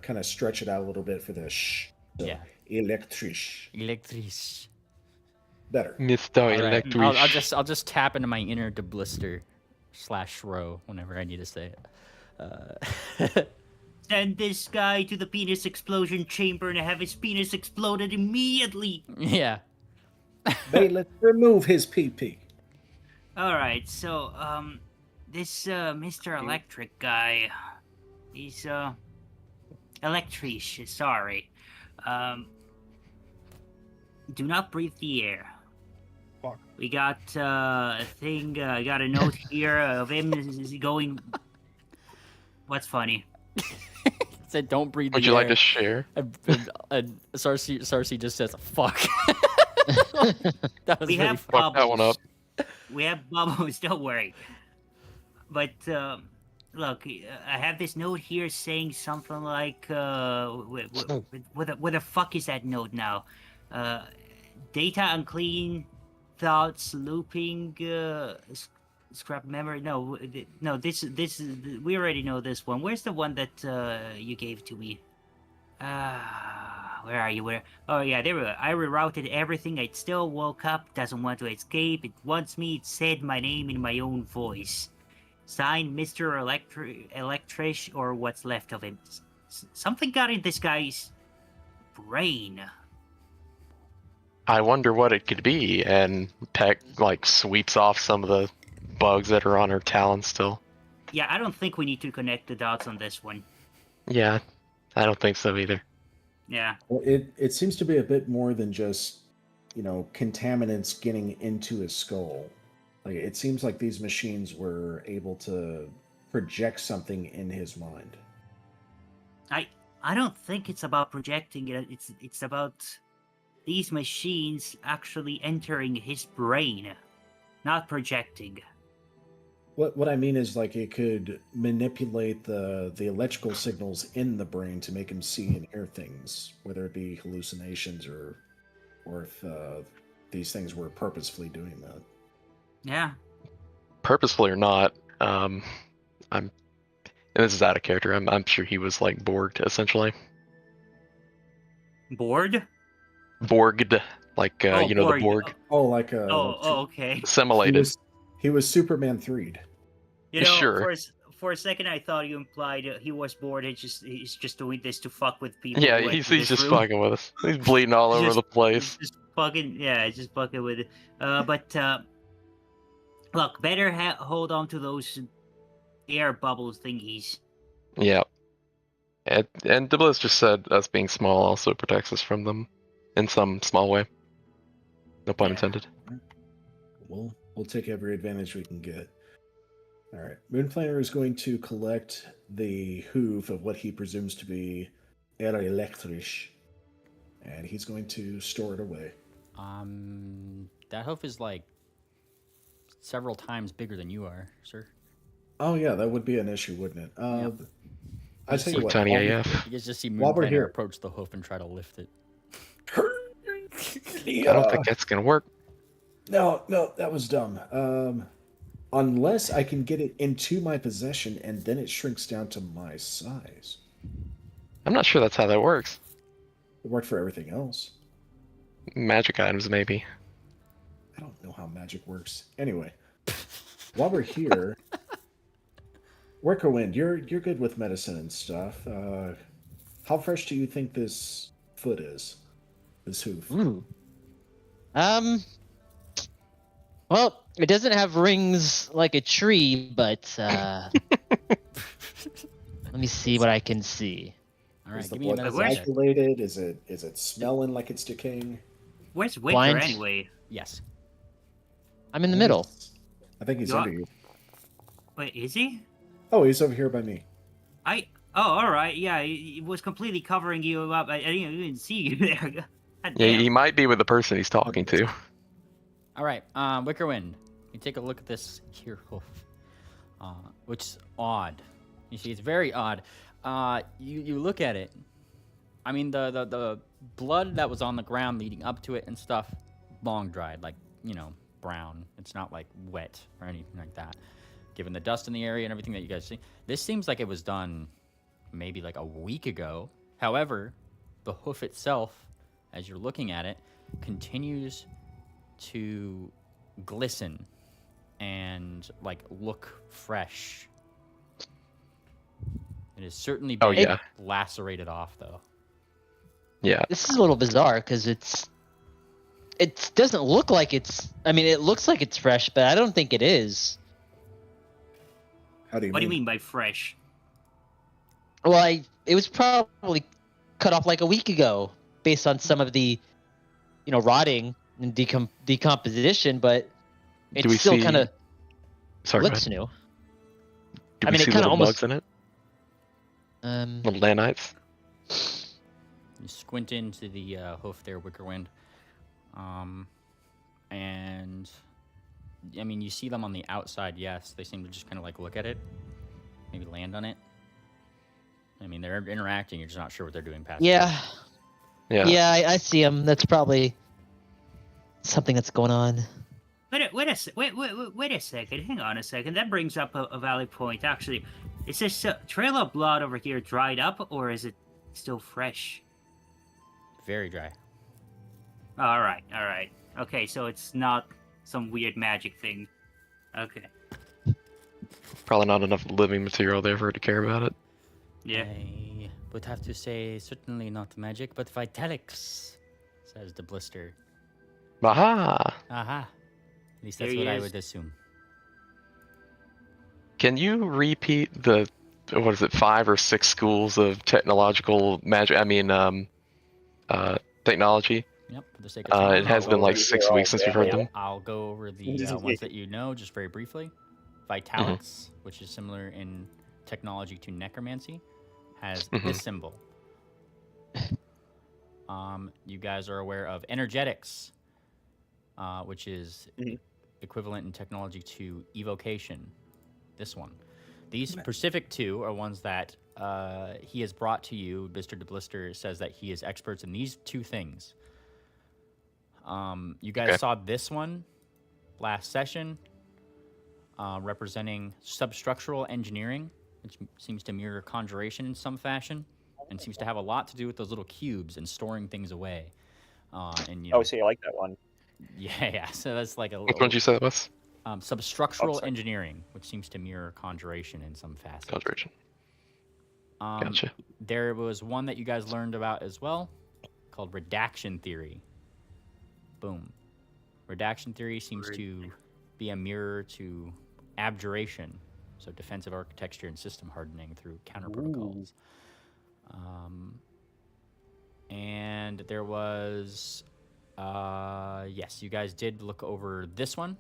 kind of stretch it out a little bit for the sh. So, Yeah. Electrisch. Electrisch. Better. Mr. All right. Electric. I'll just tap into my inner deblister /row whenever I need to say it. send this guy to the penis explosion chamber and have his penis exploded immediately. Yeah. Hey, let's remove his PP. All right, so this Mr. Electric guy, he's electric. Sorry, do not breathe the air. Fuck. We got a thing. Got a note here of him going. What's funny? Said, "Don't breathe Would the you air." like to share? Sarsi just says, "Fuck." That was We really have funny. Fuck that one up. We have bubbles. Don't worry. But look, I have this note here saying something like, "What the fuck is that note now? Data unclean, thoughts looping, scrap memory. No, no. This is we already know this one. Where's the one that you gave to me? Where are you? Where? Oh yeah, there we go. I rerouted everything. It still woke up. Doesn't want to escape. It wants me. It said my name in my own voice. Signed, Mr. Electric, or what's left of him. Something got in this guy's brain. I wonder what it could be. And Peck like sweeps off some of the bugs that are on her talon still. Yeah, I don't think we need to connect the dots on this one. Yeah, I don't think so either. Yeah. Well, it seems to be a bit more than just, contaminants getting into his skull. Like, it seems like these machines were able to project something in his mind. I don't think it's about projecting it. It's about these machines actually entering his brain, not projecting. What I mean is, like, it could manipulate the electrical signals in the brain to make him see and hear things, whether it be hallucinations or if these things were purposefully doing that. Yeah. Purposefully or not, and this is out of character. I'm sure he was like Borged essentially. Bored? Borged, like Oh, the Borg. Borg. Oh, like a Okay. Assimilated. He was Superman 3'd. Sure. For a second, I thought you implied he was bored. He's just doing this to fuck with people. Yeah, who he's enter this just room. fucking with us. He's bleeding all over the place. Just fucking just fucking with it. But look, better hold on to those air bubbles thingies. Yeah. And Diblis just said us being small also protects us from them in some small way. No pun intended. We'll take every advantage we can get. All right. Moonplaner is going to collect the hoof of what he presumes to be Air Electric, and he's going to store it away. That hoof is like several times bigger than you are, sir. Oh yeah, that would be an issue, wouldn't it? Yep. I tell you what, tiny AF. You guys just see While we're Moonplaner here- approach the hoof and try to lift it. I don't think that's gonna work. No, that was dumb. Unless I can get it into my possession and then it shrinks down to my size. I'm not sure that's how that works. It worked for everything else. Magic items, maybe. I don't know how magic works. Anyway, while we're here, Workerwind, you're good with medicine and stuff. How fresh do you think this foot is? This hoof? Ooh. Well, it doesn't have rings like a tree, but let me see what I can see. All right, Is the give me a blood medicine check. coagulated? Is it smelling like it's decaying? Where's Wicker Blind. anyway? Yes. I'm in the middle. I think he's You are- under you. Wait, is he? Oh, he's over here by me. Oh, all right. Yeah, he was completely covering you up. I didn't even see you there. God Yeah, damn. he might be with the person he's talking to. All right, Wickerwind, you take a look at this here hoof, which is odd. You see, it's very odd. You look at it. I mean, the blood that was on the ground leading up to it and stuff, long dried, like, brown. It's not like wet or anything like that. Given the dust in the area and everything that you guys see, this seems like it was done maybe like a week ago. However, the hoof itself, as you're looking at it, continues to glisten and like look fresh. It is certainly Oh, been yeah. lacerated off though. Yeah. This is a little bizarre because it's it doesn't look like it's. I mean, it looks like it's fresh, but I don't think it is. How do you What do mean? you mean by fresh? Well, it was probably cut off like a week ago, based on some of the, rotting and decomposition. But Do we it still see- kind of Sorry, go looks ahead. new. Do I we mean, it see kinda little almost- bugs in it? Little nanites? You squint into the hoof there, Wickerwind. And I mean, you see them on the outside. Yes, they seem to just kind of like look at it, maybe land on it. I mean, they're interacting. You're just not sure what they're doing past. Yeah, Yeah. yeah, I see them. That's probably something that's going on. Wait a second. Hang on a second. That brings up a valid point. Actually, is this trail of blood over here dried up, or is it still fresh? Very dry. All right. Okay, so it's not some weird magic thing. Okay. Probably not enough living material there for her to care about it. Yeah. I would have to say certainly not magic, but vitalics, says the blister. Aha! Aha. At least that's There what he I is. would assume. Can you repeat the, 5 or 6 schools of technological magic? I mean, technology. Yep. For the sake of time, It has been like 6 weeks since we've heard them. I'll go over the ones that you know just very briefly. Vitalics, which is similar in technology to necromancy, has this symbol. You guys are aware of energetics, which is equivalent in technology to evocation. This one. These specific two are ones that he has brought to you. Mr. DeBlister says that he is experts in these two things. You guys saw this one last session, representing substructural engineering, which seems to mirror conjuration in some fashion, and seems to have a lot to do with those little cubes and storing things away. And Oh, so you like that one? yeah. So that's like a Which little one did you say that was? substructural sorry. engineering, which seems to mirror conjuration in some facet. Conjuration. Gotcha. There was one that you guys learned about as well, called redaction theory. Boom. Redaction theory seems to be a mirror to abjuration, so defensive architecture and system hardening through counter protocols. And there was, yes, you guys did look over this one.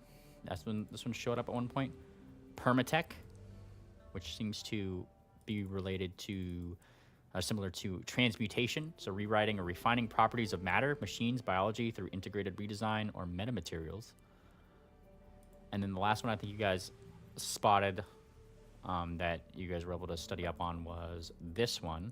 That's when this one showed up at one point. Permatech, which seems to be related to, similar to transmutation, so rewriting or refining properties of matter, machines, biology through integrated redesign or metamaterials. And then the last one I think you guys spotted that you guys were able to study up on was this one,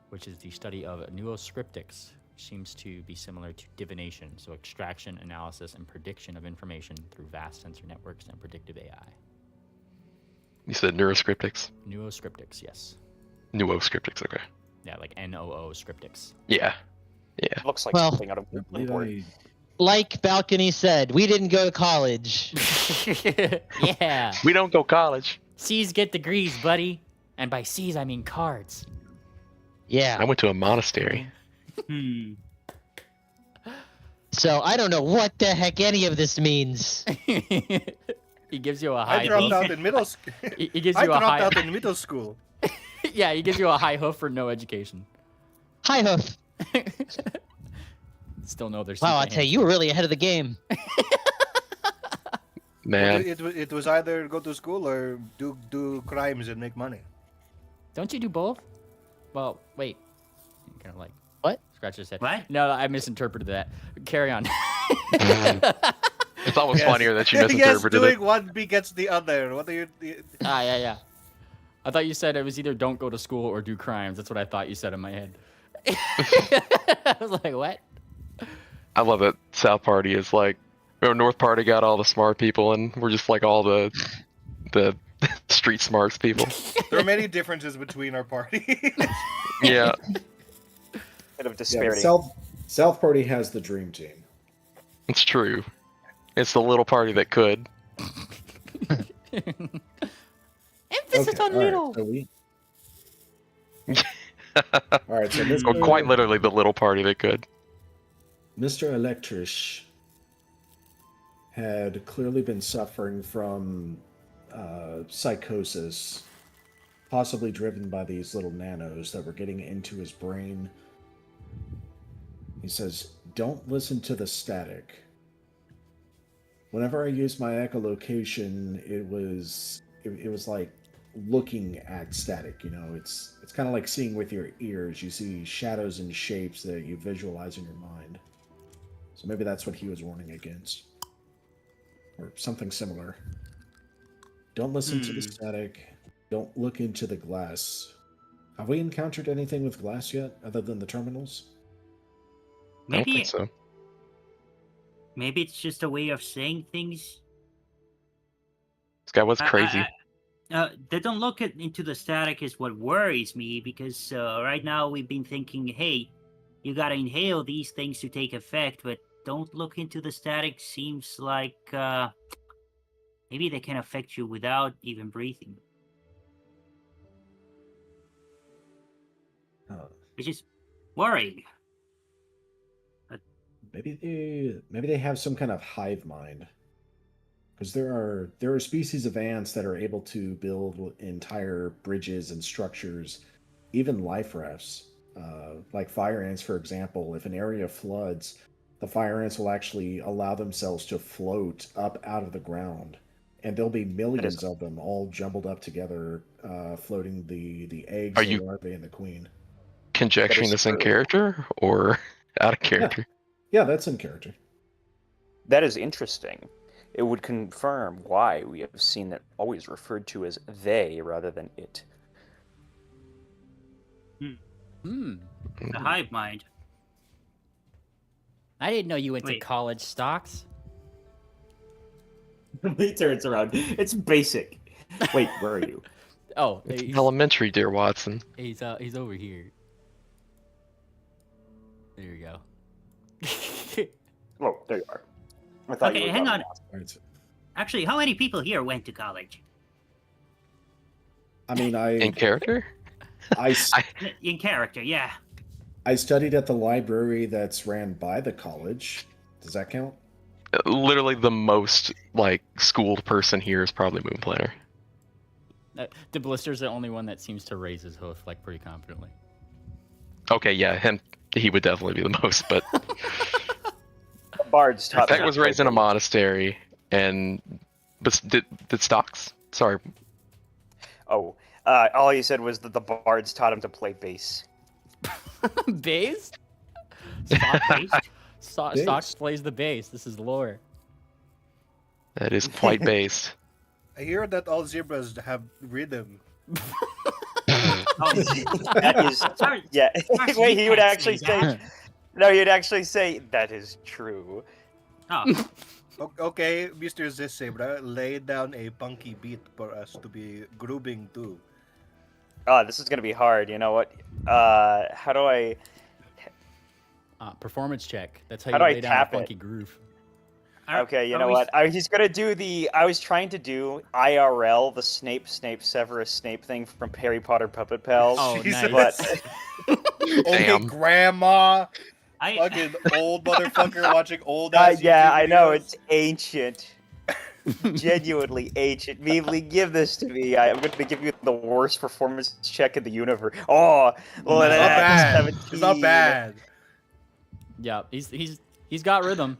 which is the study of nuoscriptics, which seems to be similar to divination, so extraction, analysis, and prediction of information through vast sensor networks and predictive AI. You said neuroscriptics? Nuoscriptics, yes. Nuoscriptics, okay. Yeah, like NOO scriptics. Yeah. Yeah. Looks like Well, something out of I believe Woodward. Like Balcony said, we didn't go to college. Yeah. We don't go college. C's get degrees, buddy. And by C's, I mean cards. I Yeah. went to a monastery. So I don't know what the heck any of this means. He gives you a high I dropped hoof. out in middle school. He gives I you a dropped high. out in middle school. Yeah, he gives you a high hoof for no education. Hi, Hoof. Still know there's. Wow, I tell you, you were really ahead of the game. Man. It was either go to school or do crimes and make money. Don't you do both? Well, wait. Kind of like What? Scratch his head. What? No, I misinterpreted that. Carry on. I thought it was funnier that you yes, misinterpreted doing it. one begets the other. What are you? Yeah. I thought you said it was either don't go to school or do crimes. That's what I thought you said in my head. I was like, what? I love that South Party is like, North Party got all the smart people, and we're just like all the street smarts people. There are many differences between our party. Yeah. Bit of Yeah, disparity. South Party has the dream team. It's true. It's the little party that could. Emphasis on all right, little. so all right, so this Or quite literally the little party that could. Mr. Electrish had clearly been suffering from psychosis, possibly driven by these little nanos that were getting into his brain. He says, don't listen to the static. Whenever I used my echolocation, it was like looking at static. You know, it's kind of like seeing with your ears. You see shadows and shapes that you visualize in your mind. So maybe that's what he was warning against, or something similar. Don't listen to the static. Don't look into the glass. Have we encountered anything with glass yet, other than the terminals? I don't think so. Maybe it's just a way of saying things. This guy was crazy. They don't look into the static is what worries me, because right now we've been thinking, hey, you gotta inhale these things to take effect, but don't look into the static seems like maybe they can affect you without even breathing. Which is worrying. Maybe they have some kind of hive mind, because there are species of ants that are able to build entire bridges and structures, even life rafts. Like fire ants, for example. If an area floods, the fire ants will actually allow themselves to float up out of the ground, and there'll be millions of them all jumbled up together, floating the eggs, the larvae, and the queen. Conjecturing this in character or out of character? Yeah, that's in character. That is interesting. It would confirm why we have seen it always referred to as they rather than it. The hive mind. I didn't know you went to college, Stocks. He turns around. It's basic. Wait, where are you? Oh, it's elementary, dear Watson. He's over here. There you go. Oh, there you are. I thought you were hang on. Right. Actually, how many people here went to college? I mean, in character? In character, yeah. I studied at the library that's ran by the college. Does that count? Literally the most schooled person here is probably Moonplaner. The Blister's the only one that seems to raise his hoof pretty confidently. Okay, yeah, him. He would definitely be the most, but Bard's taught Peck was raised in a monastery, but did Stocks? Sorry. Oh, all he said was that the Bards taught him to play bass. Bass? Stocks plays the bass. This is lore. That is quite based. I hear that all zebras have rhythm. That is, yeah. Wait, he would actually say. No, he'd actually say that is true. Oh. Okay, Mr. Zebra, lay down a punky beat for us to be grooving to. Oh, this is gonna be hard. You know what? How do I? Performance check. That's how you lay down a funky groove. Okay, you know what? He's gonna do the. I was trying to do IRL, the Snape Severus Snape thing from Harry Potter Puppet Pals. Oh, nice. But okay, Grandma. Fucking old motherfucker watching old ass. Yeah, I know it's ancient. Genuinely ancient. Meanly, give this to me. I'm going to give you the worst performance check in the universe. Oh, not bad. It's not bad. Yeah, he's got rhythm.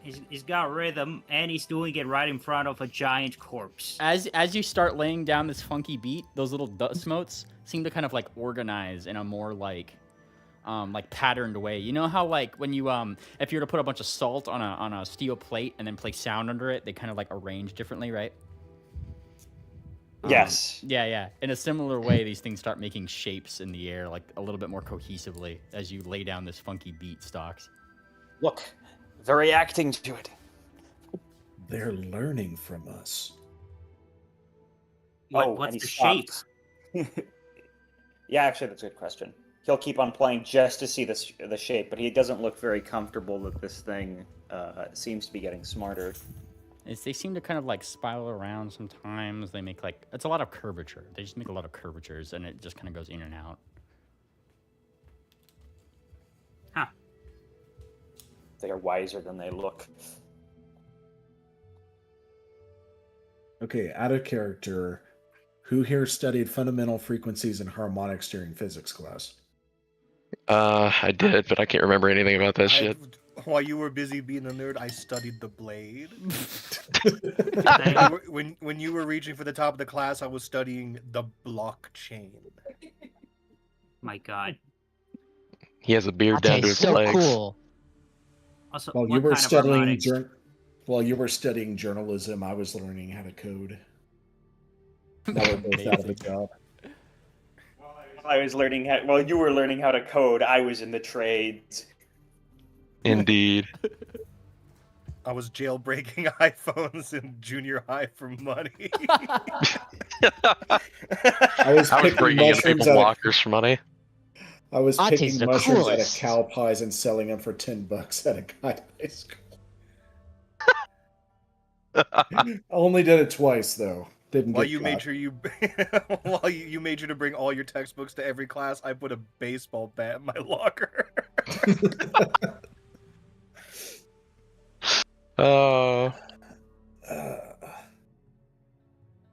He's got rhythm, and he's doing it right in front of a giant corpse. As you start laying down this funky beat, those little dust motes seem to kind of organize in a more patterned way. You know how when you if you were to put a bunch of salt on a steel plate and then play sound under it, they kind of arrange differently, right? Yes. Yeah. In a similar way, these things start making shapes in the air a little bit more cohesively as you lay down this funky beat, Stocks. Look, they're reacting to it. They're learning from us. What's the shape? Yeah, actually, that's a good question. He'll keep on playing just to see the shape, but he doesn't look very comfortable that this thing seems to be getting smarter. They seem to kind of spiral around sometimes. They make it's a lot of curvature. They just make a lot of curvatures, and it just kind of goes in and out. Huh. They are wiser than they look. Okay, out of character, who here studied fundamental frequencies and harmonics during physics class? I did, but I can't remember anything about that shit. While you were busy being a nerd, I studied the blade. when you were reaching for the top of the class, I was studying the blockchain. My God. He has a beard down to his so legs. Cool. Also, While what you were kind of studying harmonics? while you were studying journalism, I was learning how to code. Now we're both out of a job. I was learning how. Well, you were learning how to code. I was in the trades. Indeed. I was jailbreaking iPhones in junior high for money. I was breaking into mushrooms people's out of- lockers for money. I was Auntie's picking the mushrooms out of coolest. cow pies and selling them for $10 at a guy high school. I only did it twice though. Didn't While get you caught. made sure while you made sure to bring all your textbooks to every class, I put a baseball bat in my locker. Oh.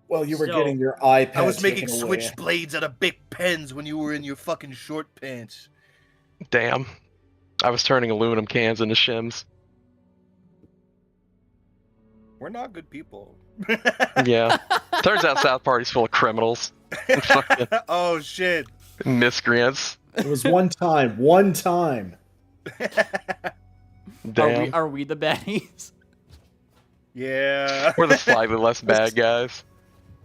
Well, you were So- getting your iPad. I was making taken away. switchblades out of big pens when you were in your fucking short pants. Damn. I was turning aluminum cans into shims. We're not good people. Yeah. Turns out South Party's full of criminals. Fucking Oh shit. miscreants. It was one time. One time. Damn. Are we the baddies? Yeah. We're the slightly less bad guys.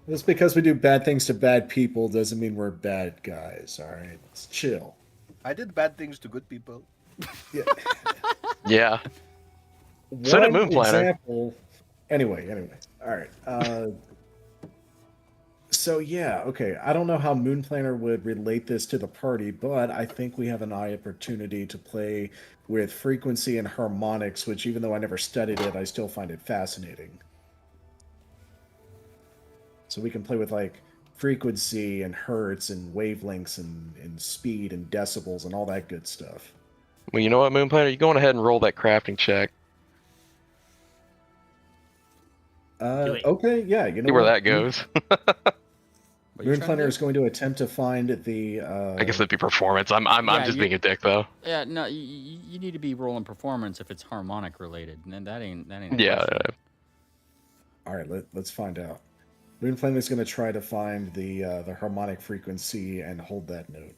Just because we do bad things to bad people doesn't mean we're bad guys. All right, let's chill. I did bad things to good people. Yeah. Yeah. So did One Moon Planner. example- Anyway. All right. So yeah, okay. I don't know how Moon Planner would relate this to the party, but I think we have an opportunity to play with frequency and harmonics, which even though I never studied it, I still find it fascinating. So we can play with like frequency and hertz and wavelengths and speed and decibels and all that good stuff. Well, you know what, Moon Planner? You going ahead and roll that crafting check. Do it. Okay, yeah, you know See where what? that goes. What are you Moon trying to Planner do? is going to attempt to find the. I guess that'd be performance. I'm Yeah, just you- being a dick though. Yeah, no, you need to be rolling performance if it's harmonic related, and that ain't. The Yeah. question. All right, let's find out. Moon Planner is going to try to find the harmonic frequency and hold that note.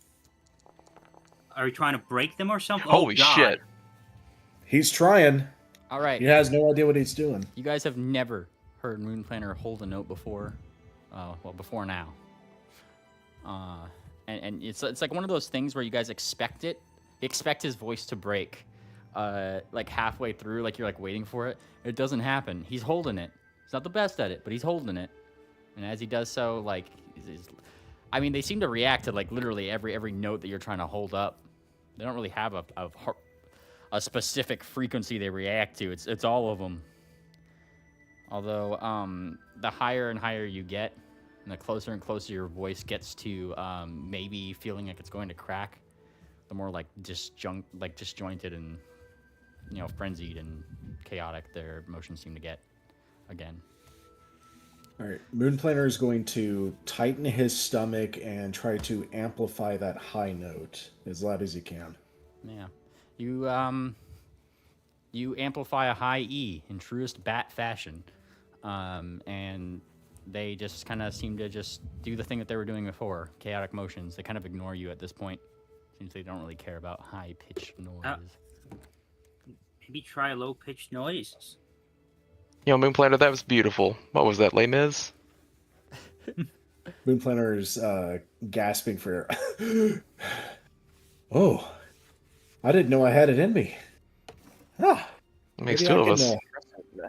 Are we trying to break them or something? Holy oh, God. shit. He's trying. All right. He has no idea what he's doing. You guys have never heard Moon Planner hold a note before. Well, before now. And it's like one of those things where you guys expect it. You expect his voice to break, like halfway through, like you're like waiting for it. It doesn't happen. He's holding it. He's not the best at it, but he's holding it. And as he does so, like, I mean, they seem to react to like literally every note that you're trying to hold up. They don't really have a specific frequency they react to. It's all of them. Although the higher and higher you get, and the closer and closer your voice gets to maybe feeling like it's going to crack, the more like disjointed and frenzied and chaotic their motions seem to get. Again. All right, Moon Planner is going to tighten his stomach and try to amplify that high note as loud as he can. Yeah, you amplify a high E in truest bat fashion, and they just kind of seem to just do the thing that they were doing before, chaotic motions. They kind of ignore you at this point. Seems they don't really care about high-pitched noise. Maybe try low-pitched noises. Moon Planner, that was beautiful. What was that, Les Mis? Moon Planner is gasping for air. Oh, I didn't know I had it in me. Ah, Makes maybe two I of can, us.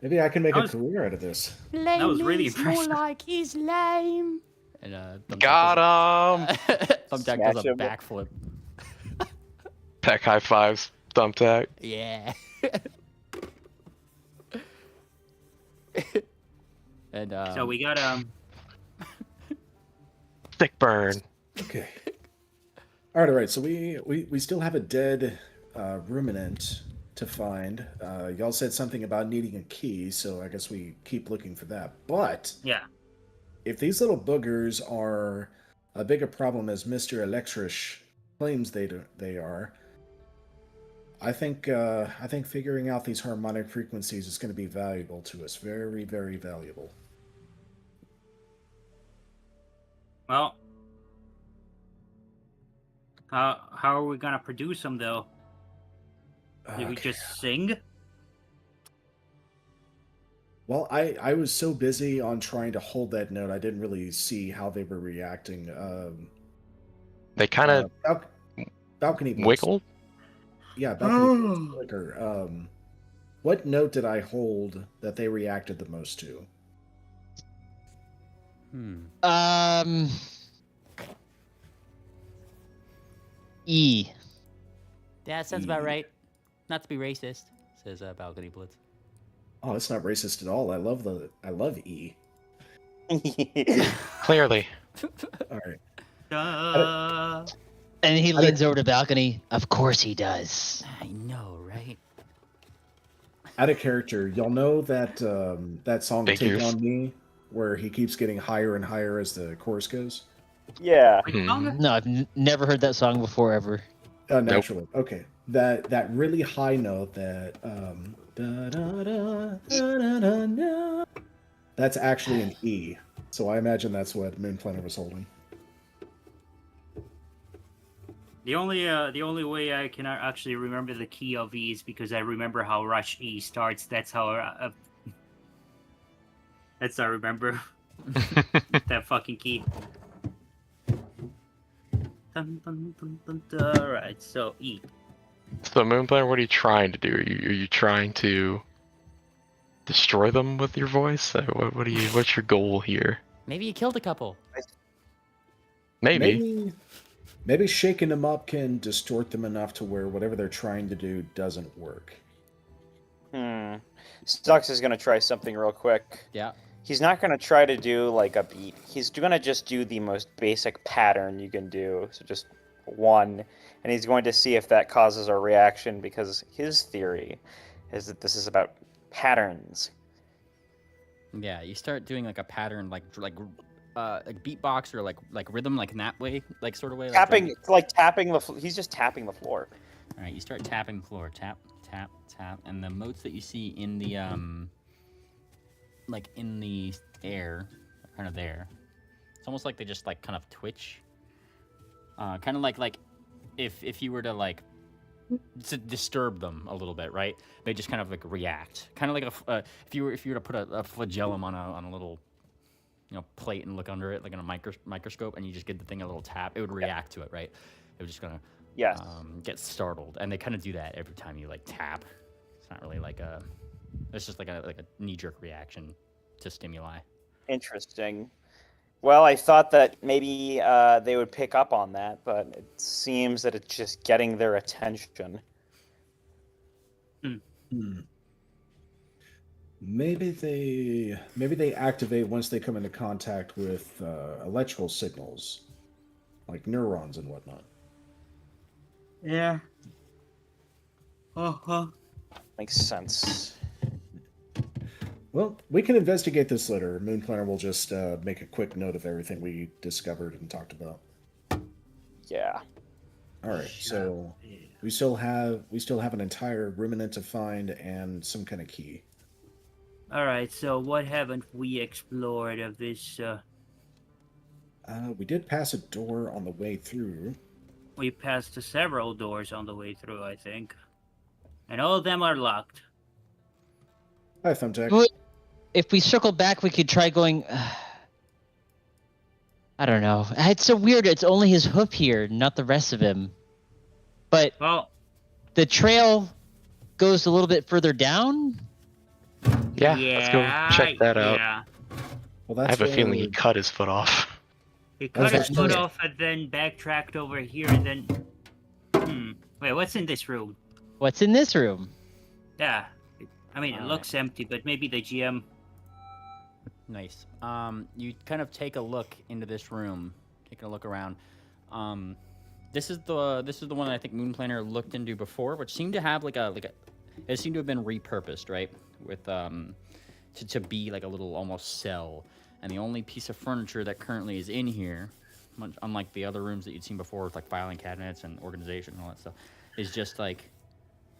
Maybe I can make That a was- career out of this. That was really impressive. like he's lame. And Got him! Thumbtack Smash does a him. backflip. Peck high fives. Thumbtack. Yeah. And So we got Stick burn. Okay. All right. So we still have a dead ruminant to find. Y'all said something about needing a key, so I guess we keep looking for that. But Yeah. if these little boogers are a bigger problem as Mr. Electrish claims they are, I think figuring out these harmonic frequencies is going to be valuable to us. Very, very valuable. Well, how are we gonna produce them though? Did we just sing? Well, I was so busy on trying to hold that note, I didn't really see how they were reacting. They kind of balcony blitz. wiggled. Yeah, balcony flicker. What note did I hold that they reacted the most to? E. That sounds about right. Not to be racist, says Balcony Blitz. Oh, it's not racist at all. I love E. Clearly. All right. And he leans over to balcony. Of course he does. I know, right? Out of character, y'all know that that song Figures. "Take on Me," where he keeps getting higher and higher as the chorus goes. Yeah. No, I've never heard that song before ever. Naturally. Nope. Okay. That really high note that da, da, da, da, da, da, that's actually an E. So I imagine that's what Moon Planet was holding. The only way I can actually remember the key of E is because I remember how Rush E starts. That's how I remember that fucking key. Alright, so E. So Moonplanet, what are you trying to do? Are you trying to destroy them with your voice? What's your goal here? Maybe you killed a couple. Maybe shaking them up can distort them enough to where whatever they're trying to do doesn't work. Stux is gonna try something real quick. Yeah. He's not gonna try to do like a beat. He's gonna just do the most basic pattern you can do. So just one, and he's going to see if that causes a reaction, because his theory is that this is about patterns. Yeah, you start doing like a pattern, like beatbox or like rhythm, like in that way, like sort of way. Tapping, he's just tapping the floor. All right, you start tapping the floor, tap, tap, tap, and the motes that you see in the like in the air, are kind of there. It's almost like they just like kind of twitch. Kind of like if you were to like to disturb them a little bit, right? They just kind of like react, kind of like if you were to put a flagellum on a little, plate and look under it like in a microscope, and you just give the thing a little tap, it would react to it, right? It was just gonna get startled, and they kind of do that every time you like tap. It's not really like it's just like a knee-jerk reaction to stimuli. Interesting. Well, I thought that maybe they would pick up on that, but it seems that it's just getting their attention. Maybe they activate once they come into contact with electrical signals, like neurons and whatnot. Yeah. Makes sense. Well, we can investigate this later. Moon Planner will just make a quick note of everything we discovered and talked about. Yeah. All right. So we still have an entire ruminant to find and some kind of key. All right. So what haven't we explored of this? We did pass a door on the way through. We passed several doors on the way through, I think, and all of them are locked. Hi, Thumbtack. But if we circle back, we could try going. I don't know. It's so weird. It's only his hoof here, not the rest of him. But the trail goes a little bit further down. Yeah, let's go check that out. Yeah. Well, I have a feeling he cut his foot off. He cut his foot off and then backtracked over here and then... Wait, what's in this room? What's in this room? Yeah. I mean, it looks empty, but maybe the GM... Nice. You kind of take a look into this room, taking a look around. This is the one that I think Moon Planner looked into before, which seemed to have like a It seemed to have been repurposed, right? With to be like a little almost cell. And the only piece of furniture that currently is in here, unlike the other rooms that you'd seen before with like filing cabinets and organization and all that stuff, is just like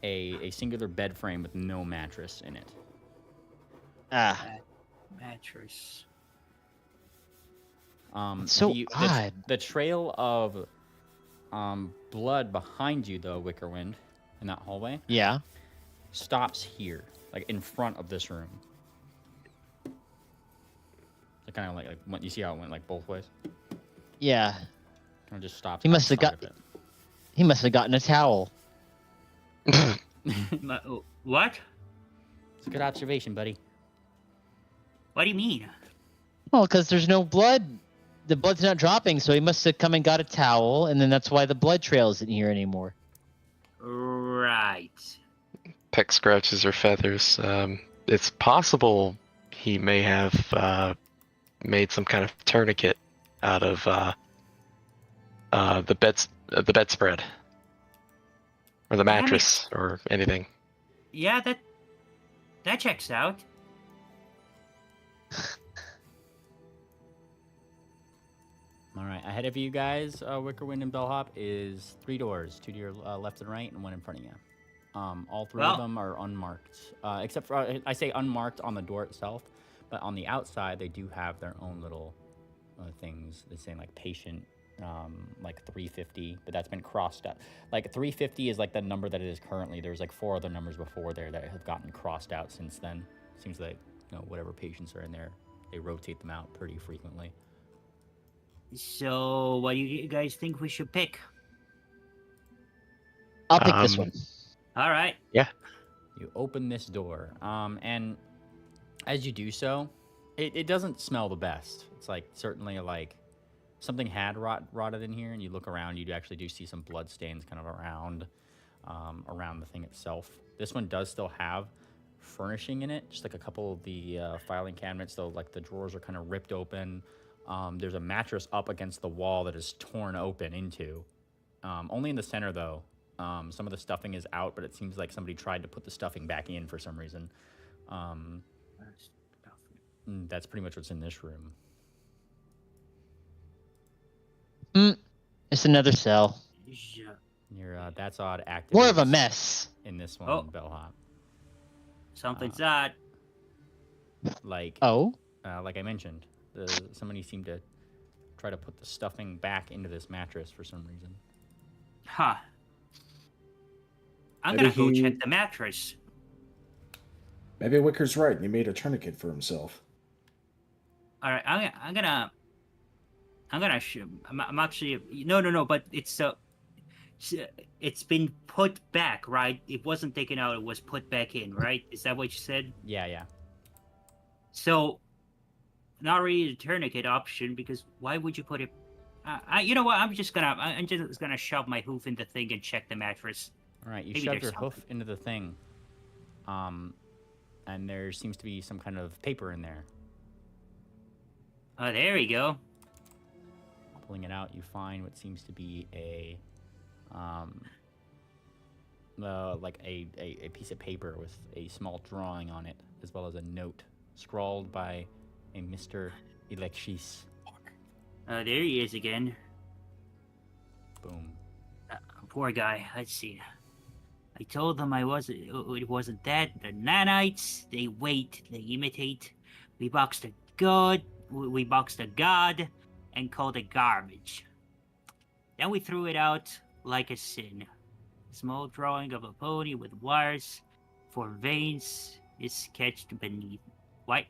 a singular bed frame with no mattress in it. Mattress. So odd. The trail of blood behind you, though, Wickerwind, in that hallway, stops here, like in front of this room. It kind of like when you see how it went like both ways. Yeah. Kind of just stops. He must have gotten a towel. What? It's a good observation, buddy. What do you mean? Well, because there's no blood. The blood's not dropping, so he must have come and got a towel, and then that's why the blood trail isn't here anymore. Right. Peck scratches her feathers. It's possible he may have made some kind of tourniquet out of the bedspread or the mattress or anything. Yeah, that checks out. All right, ahead of you guys, Wickerwind and Bellhop, is 3 doors, 2 to your left and right, and 1 in front of you. All 3 of them are unmarked, except for, I say unmarked on the door itself, but on the outside, they do have their own little things. They say like patient, like 350, but that's been crossed out. Like 350 is like the number that it is currently. There's like 4 other numbers before there that have gotten crossed out since then. Seems like, whatever patients are in there, they rotate them out pretty frequently. So, what do you guys think we should pick? I'll pick this one. All right. Yeah. You open this door, and as you do so, it doesn't smell the best. It's like certainly like something had rotted in here, and you look around, you actually do see some blood stains kind of around the thing itself. This one does still have furnishing in it, just like a couple of the filing cabinets, though, like the drawers are kind of ripped open. There's a mattress up against the wall that is torn open into. Only in the center, though. Some of the stuffing is out, but it seems like somebody tried to put the stuffing back in for some reason. That's pretty much what's in this room. It's another cell. Your That's Odd activates. More of a mess. In this one, Bellhop. Something's odd. Like I mentioned, somebody seemed to try to put the stuffing back into this mattress for some reason. Huh. I'm gonna go check the mattress. Maybe Wicker's right, and he made a tourniquet for himself. All right, I'm actually no, but it's been put back, right? It wasn't taken out; it was put back in, right? Is that what you said? Yeah. So, not really the tourniquet option, because why would you put it? You know what? I'm just gonna shove my hoof in the thing and check the mattress. All right, you shove your hoof into the thing, and there seems to be some kind of paper in there. Oh, there we go. Pulling it out, you find what seems to be a piece of paper with a small drawing on it, as well as a note scrawled by a Mr. Alexis. There he is again. Boom. Poor guy. Let's see. I told them it wasn't that. The nanites, they wait, they imitate. We boxed a god, and called it garbage. Then we threw it out like a sin. Small drawing of a pony with wires for veins is sketched beneath. What?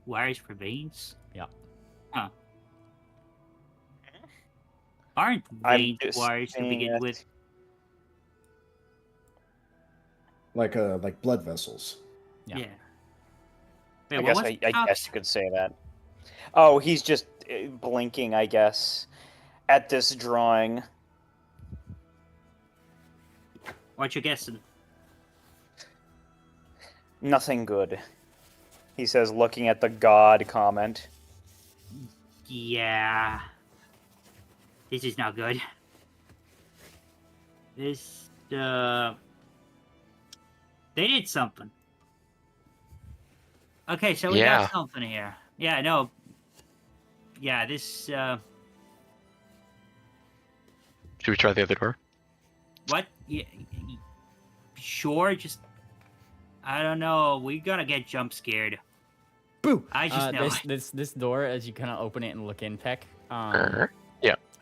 Wires for veins? Yeah. Huh. Aren't veins wires to begin with? Like blood vessels. Yeah. Wait, I guess you could say that. Oh, he's just blinking, I guess, at this drawing. What you guessing? Nothing good. He says, looking at the god comment. Yeah. This is not good. They did something. Okay, so we Yeah. got something here. Yeah, no. Yeah, this. Should we try the other door? What? Yeah, sure. Just. I don't know. We're gonna get jump scared. Boo! I just know. This door, as you kind of open it and look in, Peck. Yeah.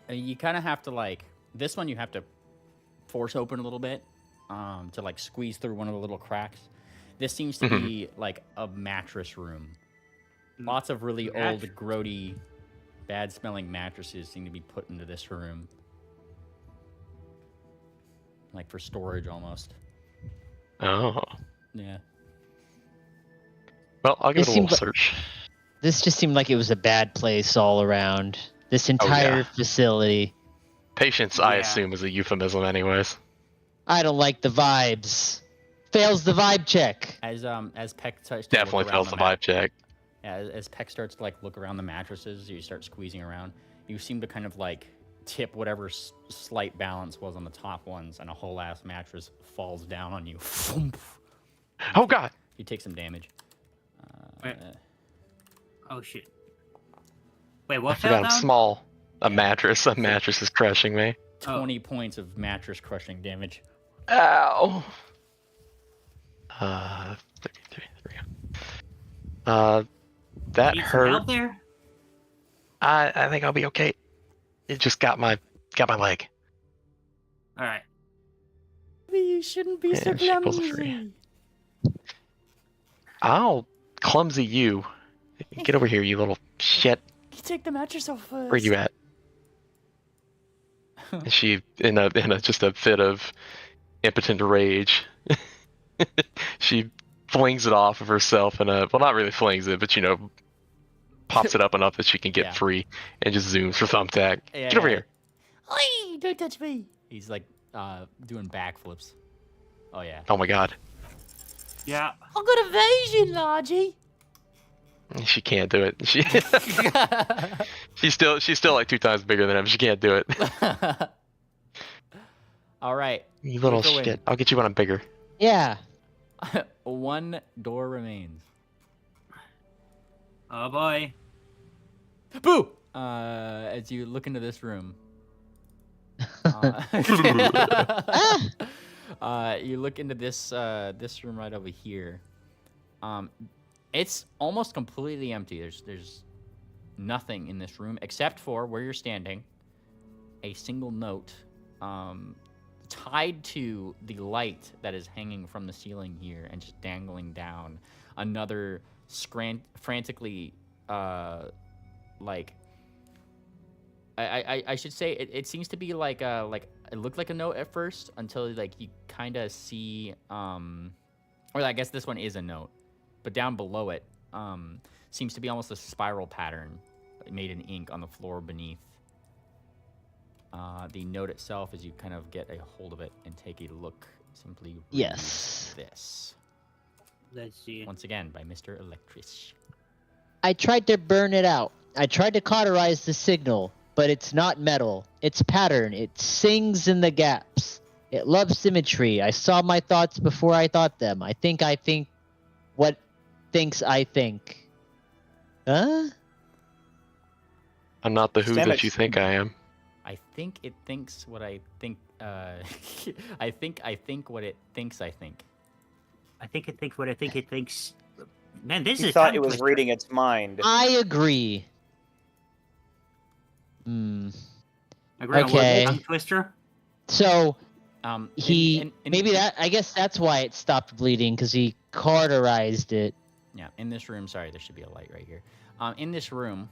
You kind of have to like this one. You have to force open a little bit to like squeeze through one of the little cracks. This seems to be like a mattress room. Lots of really old, grody, bad-smelling mattresses seem to be put into this room, like for storage almost. Oh. Yeah. Well, I'll give it a little seemed search. This just seemed like it was a bad place all around. This entire facility. Patience, I assume, is a euphemism, anyways. I don't like the vibes. Fails the vibe check. As Peck starts to Definitely look around fails the vibe check. As Peck starts to like look around the mattresses, you start squeezing around. You seem to kind of like tip whatever slight balance was on the top ones, and a whole ass mattress falls down on you. Oh god! You take some damage. Oh shit! Wait, what? I forgot I'm small. A mattress is crushing me. 20 points of mattress crushing damage. Ow! 33. There we go. That Need some hurt. help there? I think I'll be okay. It just got my leg. All right. You shouldn't be so she pulls it free. clumsy. I'll clumsy you. Get over here, you little shit. You take the mattress off first. Where are you at? And she, in a just a fit of impotent rage, she flings it off of herself and well, not really flings it, but pops it up enough that she can get free and just zooms for thumbtack. Yeah, Get over here. Oi, don't touch me. He's like doing backflips. Oh yeah. Oh my god. Yeah. I've got evasion, Largy. She can't do it. She's still like 2 times bigger than him. She can't do it. All right. You little Go in. shit. I'll get you when I'm bigger. Yeah. One door remains. Oh boy. Boo! As you look into this room, you look into this room right over here. It's almost completely empty. There's nothing in this room except for where you're standing. A single note tied to the light that is hanging from the ceiling here and just dangling down. Another frantically like I should say it seems to be like it looked like a note at first until like you kind of see or I guess this one is a note, but down below it seems to be almost a spiral pattern made in ink on the floor beneath. The note itself, as you kind of get a hold of it and take a look, simply reads this. Let's see. Once again, by Mr. Electric. I tried to burn it out. I tried to cauterize the signal, but it's not metal. It's pattern. It sings in the gaps. It loves symmetry. I saw my thoughts before I thought them. I think what thinks I think. Huh? I'm not the who that you think I am. I think it thinks what I think. I think what it thinks I think. I think it thinks what I think it thinks. Man, this You is. thought it was reading its mind. I agree. Okay. Tongue twister. So in I guess that's why it stopped bleeding, because he cauterized it. Yeah, in this room. Sorry, there should be a light right here. In this room,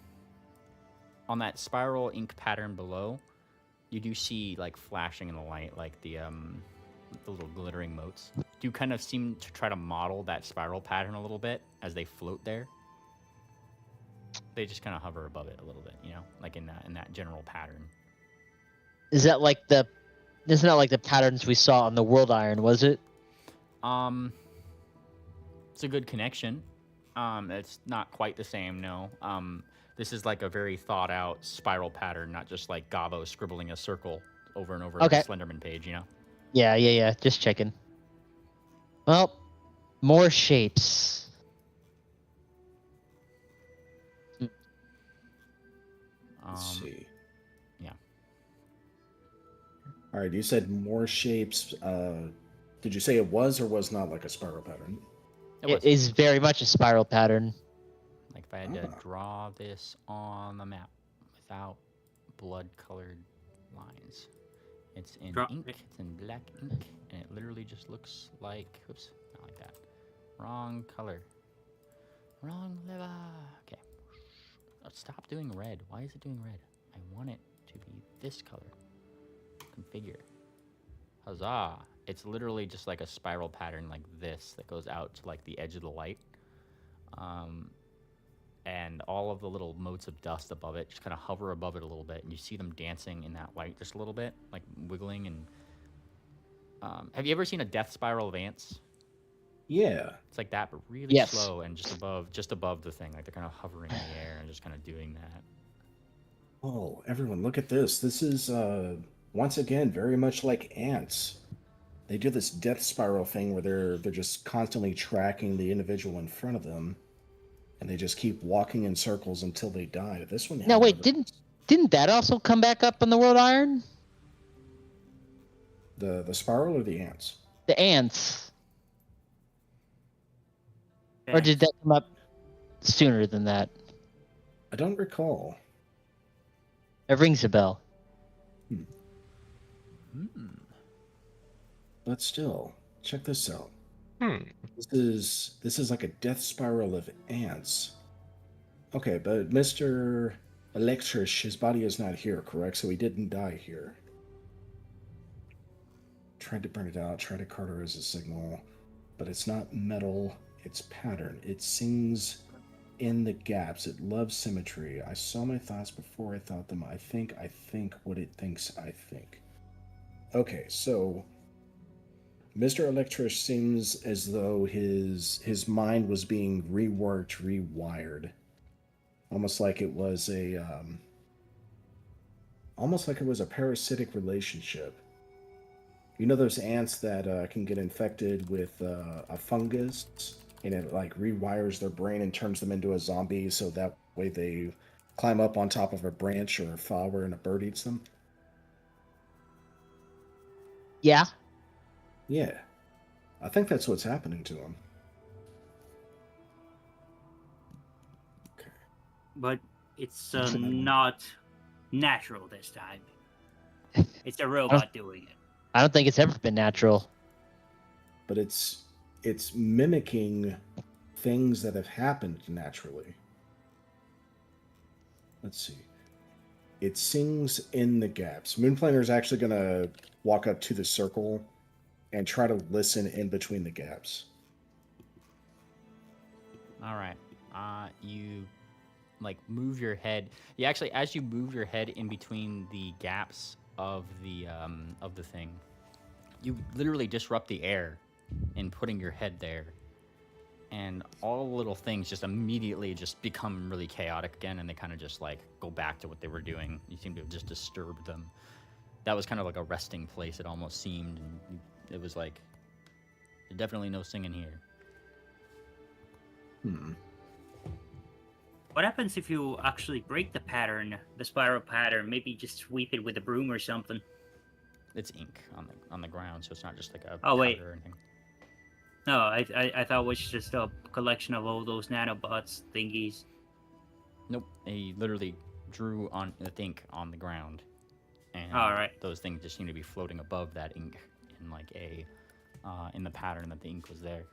on that spiral ink pattern below, you do see like flashing in the light, like the little glittering motes. Do kind of seem to try to model that spiral pattern a little bit as they float there. They just kind of hover above it a little bit, like in that general pattern. Isn't that like the patterns we saw on the World Iron, was it? It's a good connection. It's not quite the same, no. This is like a very thought out spiral pattern, not just like Gabo scribbling a circle over and over on a Slenderman page, Yeah. Just checking. Well, More shapes. Let's see. Yeah. All right, you said more shapes. Did you say it was or was not like a spiral pattern? It is very much a spiral pattern. Like if I had to draw this on the map without blood-colored lines. It's in ink, it's in black ink, and it literally just looks like, oops, not like that. Wrong color. Wrong lever. Okay. Stop doing red. Why is it doing red? I want it to be this color. Configure. Huzzah. It's literally just like a spiral pattern like this that goes out to like the edge of the light. And all of the little motes of dust above it just kind of hover above it a little bit, and you see them dancing in that light just a little bit, like wiggling. And have you ever seen a death spiral of ants? Yeah. It's like that, but really slow and just above the thing. Like they're kind of hovering in the air and just kind of doing that. Oh, everyone, look at this. This is, once again, very much like ants. They do this death spiral thing where they're just constantly tracking the individual in front of them, and they just keep walking in circles until they die. This one. No, wait, didn't that also come back up on the World Iron? The spiral or the ants? The ants. Or did that come up sooner than that? I don't recall. It rings a bell. But still, check this out. This is like a death spiral of ants. Okay, but Mr. Electrish, his body is not here, correct? So he didn't die here. Tried to burn it out, tried to cauterize a signal, but it's not metal, it's pattern. It sings in the gaps. It loves symmetry. I saw my thoughts before I thought them. I think what it thinks I think. Okay, so Mr. Electrish seems as though his mind was being reworked, rewired. Almost like it was a parasitic relationship. You know those ants that can get infected with a fungus, and it like rewires their brain and turns them into a zombie, so that way they climb up on top of a branch or a flower and a bird eats them? Yeah. Yeah. I think that's what's happening to him. Okay. But it's not natural this time. It's a robot doing it. I don't think it's ever been natural. But it's mimicking things that have happened naturally. Let's see. It sings in the gaps. Moonplaner is actually going to walk up to the circle and try to listen in between the gaps. All right. You like move your head. You actually, as you move your head in between the gaps of the thing, you literally disrupt the air in putting your head there, and all the little things just immediately just become really chaotic again, and they kind of just like go back to what they were doing. You seem to have just disturbed them. That was kind of like a resting place, it almost seemed, and it was like, there's definitely no singing here. What happens if you actually break the pattern, the spiral pattern? Maybe just sweep it with a broom or something. It's ink on the ground, so it's not just like a powder or anything. No, I thought it was just a collection of all those nanobots thingies. Nope, he literally drew on the ink on the ground, and those things just seem to be floating above that ink in like in the pattern that the ink was there.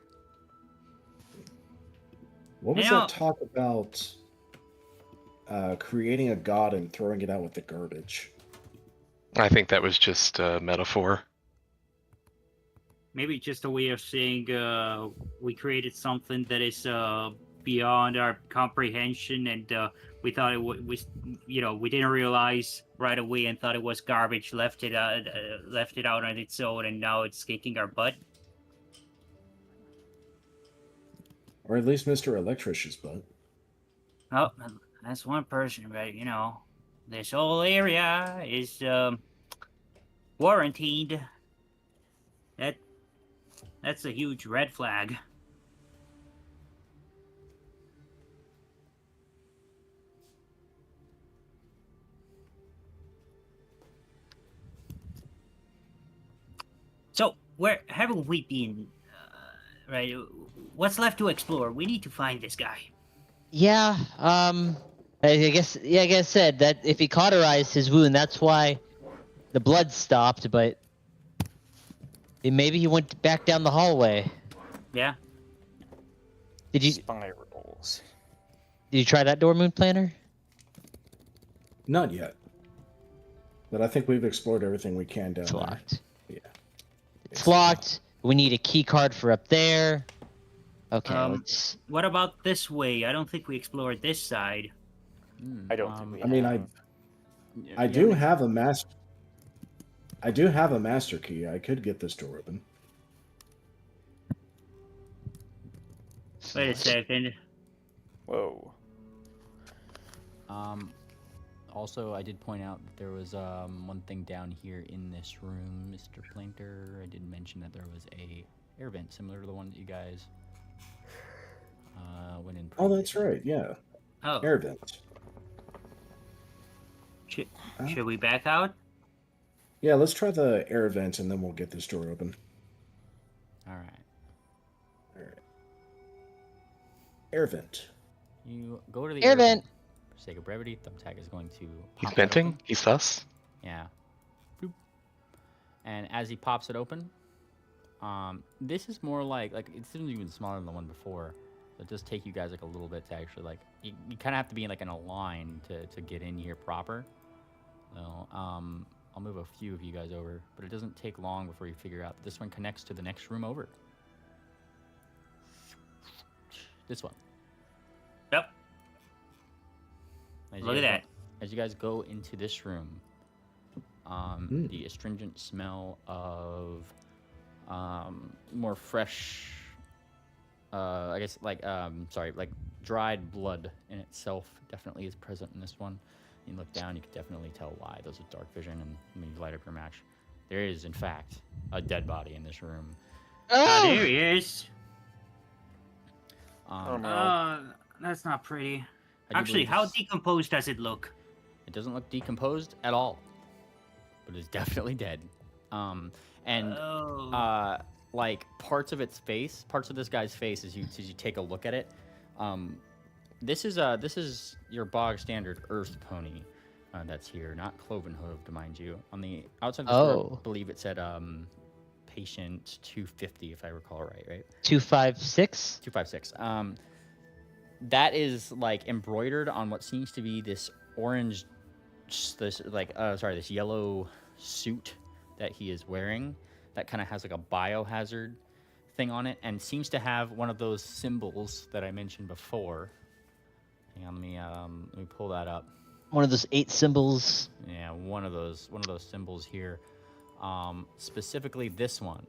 What was that talk about creating a god and throwing it out with the garbage? I think that was just a metaphor. Maybe just a way of saying we created something that is beyond our comprehension, and we thought it was, we didn't realize right away and thought it was garbage, left it out on its own, and now it's kicking our butt. Or at least Mr. Electrician's butt. Oh, that's one person, but this whole area is quarantined. That's a huge red flag. where haven't we been? Right. What's left to explore? We need to find this guy. Yeah. I guess. Yeah. Like I said, that if he cauterized his wound, that's why the blood stopped. But maybe he went back down the hallway. Yeah. Did you Spirals. Did you try that door, Moon Planner? Not yet. But I think we've explored everything we can down It's there. locked. Yeah. It's locked. We need a key card for up there. Okay, let's... What about this way? I don't think we explored this side. I don't think we I mean, I do have a master... I do have a master key. I could get this door open. Wait a second. Whoa. Also, I did point out that there was one thing down here in this room, Mr. Planter. I did mention that there was a air vent similar to the one that you guys went in. Oh, that's right. Yeah. Oh. Air vent. Should we back out? Yeah, let's try the air vent and then we'll get this door open. All right. Air vent. You go to the air vent. For sake of brevity, Thumbtack is going to He's pop venting? open. He's sus? Yeah. Boop. And as he pops it open, this is more like it's even smaller than the one before. So it does take you guys like a little bit to actually you kind of have to be in a line to get in here proper. So I'll move a few of you guys over, but it doesn't take long before you figure out that this one connects to the next room over. This one. Yep. Look at that. As you guys go into this room, the astringent smell of more fresh, I guess dried blood in itself definitely is present in this one. You look down, you can definitely tell why. Those with dark vision, and when you light up your match, there is in fact a dead body in this room. Oh, there he is. Oh no. That's not pretty. Actually, how decomposed does it look? It doesn't look decomposed at all, but it's definitely dead. Parts of its face, parts of this guy's face, as you take a look at it. This is your bog standard Earth pony that's here, not cloven hooved, mind you. On the outside of the store, I believe it said patient 250, if I recall right? 256. 256. That is embroidered on what seems to be this orange, this yellow suit that he is wearing. That kind of has a biohazard thing on it, and seems to have one of those symbols that I mentioned before. Hang on, let me pull that up. One of those 8 symbols. Yeah, one of those symbols here. Specifically this one,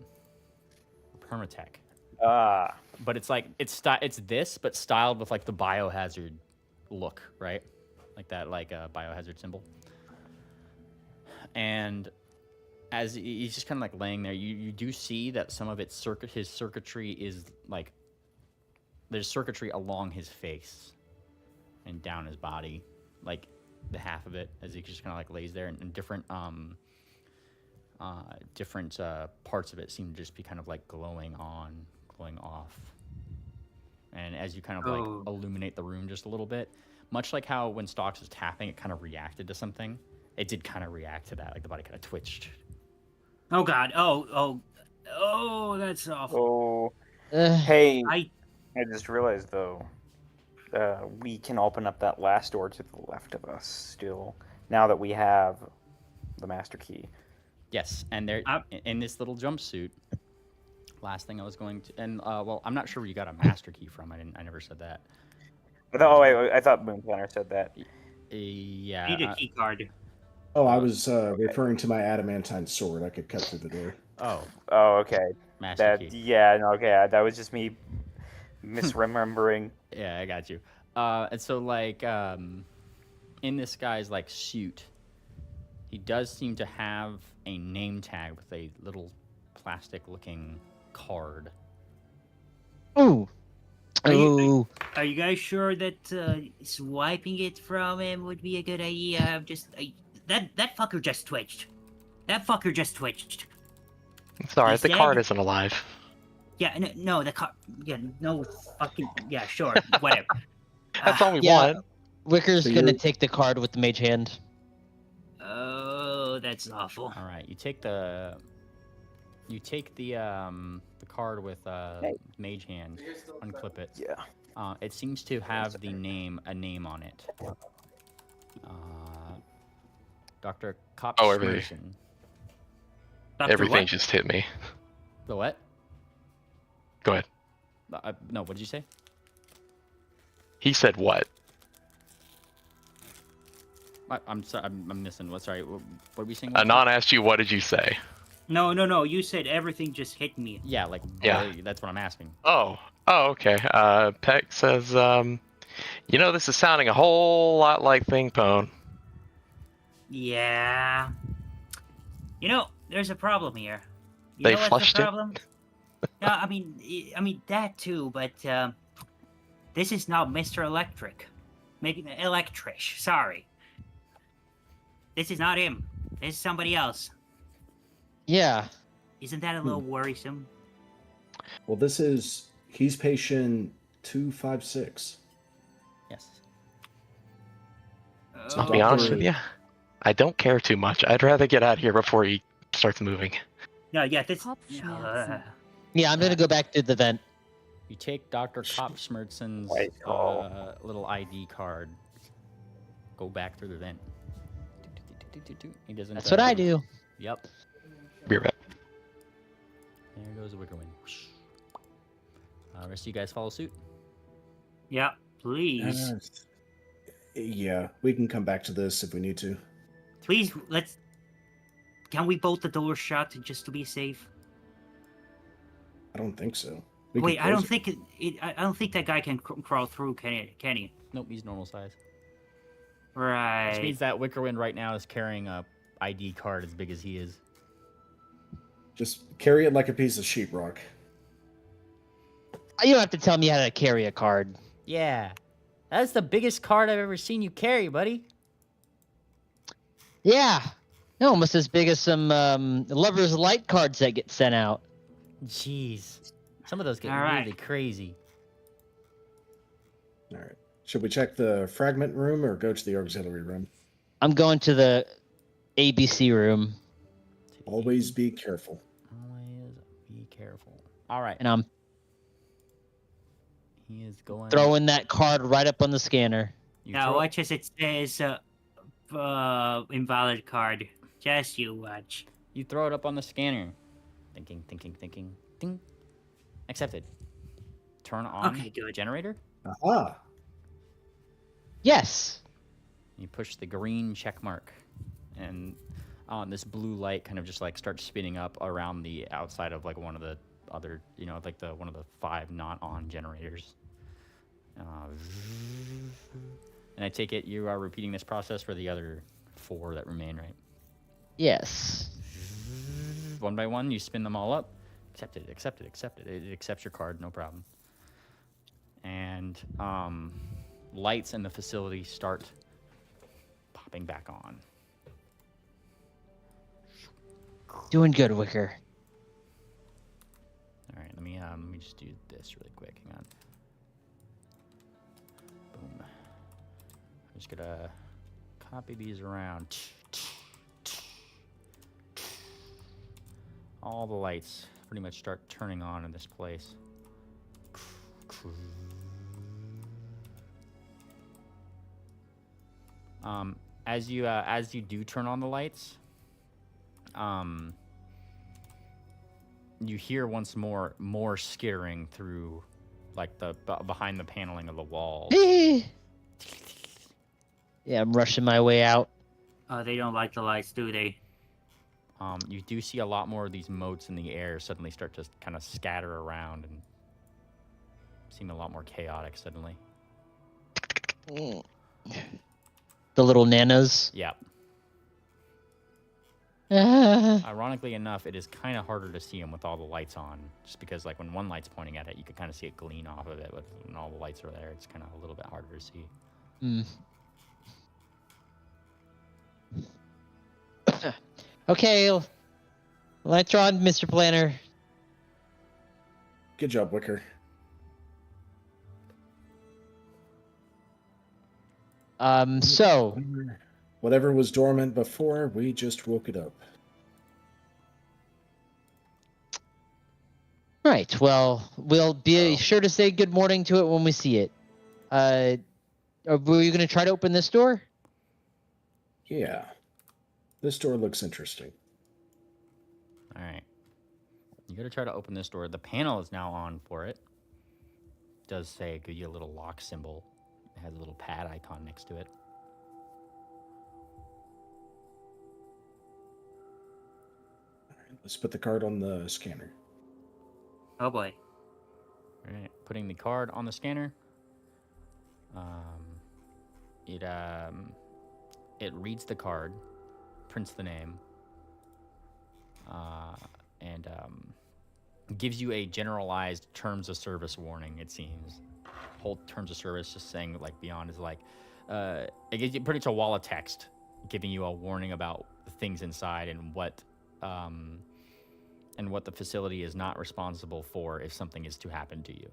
Permatech. But it's this, but styled with the biohazard look, right? Like that, biohazard symbol. And as he's just kind of laying there, you do see that some of his circuitry is there's circuitry along his face and down his body, the half of it, as he just kind of lays there, and different parts of it seem to just be kind of glowing on, glowing off. And as you kind of illuminate the room just a little bit, much like how when Stalks was tapping, it kind of reacted to something. It did kind of react to that, the body kind of twitched. Oh God! Oh, that's awful. Hey, I just realized though, we can open up that last door to the left of us still. Now that we have the master key. Yes, and they're in this little jumpsuit. Last thing I was going to, and I'm not sure where you got a master key from. I never said that. I thought Moon Planner said that. Yeah. Need a key card. Oh, I was referring to my adamantine sword. I could cut through the door. Oh, okay. Master key. Yeah, no, okay. That was just me misremembering. Yeah, I got you. And so in this guy's suit, he does seem to have a name tag with a little plastic-looking card. Ooh. Are you guys sure that swiping it from him would be a good idea? That fucker just twitched. It's alright, the Instead- card isn't alive. Yeah, no, the card. Yeah, no, fucking. Yeah, sure, whatever. That's all we Yeah. want. Wicker's So gonna you're- take the card with the mage hand. Oh, that's awful. All right, you take the card with mage hand, unclip it. Yeah. It seems to have a name on it. Dr. Kopp Oh, everything. Everything just hit me. The what? Go ahead. No, what did you say? He said what? I'm sorry, I'm missing. What? Sorry, what were we saying? Anon asked you, what did you say? No. You said everything just hit me. Yeah, Yeah. That's what I'm asking. Oh, okay. Peck says, this is sounding a whole lot like Thingpone. Yeah. There's a problem here. You They know what's flushed the it? problem? No, I mean that too, but this is not Mr. Electric. Making Electrish, sorry. This is not him. This is somebody else. Yeah. Isn't that a little worrisome? Well, he's patient 256. Yes. I'll be honest with you, I don't care too much. I'd rather get out here before he starts moving. No, yeah, this. Yeah, I'm gonna go back to the vent. You take Dr. Kopschmerzen's little ID card. Go back through the vent. He doesn't. That's what I do. Yep. Be right back. There goes the wicker wind. Rest of you guys follow suit. Yeah, please. Yeah, we can come back to this if we need to. Please, Can we bolt the door shut just to be safe? I don't think so. We can Wait, I close don't it. think I don't think that guy can crawl through. Can he? Nope, he's normal size. Right. Which means that Wickerwind right now is carrying a ID card as big as he is. Just carry it like a piece of sheetrock. You don't have to tell me how to carry a card. Yeah. That's the biggest card I've ever seen you carry, buddy. Yeah. Almost as big as some Lover's Light cards that get sent out. Jeez. Some of those get All right. really crazy. All right. Should we check the fragment room or go to the auxiliary room? I'm going to the ABC room, Always be careful. Always be careful. All right. and I'm He is going. throwing that card right up on the scanner. You Now throw- watch as it says invalid card. Just you watch. You throw it up on the scanner. Thinking. Ding. Accepted. Turn on Okay, good. generator. Aha! Yes. You push the green check mark, and this blue light kind of just like starts spinning up around the outside of like one of the other, like one of the 5 not on generators. And I take it you are repeating this process for the other 4 that remain, right? Yes. One by one, you spin them all up. Accept it. It accepts your card, no problem. And lights in the facility start popping back on. Doing good, Wicker. All right, let me just do this really quick. Hang on. Boom. I'm just gonna copy these around. All the lights pretty much start turning on in this place. As you do turn on the lights, you hear once more skittering through, like the behind the paneling of the walls. Yeah, I'm rushing my way out. They don't like the lights, do they? You do see a lot more of these motes in the air suddenly start to kind of scatter around and seem a lot more chaotic suddenly. The little nanos. Yep. Ah. Ironically enough, it is kind of harder to see them with all the lights on, just because like when one light's pointing at it, you can kind of see it gleam off of it, but when all the lights are there, it's kind of a little bit harder to see. Okay. Lights are on, Mr. Planner. Good job, Wicker. So Whatever was dormant before, we just woke it up. right. Well, we'll be sure to say good morning to it when we see it. Were you gonna try to open this door? Yeah. This door looks interesting. All right. You got to try to open this door. The panel is now on for it. It does say, give you a little lock symbol. It has a little pad icon next to it. All right, let's put the card on the scanner. Oh boy. All right. Putting the card on the scanner. It reads the card, prints the name, and gives you a generalized terms of service warning. It seems whole terms of service just saying like beyond is like it gives you pretty much a wall of text giving you a warning about the things inside and what the facility is not responsible for if something is to happen to you.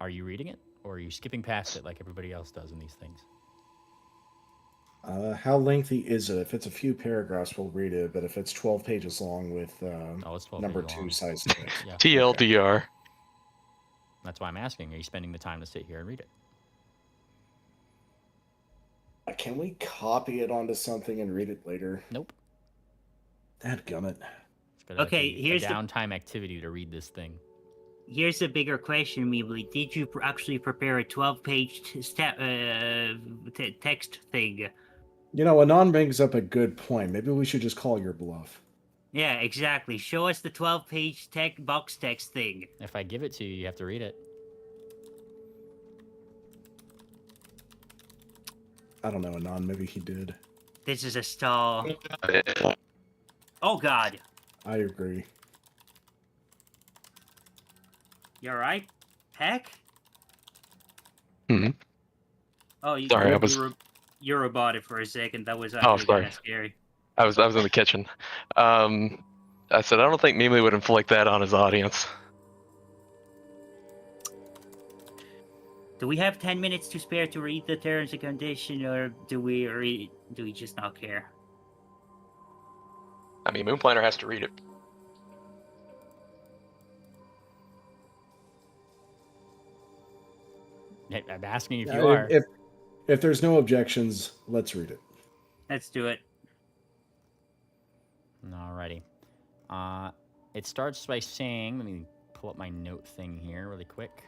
Are you reading it, or are you skipping past it like everybody else does in these things? How lengthy is it? If it's a few paragraphs, we'll read it. But if it's 12 pages long with it's 12 number pages 2 long. size text. Yeah. TLDR. That's why I'm asking. Are you spending the time to sit here and read it? Can we copy it onto something and read it later? Nope. Dadgummit. Okay, here's a downtime activity to read this thing. Here's a bigger question, Meebly. Did you actually prepare a 12-page text thing? You know, Anon brings up a good point. Maybe we should just call your bluff. Yeah, exactly. Show us the 12-page box text thing. If I give it to you, you have to read it. I don't know, Anon. Maybe he did. This is a stall. Oh, God. I agree. You alright, Heck? Hmm. Oh, you Sorry, you roboted for a second. That was Oh, actually sorry. kind of scary. I was in the kitchen. I said I don't think Mimi would inflict that on his audience. Do we have 10 minutes to spare to read the terms and conditions, or do we just not care? I mean, Moon Planner has to read it. I'm asking if you are. If there's no objections, let's read it. Let's do it. Alrighty. It starts by saying, let me pull up my note thing here really quick.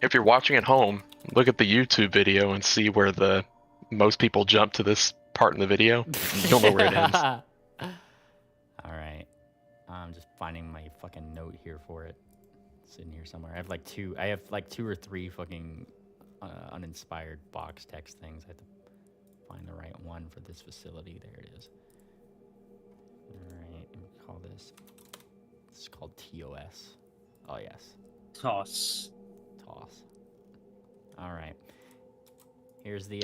If you're watching at home, look at the YouTube video and see where most people jump to this part in the video. You'll know where it ends. Alright. I'm just finding my fucking note here for it. It's in here somewhere. I have like two or three fucking uninspired box text things. I have to find the right one for this facility. There it is. Alright, let me call this. It's called TOS. Oh yes. Toss. All right. Here's the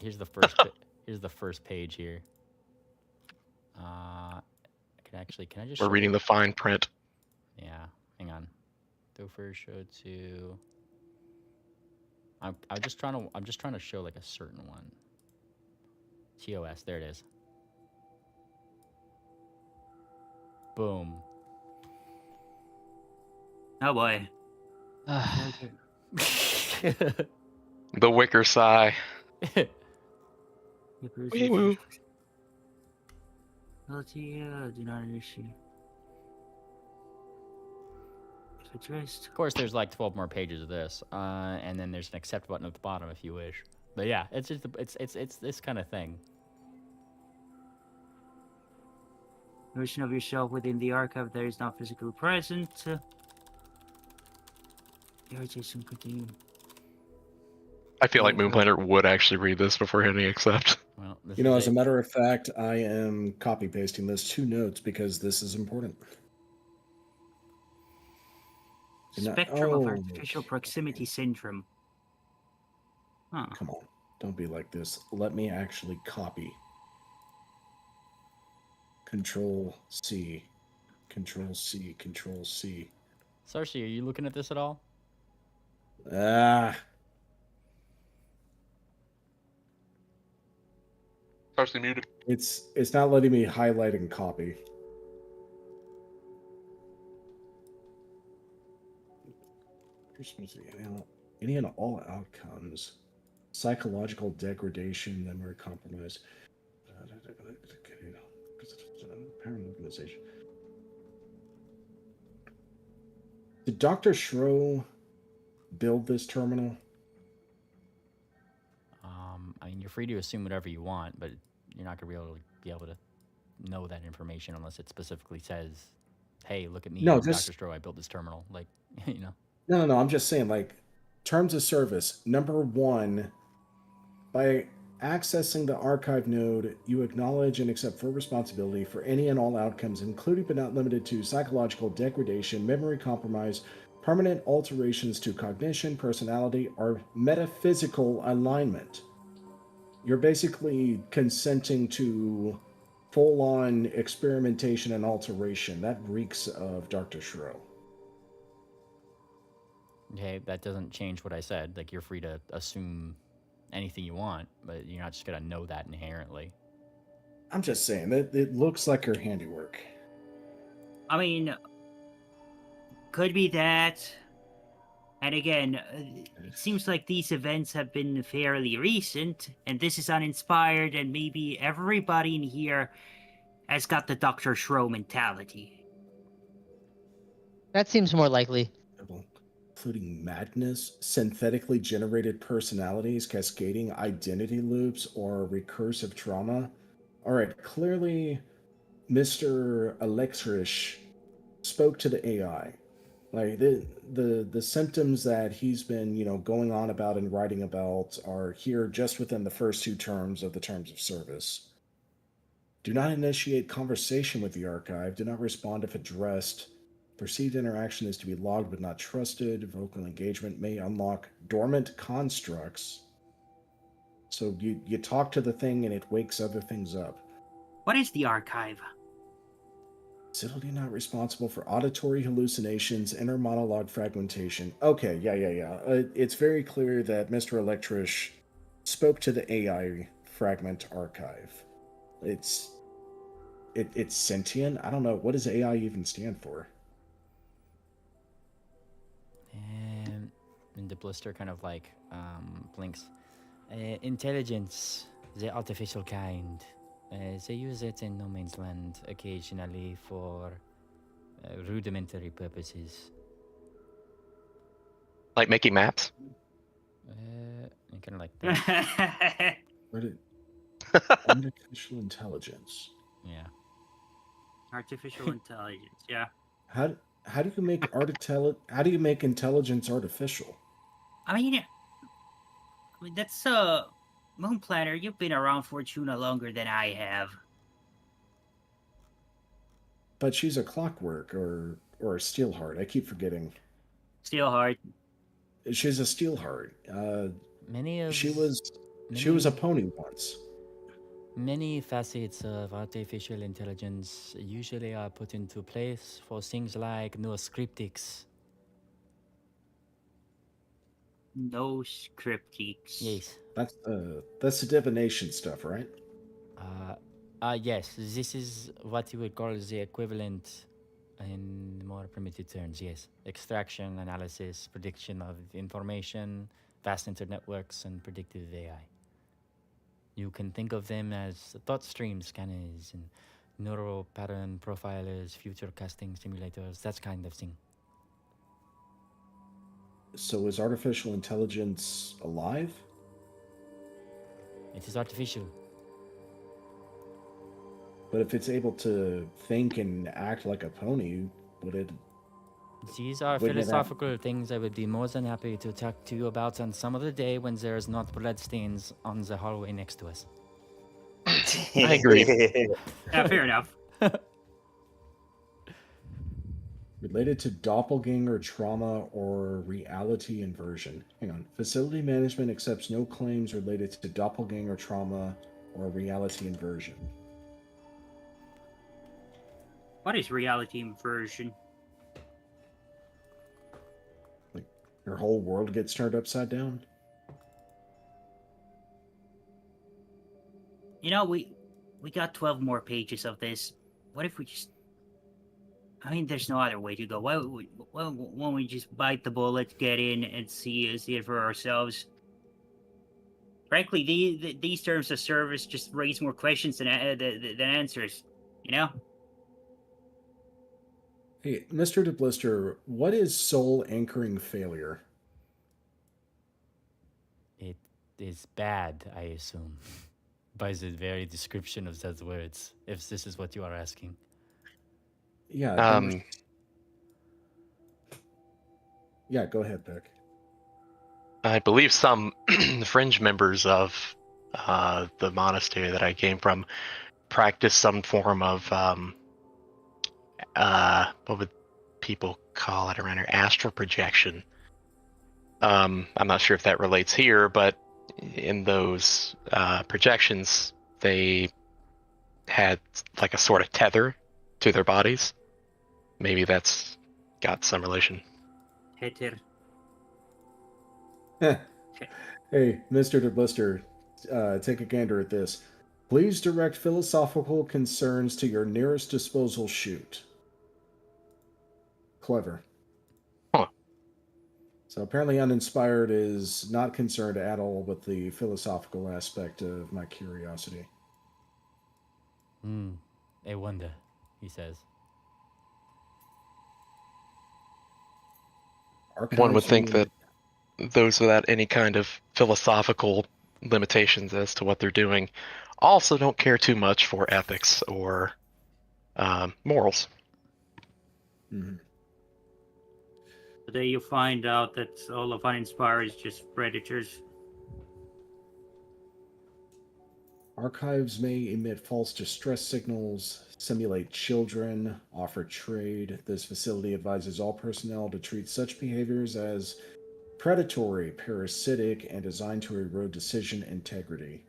here's the first page here. Can I just? We're reading the fine print. Yeah. Hang on. Go first. Show to. I'm just trying to show like a certain one. TOS. There it is. Boom. Oh boy. The wicker sigh. Wee-woo. Do not issue. Addressed. Of course, there's like 12 more pages of this, and then there's an accept button at the bottom if you wish. But yeah, it's just it's this kind of thing. Version of yourself within the archive that is not physically present. Irritation continue. I feel like Moon Planner would actually read this before hitting accept. Well, You know, as a matter of fact, I am copy pasting those 2 notes because this is important. Spectrum of artificial proximity syndrome. Huh. Come on. Don't be like this. Let me actually copy. Control C. Control C. Control C. Sarshi, are you looking at this at all? Ah. Partially muted. It's not letting me highlight and copy. Any and all outcomes. Psychological degradation, memory compromise. Parent organization. Did Dr. Schro build this terminal? I mean, you're free to assume whatever you want, but you're not going to be able to know that information unless it specifically says, hey, look at me, No, Dr. just Stro, I built this terminal. Like, you know. no. I'm just saying, like, terms of service. Number 1, by accessing the archive node, you acknowledge and accept full responsibility for any and all outcomes, including but not limited to psychological degradation, memory compromise, permanent alterations to cognition, personality, or metaphysical alignment. You're basically consenting to full-on experimentation and alteration. That reeks of Dr. Schro. Okay, that doesn't change what I said. Like, you're free to assume anything you want, but you're not just going to know that inherently. I'm just saying, that it looks like her handiwork. I mean, could be that. And again, it seems like these events have been fairly recent, and this is uninspired, and maybe everybody in here has got the Dr. Schro mentality. That seems more likely. Including madness, synthetically generated personalities, cascading identity loops, or recursive trauma. All right, clearly Mr. Electrish spoke to the AI. Like the symptoms that he's been, going on about and writing about are here just within the first 2 terms of the terms of service. Do not initiate conversation with the archive. Do not respond if addressed. Perceived interaction is to be logged but not trusted. Vocal engagement may unlock dormant constructs. So you talk to the thing and it wakes other things up. What is the archive? Facility not responsible for auditory hallucinations, inner monologue fragmentation. Okay, yeah. It's very clear that Mr. Electrish spoke to the AI fragment archive. It's sentient? I don't know. What does AI even stand for? And the blister kind of like blinks. Intelligence, the artificial kind. They use it in no man's land occasionally for rudimentary purposes. Like making maps? Kind of like artificial intelligence. Yeah. Artificial intelligence, yeah. How do you make intelligence artificial? I mean that's Moon Planner, you've been around Fortuna longer than I have. But she's a clockwork or a steelheart. I keep forgetting. Steelheart. She's a steelheart. She was a pony once. Many facets of artificial intelligence usually are put into place for things like noscryptics. Noscryptics. Yes. That's the divination stuff, right? Yes. This is what you would call the equivalent in more primitive terms, yes. Extraction, analysis, prediction of information, vast networks, and predictive AI. You can think of them as thought stream scanners and neural pattern profilers, future casting simulators, that kind of thing. So is artificial intelligence alive? It is artificial. But if it's able to think and act like a pony, would it... These are philosophical things I would be more than happy to talk to you about on some other day when there's not bloodstains on the hallway next to us. I agree. Yeah, fair enough. Related to doppelganger trauma or reality inversion. Hang on. Facility management accepts no claims related to doppelganger trauma or reality inversion. What is reality inversion? Like, your whole world gets turned upside down? You know, we got 12 more pages of this. What if we just... I mean, there's no other way to go. Why don't we just bite the bullet, get in, and see it for ourselves? Frankly, these terms of service just raise more questions than answers, you know? Hey, Mr. DeBlister, what is soul anchoring failure? It is bad, I assume, by the very description of those words, if this is what you are asking. Yeah. Yeah, go ahead, Pick. I believe some fringe members of the monastery that I came from practice some form of what would people call it around here? Astral projection. I'm not sure if that relates here, but in those projections, they had like a sort of tether to their bodies. Maybe that's got some relation. Tether. Hey, Mr. DeBlister, take a gander at this. Please direct philosophical concerns to your nearest disposal chute. Clever. Huh. So apparently Uninspired is not concerned at all with the philosophical aspect of my curiosity. I wonder, he says. One would think that those without any kind of philosophical limitations as to what they're doing also don't care too much for ethics or morals. Mm-hmm. Today you find out that all of Uninspired is just predators. Archives may emit false distress signals, simulate children, offer trade. This facility advises all personnel to treat such behaviors as predatory, parasitic, and designed to erode decision integrity.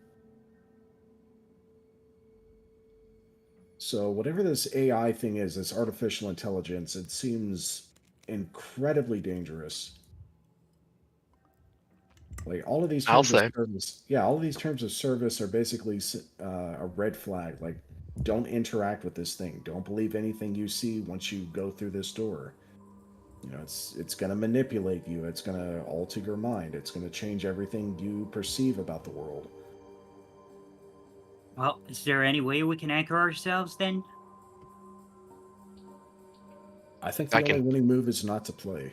So whatever this AI thing is, this artificial intelligence, it seems incredibly dangerous. Like all of these terms of service, all of these terms of service are basically a red flag. Like, don't interact with this thing. Don't believe anything you see once you go through this door. You know, it's going to manipulate you. It's going to alter your mind. It's going to change everything you perceive about the world. Well, is there any way we can anchor ourselves then? I think the only winning move is not to play.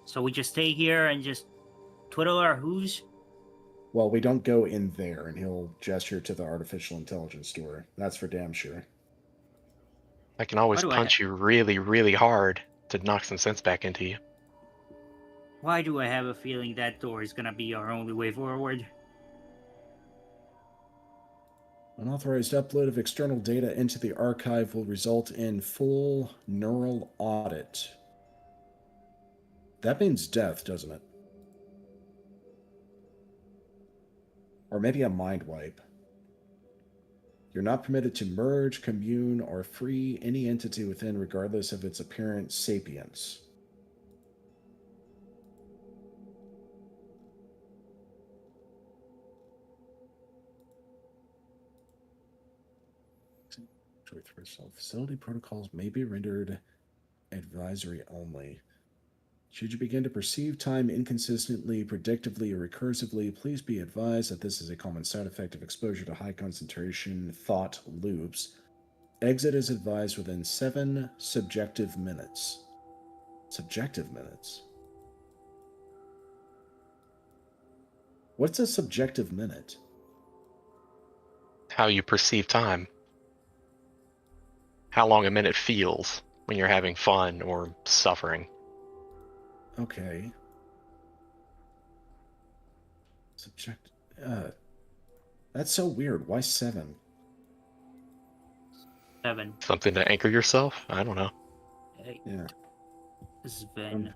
So we just stay here and just twiddle our hooves? Well, we don't go in there, and he'll gesture to the artificial intelligence door. That's for damn sure. I can always punch you really, really hard to knock some sense back into you. Why do I have a feeling that door is gonna be our only way forward? Unauthorized upload of external data into the archive will result in full neural audit. That means death, doesn't it? Or maybe a mind wipe. You're not permitted to merge, commune, or free any entity within regardless of its apparent sapience. Facility protocols may be rendered advisory only. Should you begin to perceive time inconsistently, predictively, or recursively, please be advised that this is a common side effect of exposure to high concentration thought loops. Exit is advised within 7 subjective minutes. Subjective minutes? What's a subjective minute? How you perceive time. How long a minute feels when you're having fun or suffering. Okay. That's so weird. Why 7? 7. Something to anchor yourself? I don't know. Yeah. Sven.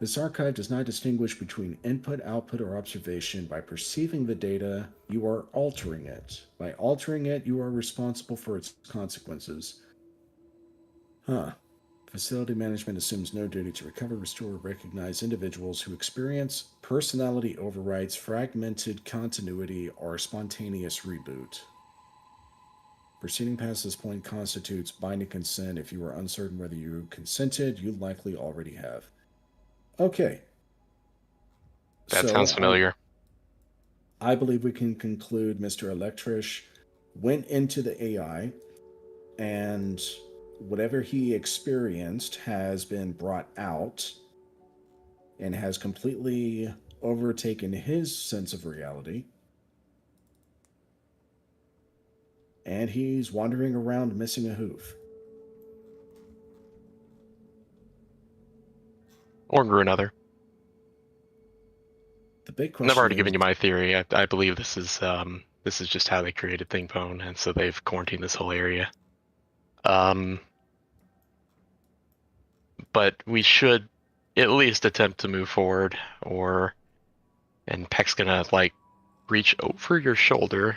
This archive does not distinguish between input, output, or observation. By perceiving the data, you are altering it. By altering it, you are responsible for its consequences. Huh. Facility management assumes no duty to recover, restore, or recognize individuals who experience personality overrides, fragmented continuity, or spontaneous reboot. Proceeding past this point constitutes binding consent. If you are uncertain whether you consented, you likely already have. Okay. That sounds familiar. I believe we can conclude Mr. Electrish went into the AI, and whatever he experienced has been brought out and has completely overtaken his sense of reality. And he's wandering around missing a hoof. Or grew another. The big question I've already is, given you my theory. I believe this is just how they created Thingpone, and so they've quarantined this whole area. But we should at least attempt to move forward, and Peck's gonna like reach over your shoulder,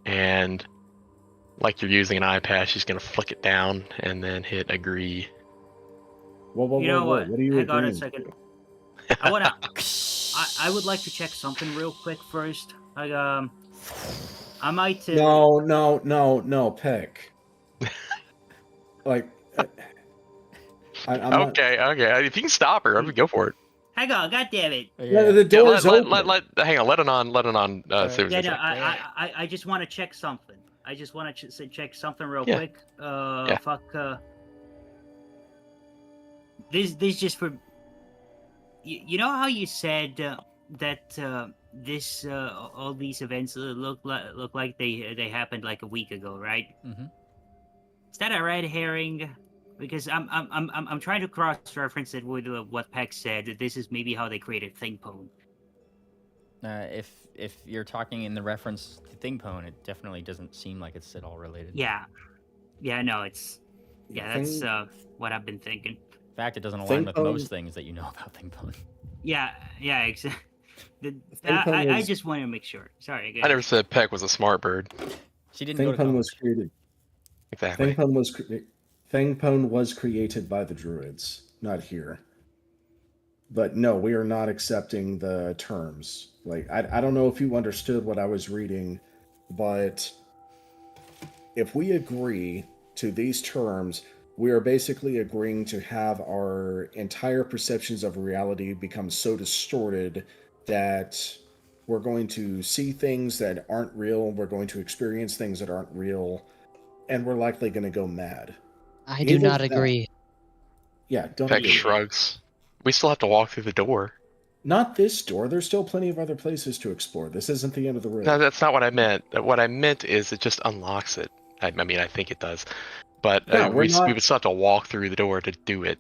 and like you're using an iPad, she's gonna flick it down and then hit agree. Whoa, What are you Hang on a agreeing second. to? I would like to check something real quick first. Like, I might. No, Peck. Like, I'm not. Okay. If you can stop her, I would go for it. Hang on, God damn it! Yeah, the door's open. Hang on, let it on. Yeah, no, I just want to check something. I just want to check something real quick. Yeah. Fuck. This just for. You know how you said that this all these events look like they happened like a week ago, right? Mm-hmm. Is that a red herring? Because I'm trying to cross-reference it with what Peck said. That this is maybe how they created Thingpone. If you're talking in the reference to Thingpone, it definitely doesn't seem like it's at all related. Yeah, no, it's that's what I've been thinking. In fact, it doesn't align with most things that you know about Thingpone. Yeah, exactly. I just want to make sure. Sorry, guys. I never said Peck was a smart bird. She didn't go to Thingpone college. was created. Exactly. Thingpone was created by the Druids, not here. But no, we are not accepting the terms. Like, I don't know if you understood what I was reading, but if we agree to these terms, we are basically agreeing to have our entire perceptions of reality become so distorted that we're going to see things that aren't real, we're going to experience things that aren't real, and we're likely going to go mad. I do not agree. Yeah, don't Peck agree. shrugs. We still have to walk through the door. Not this door. There's still plenty of other places to explore. This isn't the end of the road. No, that's not what I meant. What I meant is it just unlocks it. I mean, I think it does. But Yeah, we would still have to walk through the door to do it.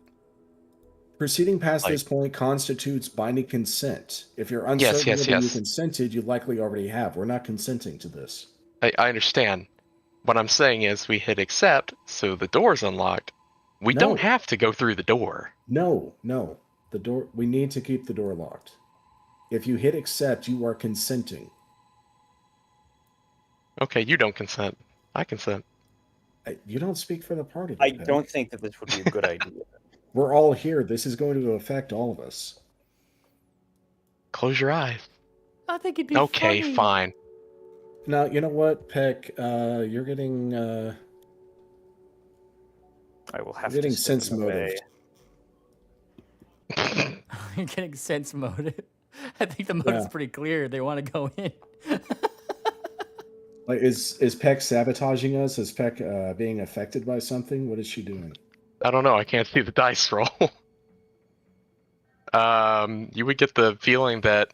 Proceeding past this point constitutes binding consent. If you're uncertain whether you consented, you likely already have. We're not consenting to this. I understand. What I'm saying is we hit accept, so the door's unlocked. We don't have to go through the door. No. The door. We need to keep the door locked. If you hit accept, you are consenting. Okay, you don't consent. I consent. You don't speak for the party. I don't think that this would be a good idea. We're all here. This is going to affect all of us. Close your eyes. I think it'd be okay, funny. Fine. Now, you know what, Peck? You're getting... I will have getting to sense motive. You're getting sense motive. I think the motive's pretty clear. They want to go in. Like, is Peck sabotaging us? Is Peck being affected by something? What is she doing? I don't know. I can't see the dice roll. You would get the feeling that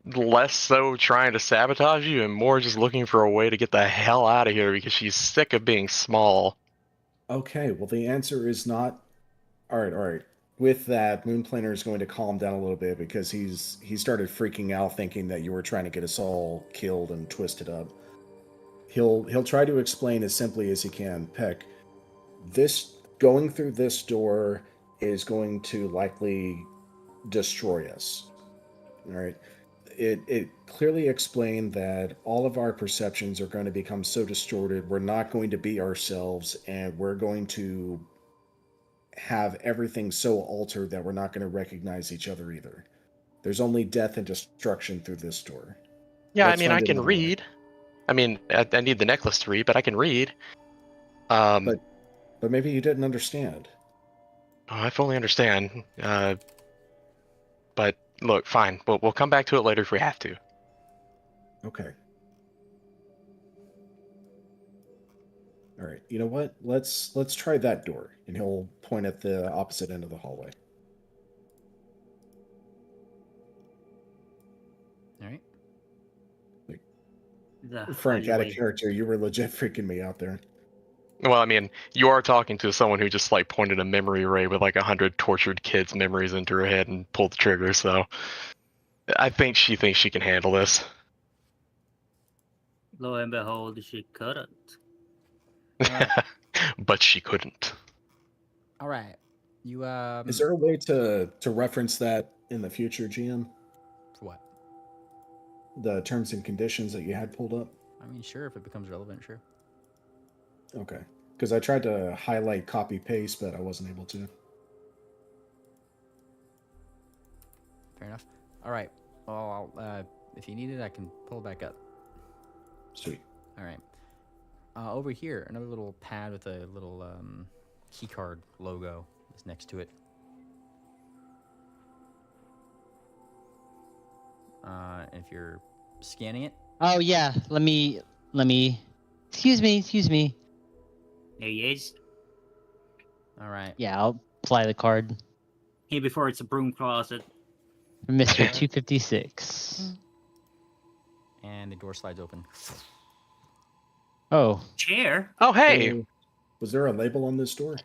less so trying to sabotage you and more just looking for a way to get the hell out of here because she's sick of being small. Okay, well, the answer is not... All right. With that, Moonplaner is going to calm down a little bit because he started freaking out thinking that you were trying to get us all killed and twisted up. He'll try to explain as simply as he can. Peck, this going through this door is going to likely destroy us. All right. It clearly explained that all of our perceptions are going to become so distorted, we're not going to be ourselves, and we're going to have everything so altered that we're not going to recognize each other either. There's only death and destruction through this door. Yeah, Let's I mean, find I can another way. read. I mean, I need the necklace to read, but I can read. But maybe you didn't understand. I fully understand. But look, fine. We'll come back to it later if we have to. Okay. All right. You know what? Let's try that door, and he'll point at the opposite end of the hallway. All right. Frank, out of alleyway. character, you were legit freaking me out there. Well, I mean, you are talking to someone who just like pointed a memory ray with like 100 tortured kids' memories into her head and pulled the trigger. So I think she thinks she can handle this. Lo and behold, she couldn't. But she couldn't. All right. You Is there a way to reference that in the future, GM? For what? The terms and conditions that you had pulled up? I mean, sure, if it becomes relevant, sure. Okay. Because I tried to highlight copy paste, but I wasn't able to. Fair enough. All right. Well, if you need it, I can pull it back up. Sweet. All right. Over here, another little pad with a little keycard logo is next to it. If you're scanning it. Oh yeah, let me. Excuse me. There he is. All right. Yeah, I'll apply the card. Hey, before it's a broom closet. Mr. 256. And the door slides open. Oh. Chair? Oh, hey! So, was there a label on this door?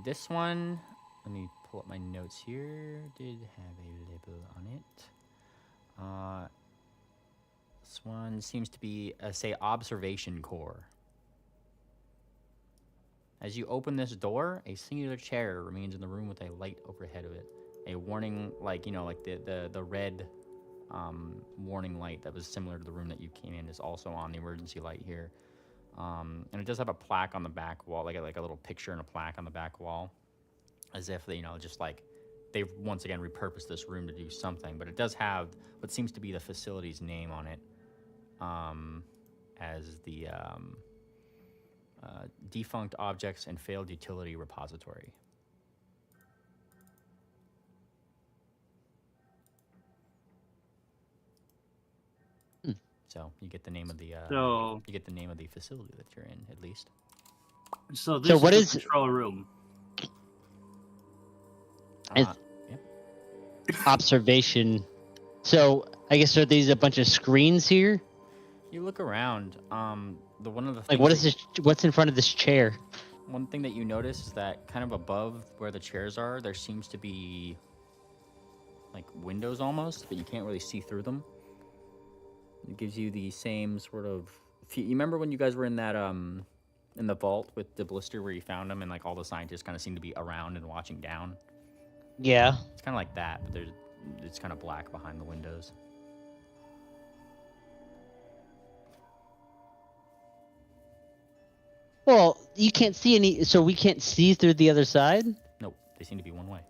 This one, let me pull up my notes here. Did have a label on it. This one seems to be, say, observation core. As you open this door, a singular chair remains in the room with a light overhead of it. A warning, like, you know, like the red warning light that was similar to the room that you came in is also on the emergency light here. And it does have a plaque on the back wall, like a little picture and a plaque on the back wall, as if, you know, just like they've once again repurposed this room to do something. But it does have what seems to be the facility's name on it, as the defunct objects and failed utility repository. So you get the name of the you get the name of the facility that you're in, at least. So this what is is the control room. Observation. So I guess are these a bunch of screens here? You look around. The one of the Like things what is this? What's in front of this chair? One thing that you notice is that kind of above where the chairs are, there seems to be like windows almost, but you can't really see through them. It gives you the same sort of. You remember when you guys were in that in the vault with the blister where you found them, and like all the scientists kind of seem to be around and watching down? Yeah. It's kind of like that, but it's kind of black behind the windows. Well, you can't see any, so we can't see through the other side? Nope, they seem to be one way.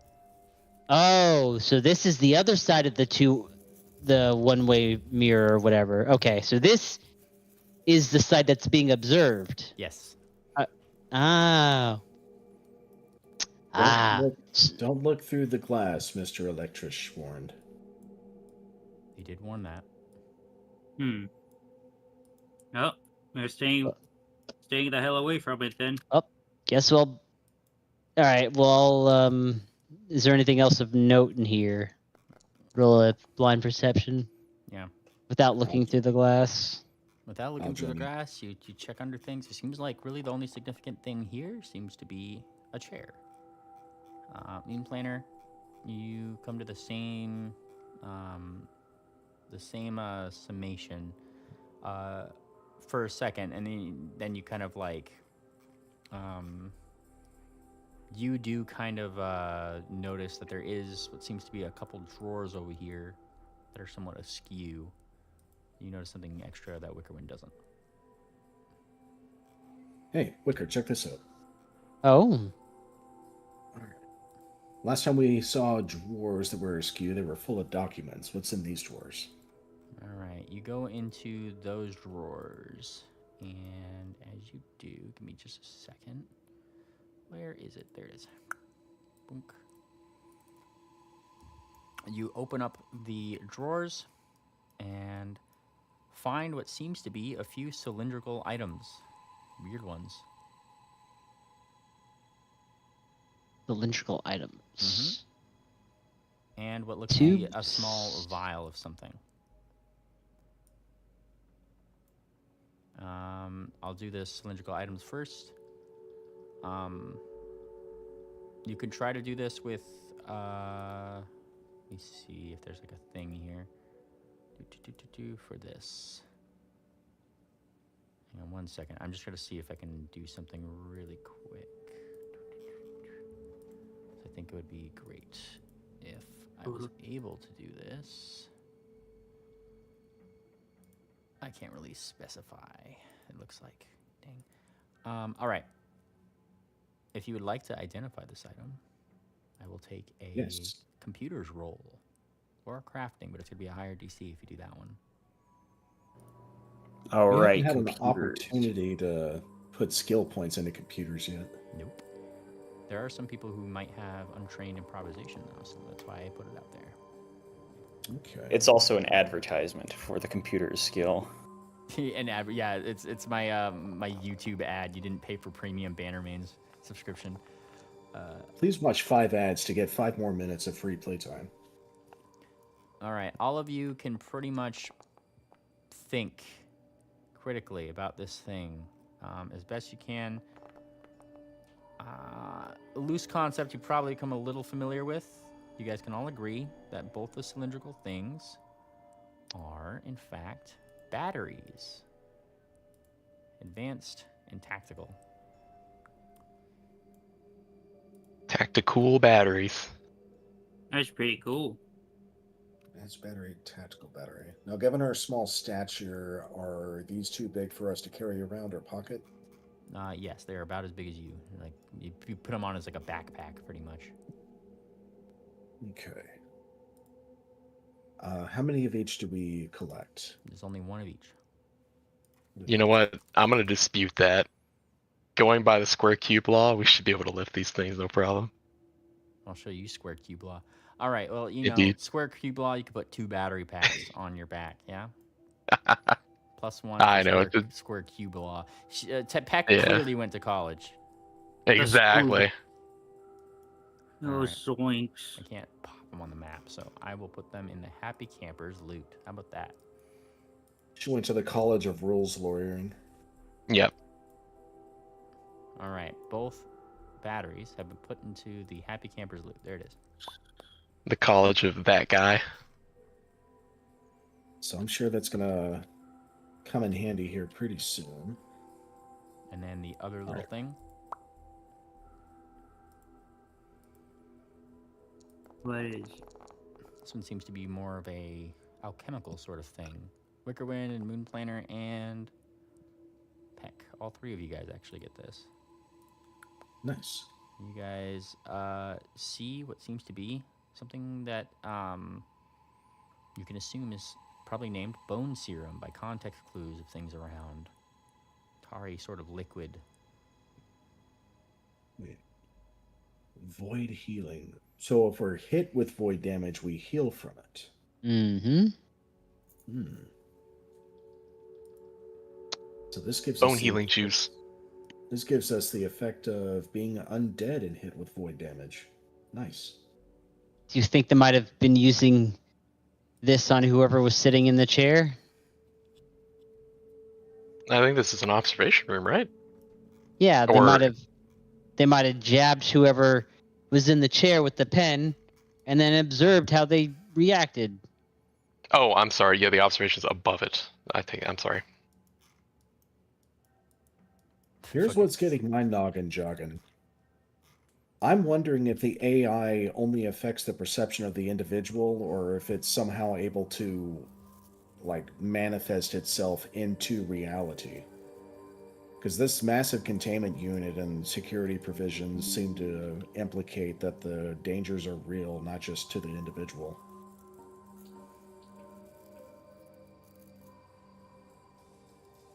Oh, so this is the other side of the one-way mirror or whatever. Okay, so this is the side that's being observed. Yes. Don't look through the glass, Mr. Electrish warned. He did warn that. Oh, we're staying the hell away from it then. Oh, guess we'll. All right. Well, is there anything else of note in here? Roll a blind perception. Yeah. Without looking through the glass. Without looking through the grass, you check under things. It seems like really the only significant thing here seems to be a chair. Moon Planner, you come to the same summation for a second, and then you kind of like You do kind of notice that there is what seems to be a couple drawers over here that are somewhat askew. You notice something extra that Wickerwind doesn't. Hey, Wicker, check this out. Oh. All right. Last time we saw drawers that were askew, they were full of documents. What's in these drawers? All right, you go into those drawers, and as you do, give me just a second. Where is it? There it is. Boink. You open up the drawers and find what seems to be a few cylindrical items. Weird ones. Cylindrical items. And what looks to be a Tubes. small vial of something. I'll do the cylindrical items first. You could try to do this with, let me see if there's like a thing here. For this. Hang on 1 second. I'm just going to see if I can do something really quick. I think it would be great if I was able to do this. I can't really specify, it looks like. Dang. All right. If you would like to identify this item, I will take a computer's roll. Or crafting, but it's going to be a higher DC if you do that one. All right. We haven't had an opportunity to put skill points into computers yet. Nope. There are some people who might have untrained improvisation, though, so that's why I put it out there. Okay. It's also an advertisement for the computer's skill. Yeah, it's my my YouTube ad. You didn't pay for premium Bannermanes subscription. Please watch 5 ads to get 5 more minutes of free playtime. All right, all of you can pretty much think critically about this thing as best you can. A loose concept you probably become a little familiar with. You guys can all agree that both the cylindrical things are, in fact, batteries. Advanced and tactical. Tactical batteries. That's pretty cool. That's battery, tactical battery. Now, given our small stature, are these too big for us to carry around our pocket? Yes, they're about as big as you. Like you put them on as like a backpack, pretty much. Okay. How many of each do we collect? There's only one of each. You know what? I'm going to dispute that. Going by the square cube law, we should be able to lift these things, no problem. I'll show you square cube law. All right, well, you know, Indeed. square cube law, you can put 2 battery packs on your back, yeah? +1 I know. Square cube law. Peck clearly went to college. Exactly. No zoinks. I can't pop them on the map, so I will put them in the Happy Campers loot. How about that? She went to the College of Rules Lawyering. Yep. All right, both batteries have been put into the Happy Campers loot. There it is. The college of that guy. So I'm sure that's going to come in handy here pretty soon. And then the other little thing. What is? This one seems to be more of a alchemical sort of thing. Wickerwind and Moon Planner and Peck. All 3 of you guys actually get this. Nice. You guys see what seems to be something that you can assume is probably named bone serum by context clues of things around. Tarry sort of liquid. Wait. Void healing. So if we're hit with void damage, we heal from it. Mm-hmm. So this gives Bone us healing juice. This gives us the effect of being undead and hit with void damage. Nice. Do you think they might have been using this on whoever was sitting in the chair? I think this is an observation room, right? Yeah, they might have jabbed whoever was in the chair with the pen and then observed how they reacted. Oh, I'm sorry. Yeah, the observation's above it. I'm sorry. Here's what's getting my noggin jogging. I'm wondering if the AI only affects the perception of the individual, or if it's somehow able to, like, manifest itself into reality. Because this massive containment unit and security provisions seem to implicate that the dangers are real, not just to the individual.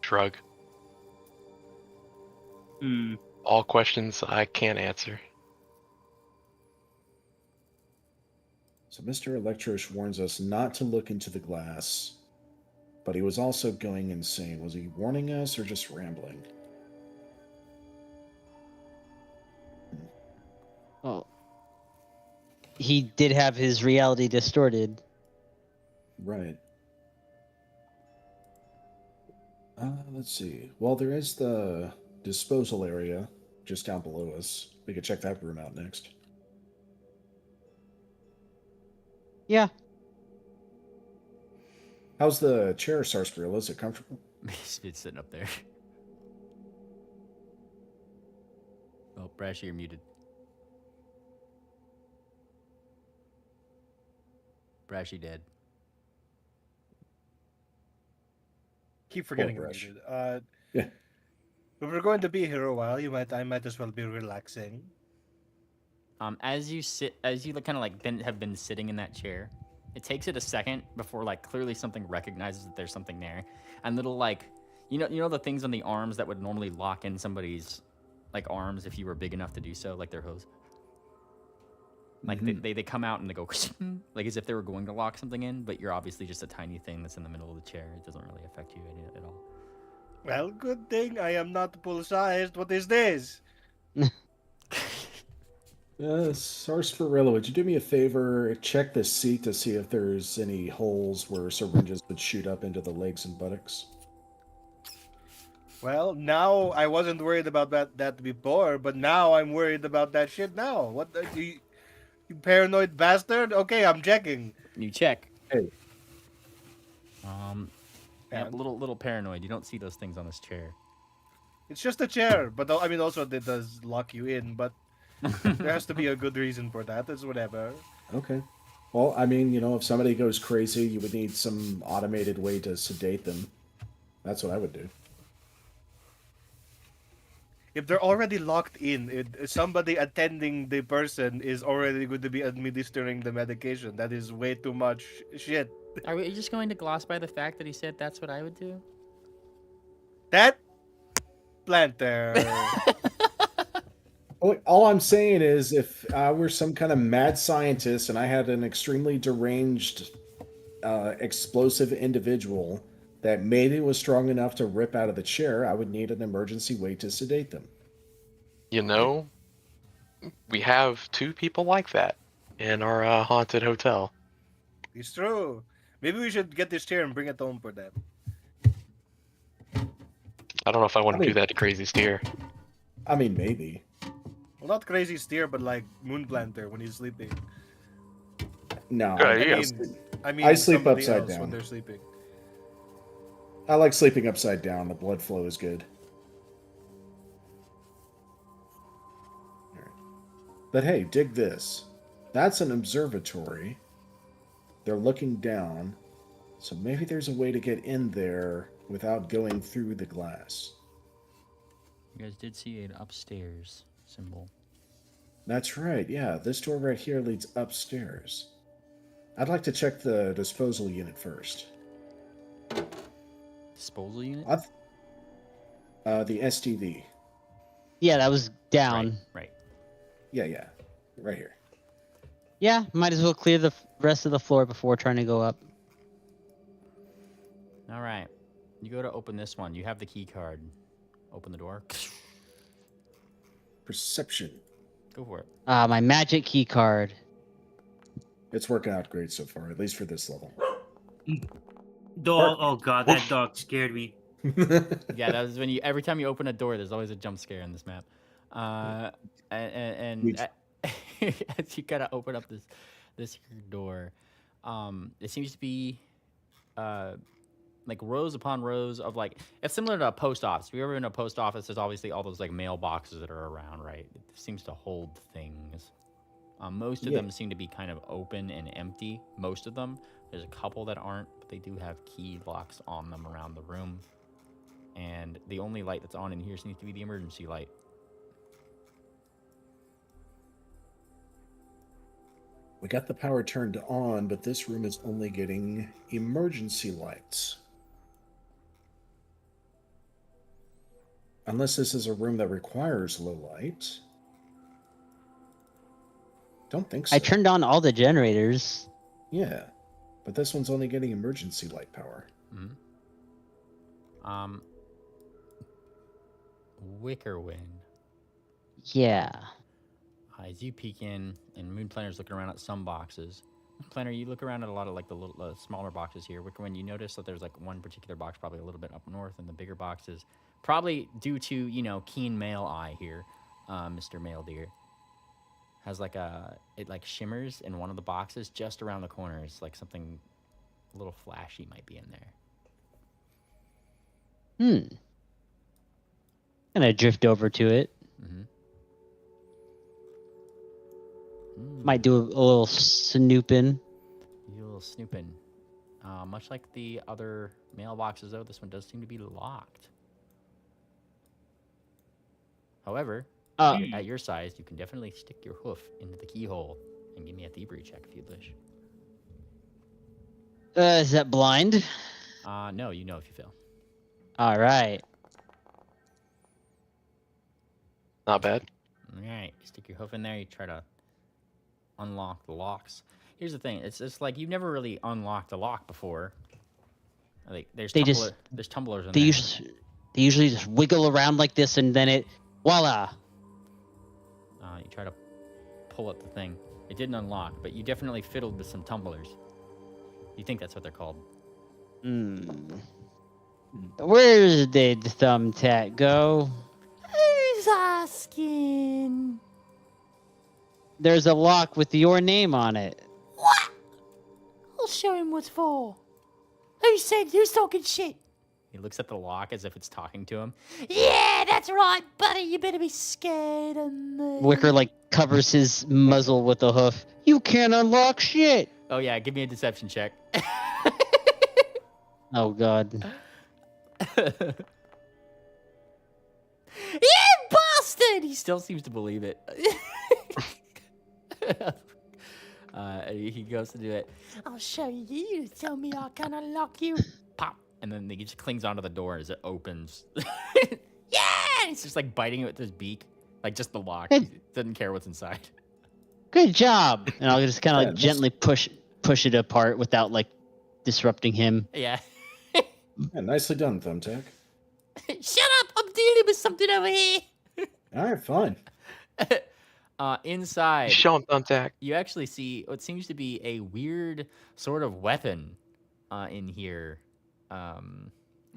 Shrug. Hmm. All questions I can't answer. So Mr. Electrosh warns us not to look into the glass, but he was also going insane. Was he warning us or just rambling? Well, he did have his reality distorted. Right. Let's see. Well, there is the disposal area just down below us. We could check that room out next. Yeah. How's the chair, Sarsaparilla? Is it comfortable? It's sitting up there. Oh, Brashy, you're muted. Brashy dead. Keep forgetting Poor you're Brush. muted. Yeah. If we're going to be here a while, I might as well be relaxing. As you kind of like have been sitting in that chair, it takes it a second before like clearly something recognizes that there's something there, and little like, you know the things on the arms that would normally lock in somebody's like arms if you were big enough to do so, like their hose. Like they come out and they go like as if they were going to lock something in, but you're obviously just a tiny thing that's in the middle of the chair. It doesn't really affect you at all. Well, good thing I am not full-sized. What is this? Sarsaparilla, would you do me a favor? Check the seat to see if there's any holes where syringes would shoot up into the legs and buttocks. Well, now I wasn't worried about that before, but now I'm worried about that shit now. What the, you paranoid bastard? Okay, I'm checking. You check. Hey. Yeah, little paranoid. You don't see those things on this chair. It's just a chair, but I mean, also it does lock you in, but there has to be a good reason for that. It's whatever. Okay. Well, I mean, if somebody goes crazy, you would need some automated way to sedate them. That's what I would do. If they're already locked in, somebody attending the person is already going to be administering the medication. That is way too much shit. Are we just going to gloss by the fact that he said that's what I would do? That planter. All I'm saying is, if I were some kind of mad scientist and I had an extremely deranged, explosive individual that maybe was strong enough to rip out of the chair, I would need an emergency way to sedate them. We have 2 people like that in our haunted hotel. It's true. Maybe we should get this chair and bring it home for them. I don't know if I want to do that to Crazy Steer. I mean, maybe. Well, not Crazy Steer, but like Moon Planter when he's sleeping. No. I mean, I sleep upside else down when they're sleeping. I like sleeping upside down. The blood flow is good. All right. But hey, dig this. That's an observatory. They're looking down. So maybe there's a way to get in there without going through the glass. You guys did see an upstairs symbol. That's right. Yeah, this door right here leads upstairs. I'd like to check the disposal unit first. Disposal unit? The STV. Yeah, that was down. Right. Yeah. Right here. Yeah, might as well clear the rest of the floor before trying to go up. All right. You go to open this one. You have the key card. Open the door. Perception. Go for it. My magic key card. It's working out great so far, at least for this level. Dog. Oh god, that dog scared me. Yeah, that was when every time you open a door, there's always a jump scare in this map. And as you gotta open up this door, it seems to be like rows upon rows of like, it's similar to a post office. If you've ever been to a post office, there's obviously all those like mailboxes that are around, right? It seems to hold things. Most of them seem to be kind of open and empty. Most of them. There's a couple that aren't, but they do have key locks on them around the room. And the only light that's on in here seems to be the emergency light. We got the power turned on, but this room is only getting emergency lights. Unless this is a room that requires low light. Don't think so. I turned on all the generators. Yeah, but this one's only getting emergency light power. Wickerwind. Yeah. As you peek in, and Moon Planner's looking around at some boxes. Planner, you look around at a lot of like the little smaller boxes here. Wickerwind, you notice that there's like one particular box probably a little bit up north, and the bigger boxes, probably due to, you know, keen male eye here, Mr. Male Deer, has like it like shimmers in one of the boxes just around the corners, like something a little flashy might be in there. Gonna drift over to it. Might do a little snooping. You do a little snooping. Much like the other mailboxes, though, this one does seem to be locked. However, at your size, you can definitely stick your hoof into the keyhole and give me a thievery check if you'd wish. Is that blind? No, you know if you fail. All right. Not bad. All right, you stick your hoof in there. You try to unlock the locks. Here's the thing: it's like you've never really unlocked a lock before. Like there's tumblers in there. They usually just wiggle around like this, and then it, voila. You try to pull up the thing. It didn't unlock, but you definitely fiddled with some tumblers. You think that's what they're called? Where did the thumbtack go? Who's asking? There's a lock with your name on it. What? I'll show him what's for. Who said? Who's talking shit? He looks at the lock as if it's talking to him. Yeah, that's right, buddy. You better be scared of me. Wicker like covers his muzzle with a hoof. You can't unlock shit. Oh yeah, give me a deception check. Oh god. You bastard! He still seems to believe it. He goes to do it. I'll show you. You tell me I can unlock you. Pop. And then he just clings onto the door as it opens. Yeah! He's just like biting it with his beak. Like just the lock. He doesn't care what's inside. Good job. And I'll just kind of like gently push it apart without like disrupting him. Yeah. Yeah, nicely done, Thumbtack. Shut up! I'm dealing with something over here. All right, fine. Inside, Show him Thumbtack. you actually see what seems to be a weird sort of weapon in here.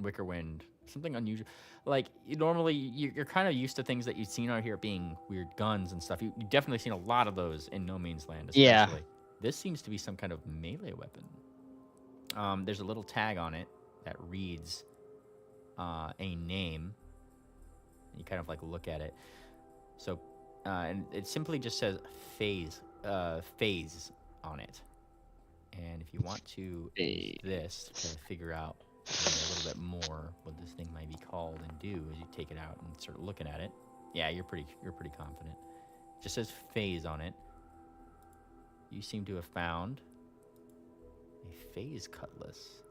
Wickerwind. Something unusual. Like, you're kind of used to things that you've seen out here being weird guns and stuff. You've definitely seen a lot of those in No Means Land, especially. Yeah. This seems to be some kind of melee weapon. There's a little tag on it that reads a name. You kind of like look at it. So, and it simply just says phase on it. And if you want to use this to figure out a little bit more what this thing might be called and do as you take it out and start looking at it. Yeah, you're pretty confident. It just says phase on it. You seem to have found a phase cutlass.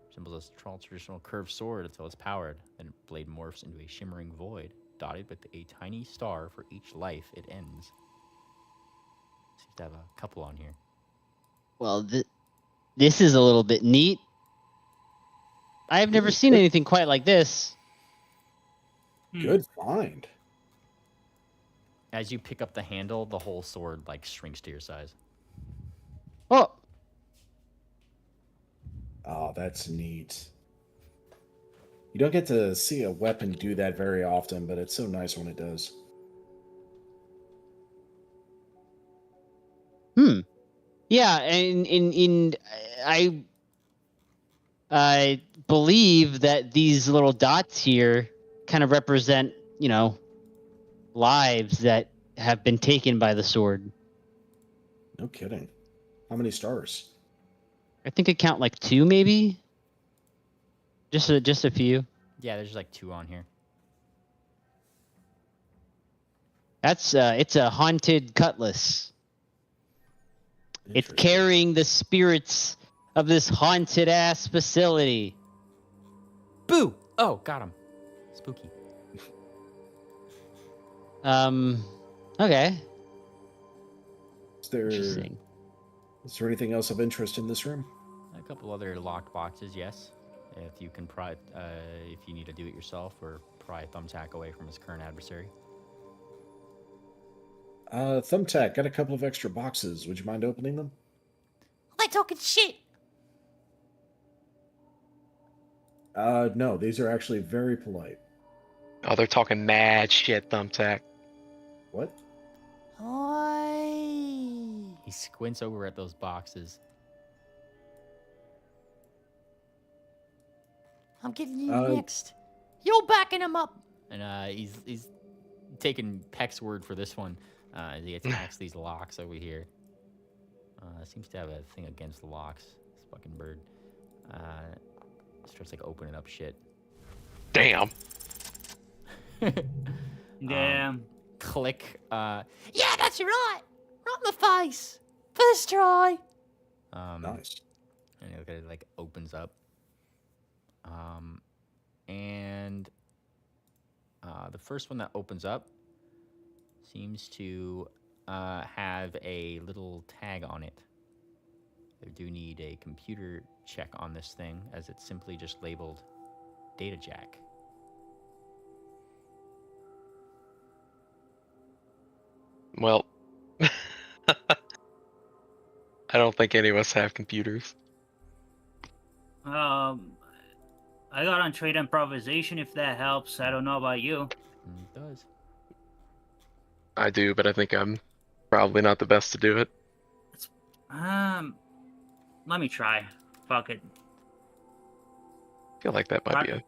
Resembles a traditional curved sword until it's powered. Then the blade morphs into a shimmering void, dotted with a tiny star for each life it ends. Seems to have a couple on here. Well, this is a little bit neat. I've never seen anything quite like this. Good find. As you pick up the handle, the whole sword like shrinks to your size. Oh, Oh, that's neat. You don't get to see a weapon do that very often, but it's so nice when it does. yeah, and I believe that these little dots here kind of represent, lives that have been taken by the sword. No kidding. How many stars? I think I count like 2, maybe. Just a few. Yeah, there's like 2 on here. That's it's a haunted cutlass. It's carrying the spirits of this haunted ass facility. Boo! Oh, got him. Spooky. Okay. Is there anything else of interest in this room? A couple other locked boxes, yes. If you can pry, if you need to do it yourself or pry Thumbtack away from his current adversary. Thumbtack, got a couple of extra boxes. Would you mind opening them? They're talking shit. No, these are actually very polite. Oh, they're talking mad shit, Thumbtack. What? Oi. He squints over at those boxes. I'm getting you next. You're backing him up. And he's taking Peck's word for this one. As he attacks these locks over here. Seems to have a thing against the locks. This fucking bird. Starts like opening up shit. Damn. Damn. Click. Yeah, that's right. Right in the face. First try. Nice. And you look at it, like opens up. And the first one that opens up seems to have a little tag on it. I do need a computer check on this thing, as it's simply just labeled data jack. Well, I don't think any of us have computers. I got on trade improvisation, if that helps. I don't know about you. It does. I do, but I think I'm probably not the best to do it. Let me try. Fuck it. I feel like that might be a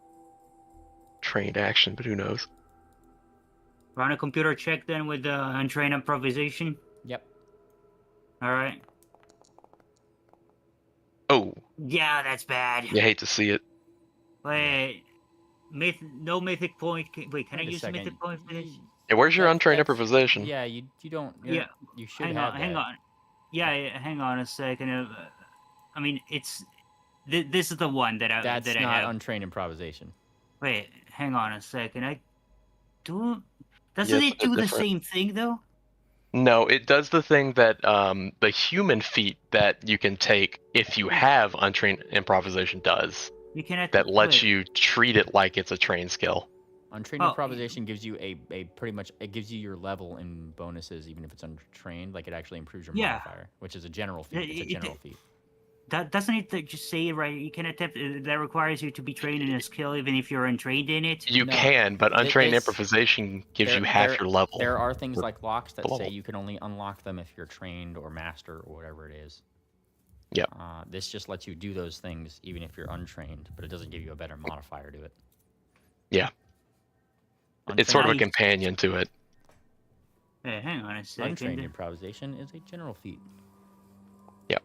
trained action, but who knows? Run a computer check then with untrained improvisation. Yep. All right. Oh. Yeah, that's bad. You hate to see it. Wait, no mythic point. Wait, can I use a mythic point for this? Yeah, where's your untrained improvisation? Yeah, you don't. Yeah, you should hang have on, hang on. Yeah, hang on a second. I mean, it's this is the one that I That's that I not have. untrained improvisation. Wait, hang on a second. Doesn't it do the same thing though? No, it does the thing that the human feat that you can take if you have untrained improvisation does. You cannot. That lets you treat it like it's a trained skill. Untrained improvisation gives you a pretty much, it gives you your level in bonuses even if it's untrained. Like it actually improves your modifier, which is a general feat. It's a general feat. Doesn't it just say it right? You can attempt that requires you to be trained in a skill even if you're untrained in it. You can, but untrained improvisation gives you half your level. There are things like locks that say you can only unlock them if you're trained or master or whatever it is. Yeah. This just lets you do those things even if you're untrained, but it doesn't give you a better modifier to it. Yeah. It's sort of a companion to it. Hey, hang on a second. Untrained improvisation is a general feat. Yeah.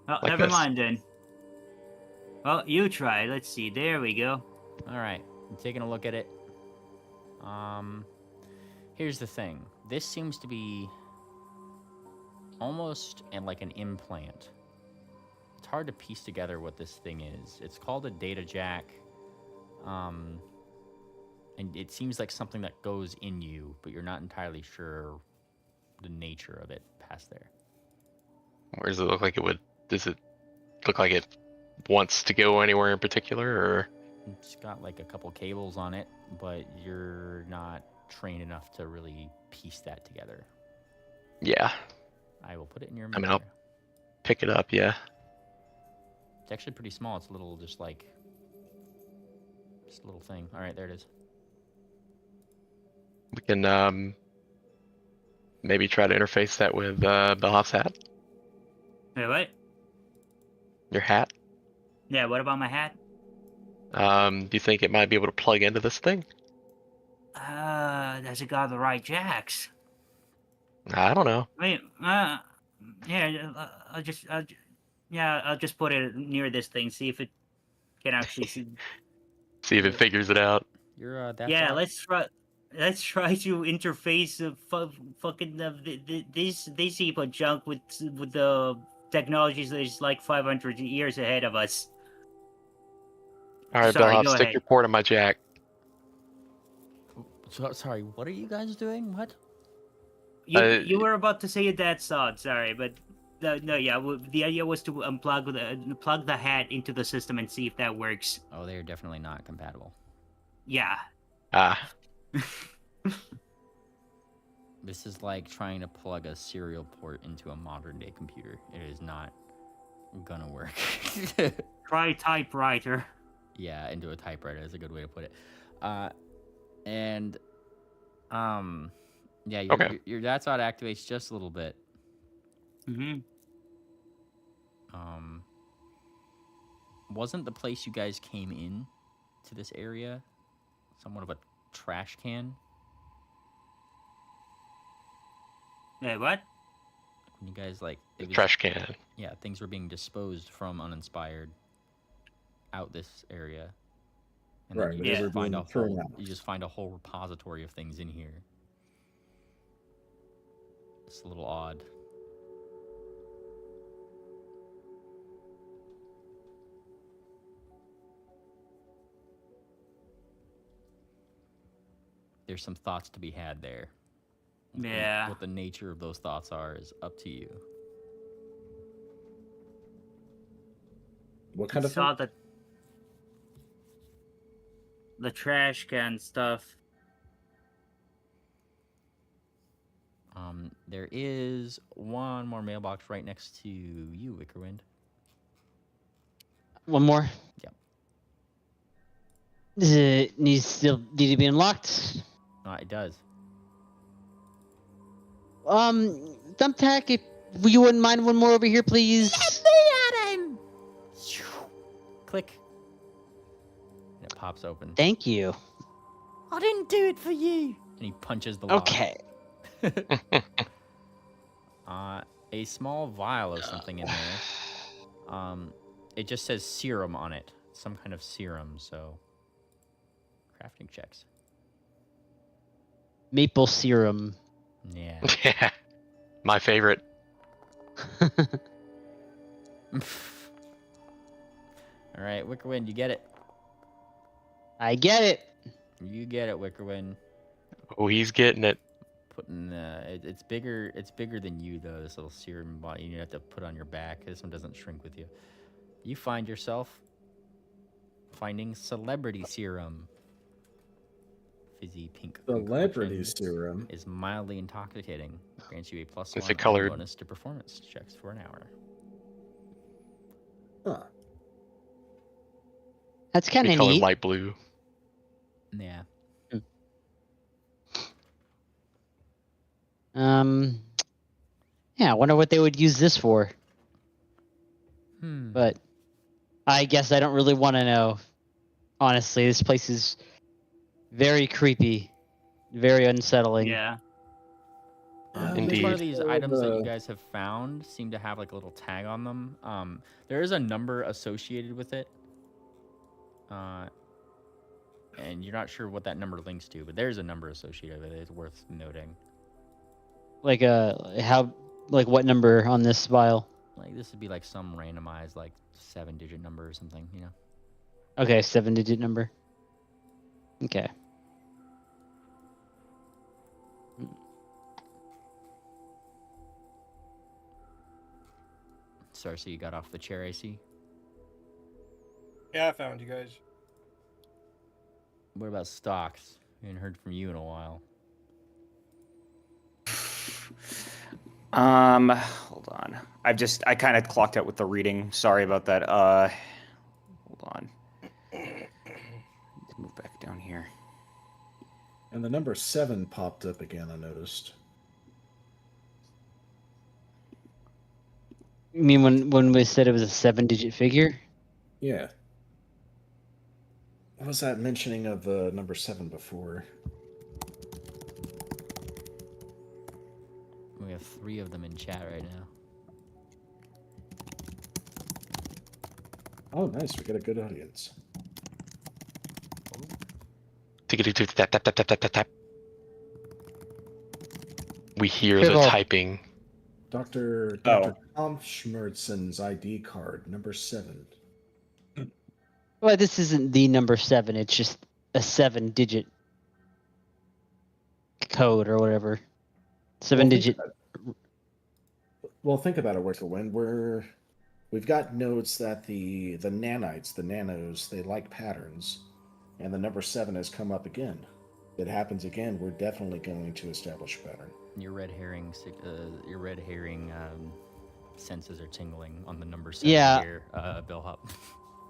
Oh, like never mind then. Well, you try. Let's see. There we go. All right. I'm taking a look at it. Here's the thing. This seems to be almost like an implant. It's hard to piece together what this thing is. It's called a data jack. And it seems like something that goes in you, but you're not entirely sure the nature of it past there. Where does it look like it would? Does it look like it wants to go anywhere in particular, or? It's got like a couple cables on it, but you're not trained enough to really piece that together. Yeah. I will put it in your. I mean, I'll pick it up. Yeah. It's actually pretty small. It's a little, just a little thing. All right, there it is. We can maybe try to interface that with Bellhoff's hat. Wait, what? Your hat? Yeah, what about my hat? Do you think it might be able to plug into this thing? Does it got the right jacks? I don't know. I mean, yeah, I'll just put it near this thing, see if it can actually see. See if it figures it out. You're that's Yeah, all- let's try. Let's try to interface fucking these heap of junk with the technologies that is like 500 years ahead of us. All right, Sorry, Bill, go stick ahead. your port in my jack. Sorry, what are you guys doing? What? You were about to say a dead sod, sorry, but the idea was to plug the hat into the system and see if that works. Oh, they are definitely not compatible. Yeah. Ah, This is like trying to plug a serial port into a modern day computer. It is not gonna work. Try typewriter. Yeah, into a typewriter is a good way to put it. Yeah, Okay. your that side activates just a little bit. Mm-hmm. Wasn't the place you guys came in to this area somewhat of a trash can? Hey, what? When you guys like it was, trash can. yeah, things were being disposed from Uninspired out this area, and Right, then but you they were just find being a thrown whole out. you just find a whole repository of things in here. It's a little odd. There's some thoughts to be had there. Yeah. What the nature of those thoughts are is up to you. What kind of Saw thing? the trash can stuff. There is one more mailbox right next to you, Wickerwind. One more. Yep. Does it still need to be unlocked? It does. Thumbtack, if you wouldn't mind one more over here, please. Adam! Click. And it pops open. Thank you. I didn't do it for you. And he punches the wall. Okay. A small vial of something in there. It just says serum on it. Some kind of serum, so crafting checks. Maple serum. Yeah. Yeah, my favorite. All right, Wickerwind, you get it. I get it. You get it, Wickerwind. Oh, he's getting it. Putting it's bigger. It's bigger than you though. This little serum bottle you have to put on your back. This one doesn't shrink with you. You find yourself finding celebrity serum. Fizzy pink. Celebrity concoction serum. is mildly intoxicating. Grants you a +1 It's a colored- bonus to performance checks for an hour. Huh. That's kind Be of colored neat. light blue. Yeah. Yeah, I wonder what they would use this for. But I guess I don't really want to know. Honestly, this place is very creepy, very unsettling. Yeah. Indeed. Each one of these So items that you the- guys have found seem to have like a little tag on them. There is a number associated with it. And you're not sure what that number links to, but there's a number associated with it. It's worth noting. Like what number on this vial? Like this would be like some randomized like 7-digit number or something, you know. Okay, 7-digit number. Okay. Sorry, so you got off the chair, I see. Yeah, I found you guys. What about stocks? We haven't heard from you in a while. Hold on. I kind of clocked out with the reading. Sorry about that. Hold on. Let's move back down here. And the number 7 popped up again, I noticed. You mean when we said it was a 7-digit figure? Yeah. What was that mentioning of number 7 before? We have 3 of them in chat right now. Oh, nice. We got a good audience. Tap, tap, tap, tap, tap, tap, tap. We hear Hey, the Bob. typing. Dr. Oh. Tom Schmerzen's ID card, number 7. Well, this isn't the number 7. It's just a 7-digit code or whatever. 7-digit. Well, think about it, Wickerwind. We've got notes that the nanites, the nanos, they like patterns, and the number 7 has come up again. If it happens again, we're definitely going to establish a pattern. Your red herring senses are tingling on the number 7 Yeah. here, Bellhop.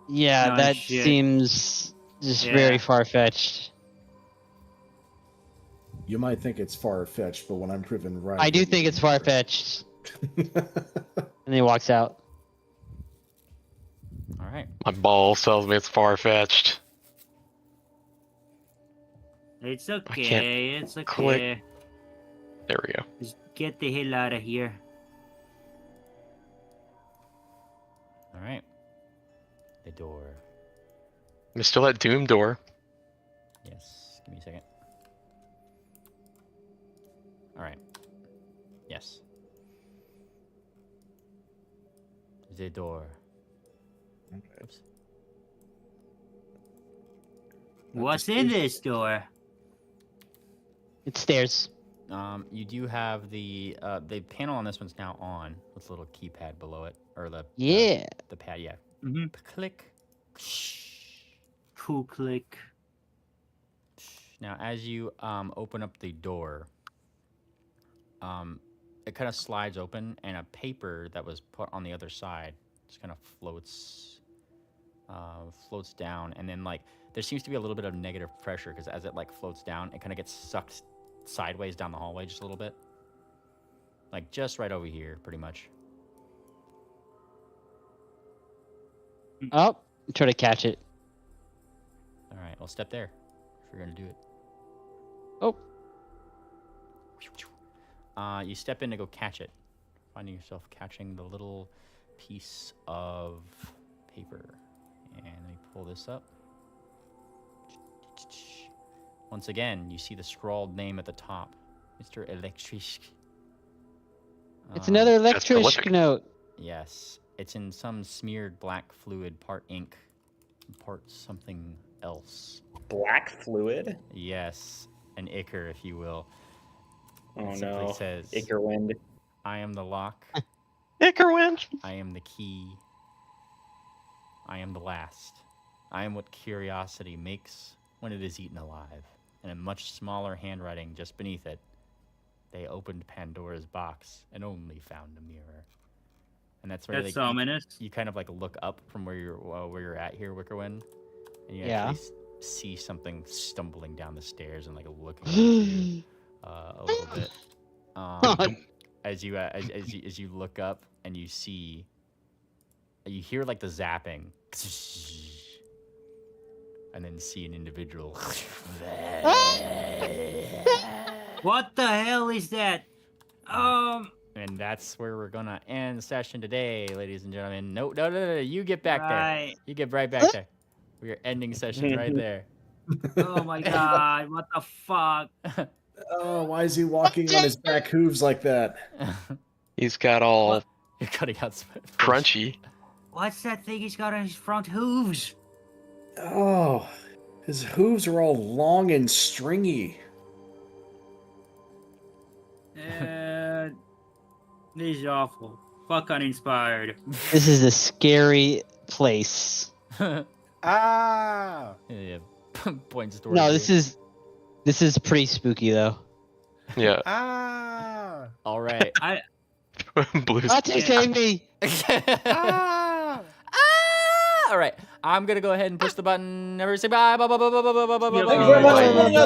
Yeah, No that shit. seems just Yeah. very far-fetched. You might think it's far-fetched, but when I'm proven right... I do think it's far-fetched. And he walks out. All right. My balls tells me it's far-fetched. It's can't okay. It's okay. click. There we go. Just get the hell out of here. All right. The door. There's still that doom door. Yes. Give me a second. All right. Yes. The door. Oops. What's in this door? It's stairs. You do have the panel on this one's now on with a little keypad below it, or the pad. Yeah. Mm-hmm. Click. Cool click. Now, as you open up the door, it kind of slides open, and a paper that was put on the other side just kind of floats down, and then like there seems to be a little bit of negative pressure because as it like floats down, it kind of gets sucked sideways down the hallway just a little bit, like just right over here, pretty much. Oh, try to catch it. All right, I'll step there if you're gonna do it. Oh. You step in to go catch it, finding yourself catching the little piece of paper. And let me pull this up. Once again, you see the scrawled name at the top, Mr. Electric. It's another That's electric prolific. note. Yes, it's in some smeared black fluid, part ink, part something else. Black fluid? Yes, an ichor, if you will. Oh It simply no. says, Ichorwind. I am the lock. Ickerwind! I am the key. I am the last. I am what curiosity makes when it is eaten alive. And in much smaller handwriting just beneath it, they opened Pandora's box and only found a mirror. And that's where That's ominous. you kind of like look up from where you're at here, Wickerwind, and you Yeah. actually see something stumbling down the stairs and like looking at you a little bit. As you look up and you see, you hear like the zapping, and then see an individual. What the hell is that? And that's where we're gonna end the session today, ladies and gentlemen. No, you get back there. Right. You get right back there. We are ending session right there. Oh my god, what the fuck? Oh, why is he walking on his back hooves like that? He's got all What? You're cutting out crunchy. What's that thing he's got on his front hooves? Oh, his hooves are all long and stringy. This is awful. Fuck Uninspired. This is a scary place. Ah! Yeah, points towards No, you. this is pretty spooky though. Yeah. Ah! All right. Blue's Take me. Ah! All right. I'm gonna go ahead and push the button. Everybody say bye. Bye. Bye. Bye. Bye. Bye. Bye. Bye. Thank you Bye. very much. Bye.